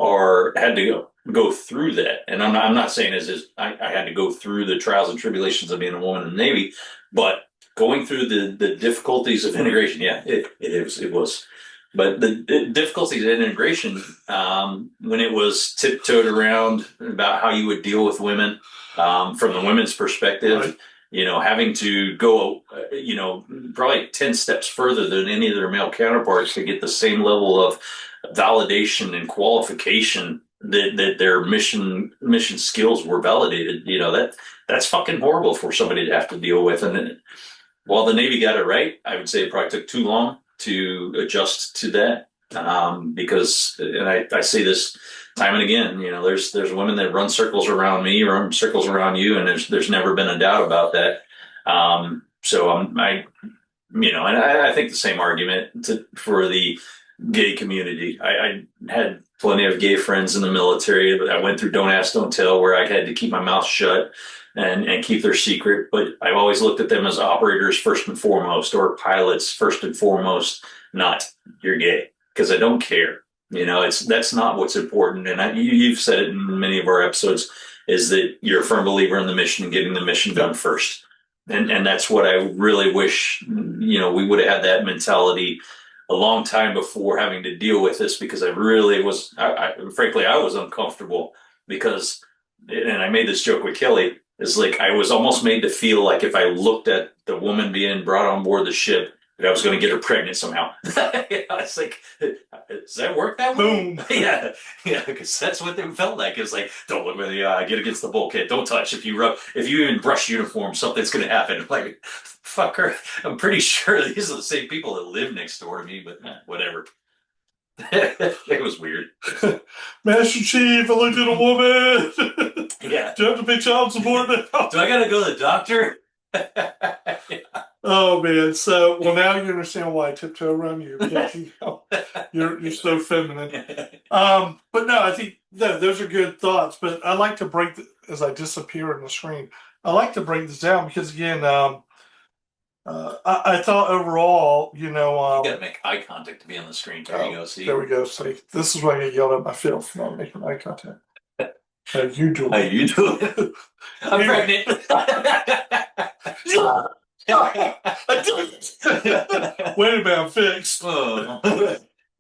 had to go through that. And I'm not saying I had to go through the trials and tribulations of being a woman in the Navy, but going through the difficulties of integration, yeah, it was. But the difficulties in integration, when it was tiptoed around about how you would deal with women from the women's perspective, right. You know, having to go, probably 10 steps further than any of their male counterparts to get the same level of validation and qualification that their mission skills were validated. You know, that's fucking horrible for somebody to have to deal with. And while the Navy got it right, I would say it probably took too long to adjust to that, because, and I say this time and again, you know, there's women that run circles around me or circles around you, and there's never been a doubt about that. So I think the same argument for the gay community. I had plenty of gay friends in the military. I went through Don't Ask, Don't Tell, where I had to keep my mouth shut and keep their secret. But I've always looked at them as operators first and foremost, or pilots first and foremost, not you're gay, because I don't care. You know, that's not what's important. And you've said it in many of our episodes, is that you're a firm believer in the mission and getting the mission done first. And that's what I really wish, you know, we would have had that mentality a long time before having to deal with this, because I really was, frankly, I was uncomfortable because, and I made this joke with Kelly, is like I was almost made to feel like if I looked at the woman being brought on board the ship, that I was going to get her pregnant somehow. It's like, does that work that way? Boom. Yeah, because that's what they felt like. It's like, don't look me in the eye, get against the bulkhead, don't touch. If you even brush uniform, something's going to happen. Like, fuck her. I'm pretty sure these are the same people that live next door to me, but whatever. It was weird. Master Chief, I looked at a woman. Yeah. Do you have to pay child support now? Do I got to go to the doctor? Yeah. Oh man! So now you understand why I tiptoe around you. Because, you're so feminine. But no, I think those are good thoughts. But I like to break as I disappear in the screen. I like to break this down because again, I thought overall, you got to make eye contact to be on the screen. There you go. See, there we go. See, this is why I get yelled at my Phil for not making eye contact. How you doing? How you doing? I'm pregnant. Wait a minute, I'm fixed.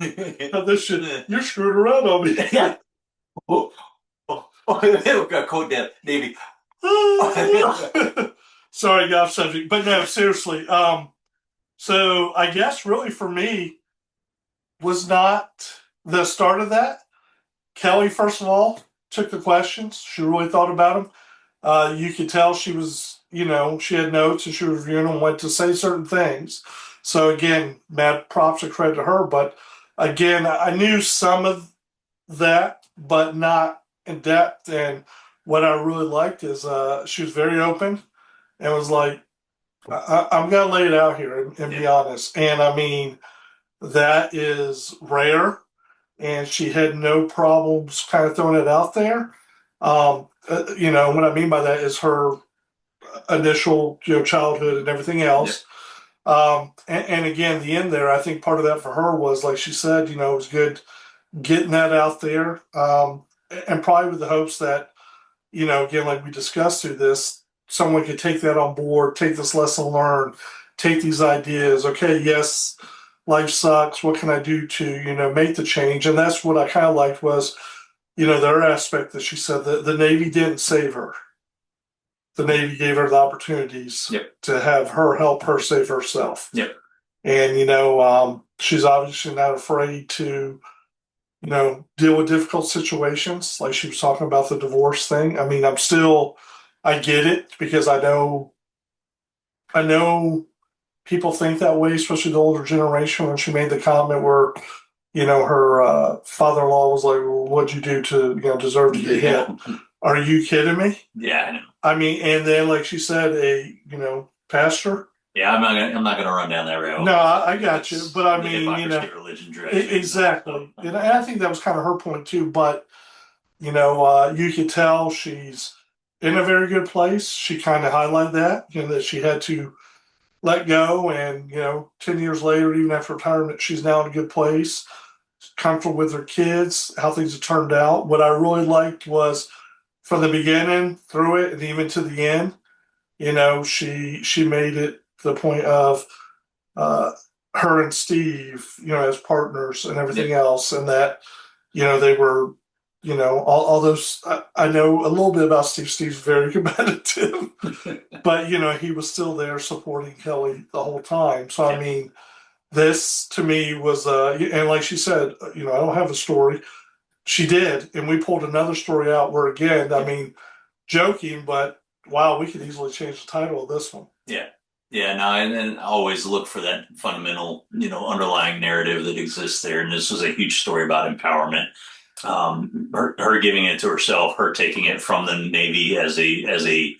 This shit, you're screwed around on me. Got code down, Navy. Sorry, off subject, but no, seriously. So I guess really for me was not the start of that. Kelly, first of all, took the questions. She really thought about them. You could tell she was, she had notes and she was reviewing them, went to say certain things. So again, mad props and credit to her. But again, I knew some of that, but not in depth. And what I really liked is she was very open and was like, I'm going to lay it out here and be honest. And I mean, that is rare. And she had no problems kind of throwing it out there. What I mean by that is her initial, childhood and everything else. And again, the end there, I think part of that for her was, like she said, it was good getting that out there. And probably with the hopes that, again, like we discussed through this, someone could take that on board, take this lesson learned, take these ideas. Okay, yes, life sucks. What can I do to, make the change? And that's what I kind of liked was, their aspect that she said that the Navy didn't save her. The Navy gave her the opportunities to have her help her save herself. And, she's obviously not afraid to, deal with difficult situations. Like she was talking about the divorce thing. I mean, I get it because I know people think that way, especially the older generation. When she made the comment where, her father-in-law was like, well, what'd you do to, deserve to get hit? Are you kidding me? Yeah, I know. I mean, and then like she said, pastor. Yeah, I'm not gonna run down that road. No, I got you, but I mean, religion exactly. And I think that was kind of her point too. But you could tell she's in a very good place. She kind of highlighted that, that she had to let go, and 10 years later, even after retirement, she's now in a good place, comfortable with her kids, how things have turned out. What I really liked was from the beginning through it and even to the end, she made it the point of her and Steve, as partners and everything else, and that, they were, all those. I know a little bit about Steve. Steve's very competitive, but he was still there supporting Kelly the whole time. So I mean, this to me was, and like she said, I don't have a story. She did, and we pulled another story out where, again, I mean, joking, but wow, we could easily change the title of this one. Yeah, no, and always look for that fundamental, underlying narrative that exists there. And this was a huge story about empowerment. Her giving it to herself, her taking it from the Navy as a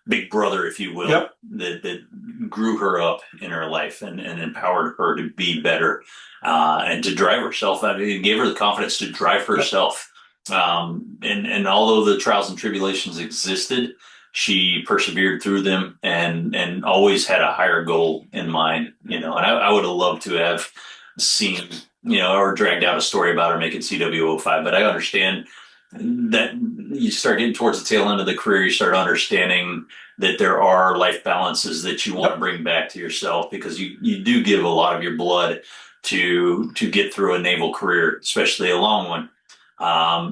big brother, if you will, that grew her up in her life and empowered her to be better and to drive herself. I mean, it gave her the confidence to drive herself. And although the trials and tribulations existed, she persevered through them and always had a higher goal in mind, and I would have loved to have seen, or dragged out a story about her making CW05, but I understand that you start getting towards the tail end of the career, you start understanding that there are life balances that you want to bring back to yourself, because you do give a lot of your blood to get through a naval career, especially a long one.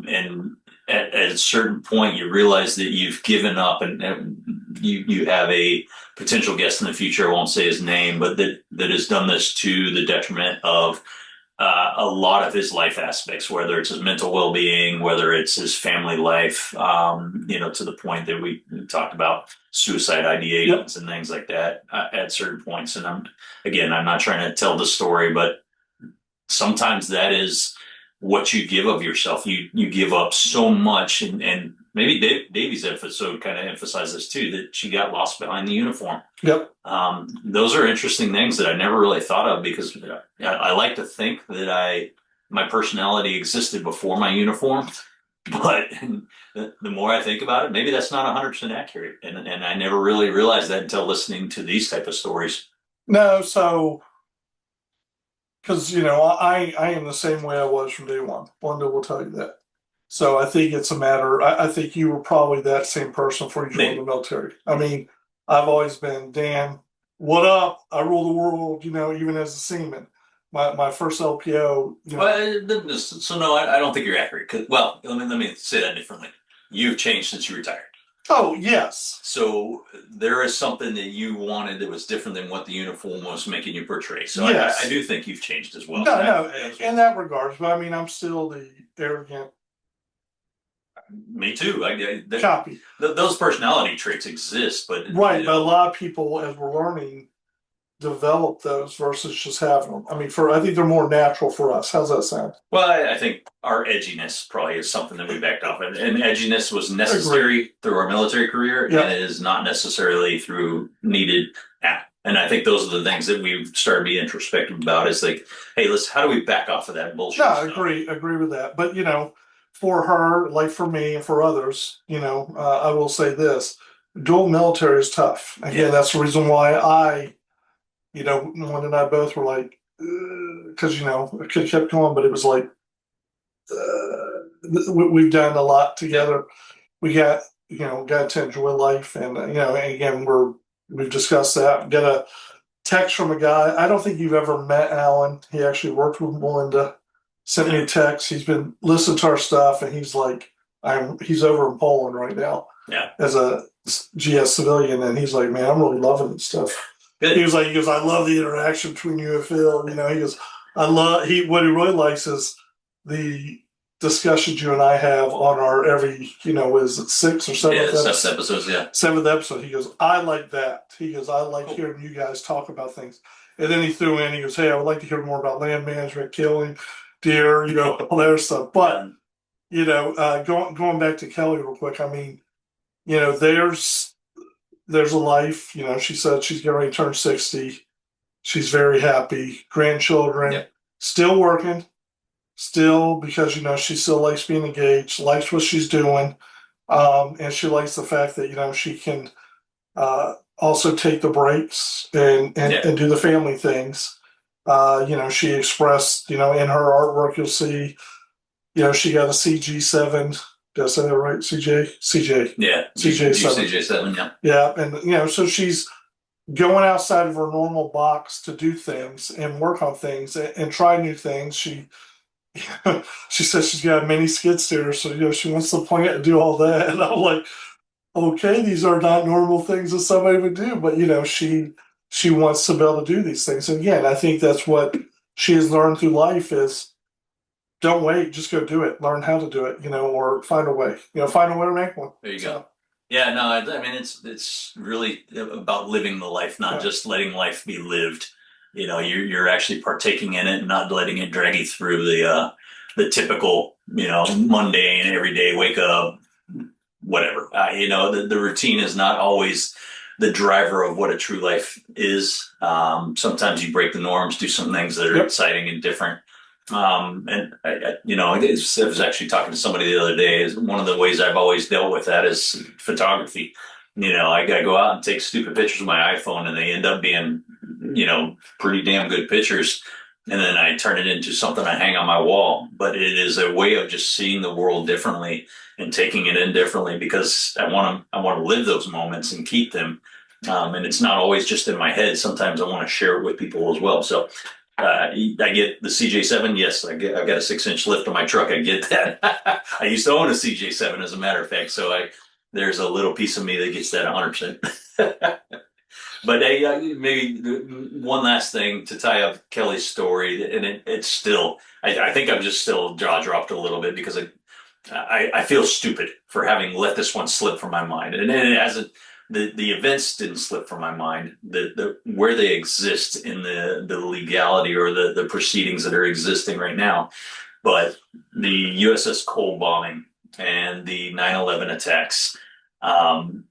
And at a certain point, you realize that you've given up, and you have a potential guest in the future. I won't say his name, but that has done this to the detriment of a lot of his life aspects, whether it's his mental well-being, whether it's his family life, to the point that we talked about suicide ideations and things like that at certain points. And I'm not trying to tell the story, but sometimes that is what you give of yourself. You give up so much, and maybe Davy's episode kind of emphasized this too, that she got lost behind the uniform. Those are interesting things that I never really thought of, because I like to think that my personality existed before my uniform, but the more I think about it, maybe that's not 100% accurate, and I never really realized that until listening to these type of stories. No, so because I am the same way I was from day one. Wanda will tell you that. So I think it's a matter. I think you were probably that same person before you joined the military. I mean, I've always been, Dan, what up? I rule the world. Even as a seaman. My first LPO. So no, I don't think you're accurate. Well, let me say that differently. You've changed since you retired. Oh, yes. So there is something that you wanted that was different than what the uniform was making you portray. So Yes. I do think you've changed as well. No, in that regards, but I mean, I'm still the arrogant Me too. copy. Those personality traits exist, but Right, but a lot of people, as we're learning, develop those versus just having them. I mean, I think they're more natural for us. How's that sound? well, I think our edginess probably is something that we backed off, and edginess was necessary through our military career, Yeah. and it is not necessarily through needed now. And I think those are the things that we've started to be introspective about. Is like, hey, how do we back off of that bullshit? No, I stuff? agree with that. But for her, like for me and for others, I will say this: dual military is tough. Again, Yeah. that's the reason why one and I both were like, because I could have kept going, but it was like we've done a lot together. We got to enjoy life, and again, we've discussed that. Got a text from a guy. I don't think you've ever met Alan. He actually worked with Melinda. Sent me a text. He's been listening to our stuff, and he's like, he's over in Poland right now. Yeah. As a GS civilian, and he's like, man, I'm really loving this stuff. Good. He goes, I love the interaction between you and Phil. He goes, what he really likes is the discussions you and I have on our every, is it 6th or 7th episodes, yeah. 7th episode. He goes, I like that. He goes, I like hearing you guys talk about things. And then he threw in, he goes, hey, I would like to hear more about land management, killing deer, all that stuff. But, going back to Kelly real quick, I mean, there's a life. She said she's getting ready to turn 60. She's very happy. Grandchildren, Yep. Still working, still because she still likes being engaged, likes what she's doing, and she likes the fact that she can also take the breaks and do the family things. She expressed in her artwork, you'll see, she got a CG7. Did I say that right? CJ. Yeah. CJ7. CJ7, yeah. Yeah, and so she's going outside of her normal box to do things and work on things and try new things. She says she's got a mini skid steer, so she wants to plant and do all that. And I'm like, okay, these are not normal things that somebody would do, but she wants to be able to do these things. And again, I think that's what she has learned through life is don't wait, just go do it. Learn how to do it, or find a way. Find a way to make one. There you go. Yeah, no, I mean it's really about living the life, not just letting life be lived. You're actually partaking in it and not letting it drag you through the typical, mundane, everyday wake up, whatever. The routine is not always the driver of what a true life is. Sometimes you break the norms, do some things that are exciting and different. And I was actually talking to somebody the other day. Is one of the ways I've always dealt with that is photography. I got to go out and take stupid pictures with my iPhone, and they end up being, pretty damn good pictures. And then I turn it into something I hang on my wall. But it is a way of just seeing the world differently and taking it in differently because I want to live those moments and keep them. And it's not always just in my head. Sometimes I want to share it with people as well. So. I get the CJ7. Yes, I've got a 6-inch lift on my truck. I get that. I used to own a CJ7, as a matter of fact. So there's a little piece of me that gets that 100%. But maybe one last thing to tie up Kelly's story, and it's still. I think I'm just still jaw dropped a little bit because I feel stupid for having let this one slip from my mind, and it hasn't. The events didn't slip from my mind. The where they exist in the legality or the proceedings that are existing right now, but the USS Cole bombing and the 9/11 attacks. I'm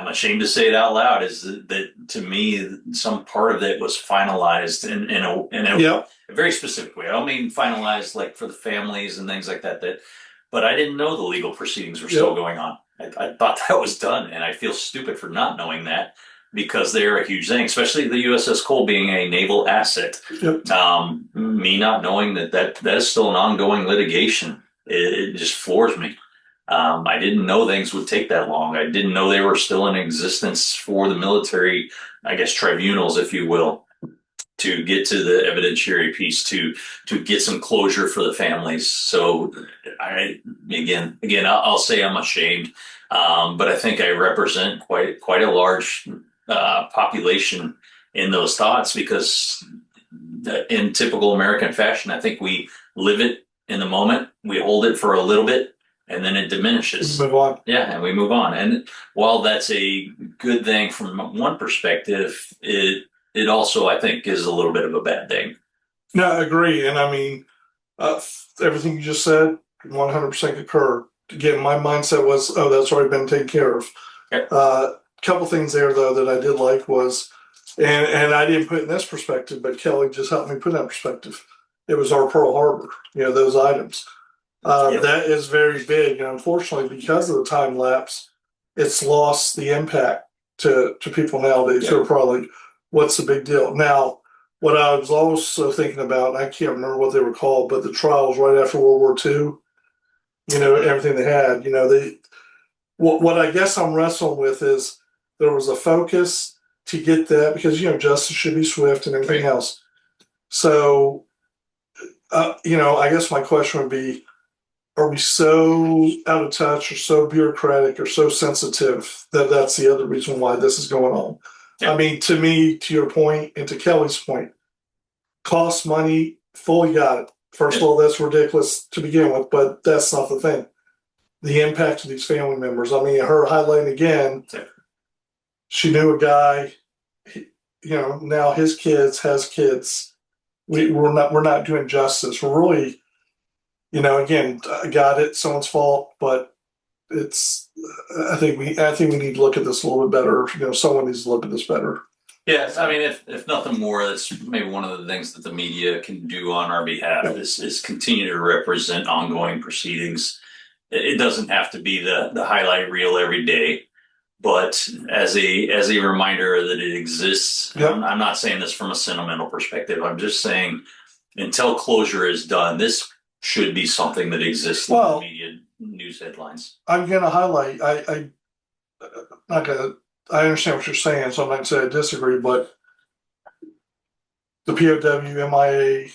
ashamed to say it out loud, is that to me some part of it was finalized in a very specific way. I don't mean finalized like for the families and things like that. But I didn't know the legal proceedings were still going on. I thought that was done, and I feel stupid for not knowing that because they're a huge thing, especially the USS Cole being a naval asset. Yep. Me not knowing that is still an ongoing litigation, it just floors me. I didn't know things would take that long. I didn't know they were still in existence for the military, I guess, tribunals, if you will, to get to the evidentiary piece, to get some closure for the families. So I'll say I'm ashamed. But I think I represent quite a large population in those thoughts because in typical American fashion, I think we live it in the moment, we hold it for a little bit, and then it diminishes. Move on. Yeah, and we move on. And while that's a good thing from one perspective, it also, I think, is a little bit of a bad thing. No, I agree. And I mean, everything you just said, 100% concur. Again, my mindset was, oh, that's already been taken care of. Okay. Couple things there, though, that I did like was, and I didn't put in this perspective, but Kelly just helped me put in that perspective. It was our Pearl Harbor, those items. That is very big. And unfortunately, because of the time lapse, it's lost the impact to people nowadays who are probably, what's the big deal? Now, what I was also thinking about, I can't remember what they were called, but the trials right after World War II, everything they had, what I guess I'm wrestling with is there was a focus to get that because, justice should be swift and everything else. So, I guess my question would be, are we so out of touch or so bureaucratic or so sensitive that that's the other reason why this is going on? Yeah. I mean, to me, to your point and to Kelly's point, cost money, fully got it. First of all, that's ridiculous to begin with, but that's not the thing. The impact of these family members. I mean, her highlighting again, she knew a guy, now his kids has kids. We're not doing justice. We're really, again, I got it, someone's fault, but I think we need to look at this a little bit better. Someone needs to look at this better. Yeah, I mean, if nothing more, that's maybe one of the things that the media can do on our behalf is continue to represent ongoing proceedings. It doesn't have to be the highlight reel every day, but as a reminder that it exists. Yep. I'm not saying this from a sentimental perspective. I'm just saying until closure is done, this should be something that exists in the media news headlines. I'm going to highlight. I understand what you're saying, so I'm not going to say I disagree, but the POW, MIA,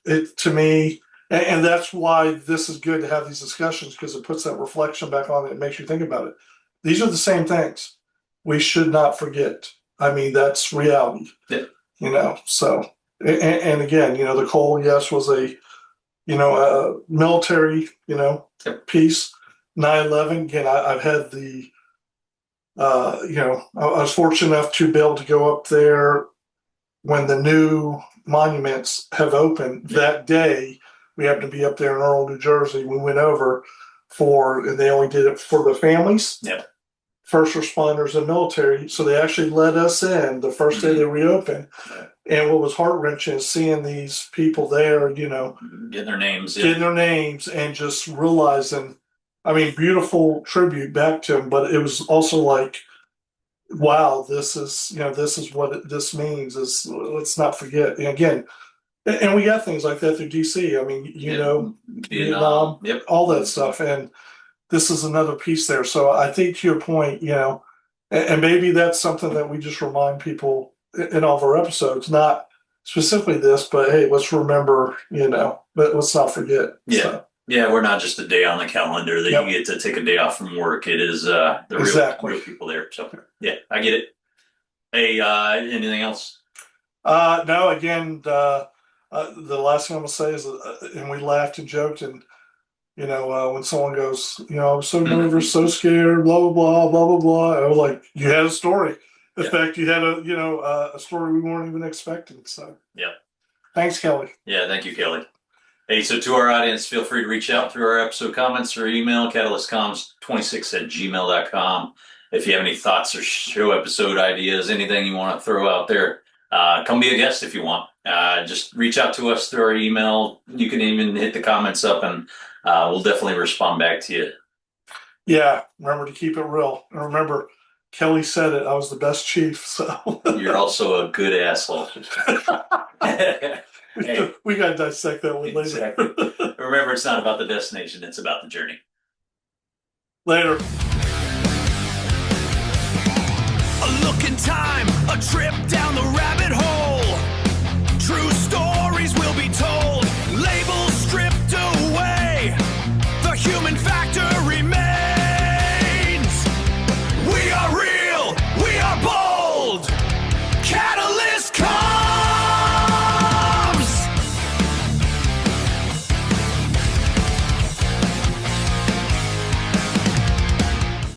it to me, and that's why this is good to have these discussions because it puts that reflection back on it and makes you think about it. These are the same things. We should not forget. I mean, that's reality. Yeah. So, and again, the Cole, yes, was a military, piece. 9/11, again, I've had the, I was fortunate enough to be able to go up there when the new monuments have opened that day. We happened to be up there in Earl, New Jersey. We went over and they only did it for the families, first responders, and military. So they actually let us in the first day they reopened. And what was heart-wrenching is seeing these people there, getting their names and just realizing, I mean, beautiful tribute back to them, but it was also like, wow, this is what this means is let's not forget. And again, and we got things like that through DC. I mean, Vietnam, all that stuff. And this is another piece there. So I think to your point, and maybe that's something that we just remind people in all of our episodes, not specifically this, but hey, let's remember, but let's not forget. Yeah. So. Yeah, we're not just a day on the calendar that you get to take a day off from work. It is the real people there. So yeah, I get it. Hey, anything else? No, again, the last thing I'm gonna say is, and we laughed and joked, and when someone goes, I was so nervous, so scared, blah blah blah, blah blah blah. I was like, you had a story. In fact, you had a story we weren't even expecting. So thanks, Kelly. Yeah, thank you, Kelly. Hey, so to our audience, feel free to reach out through our episode comments or email, catalystcomms26@gmail.com. If you have any thoughts or show episode ideas, anything you want to throw out there, come be a guest if you want. Just reach out to us through our email. You can even hit the comments up and we'll definitely respond back to you. Yeah, remember to keep it real. And remember, Kelly said it, I was the best chief. So you're also a good asshole. Hey, we got to dissect that one later. Exactly. Remember, it's not about the destination, it's about the journey. Later. A look in time, a trip down the rabbit hole. True story.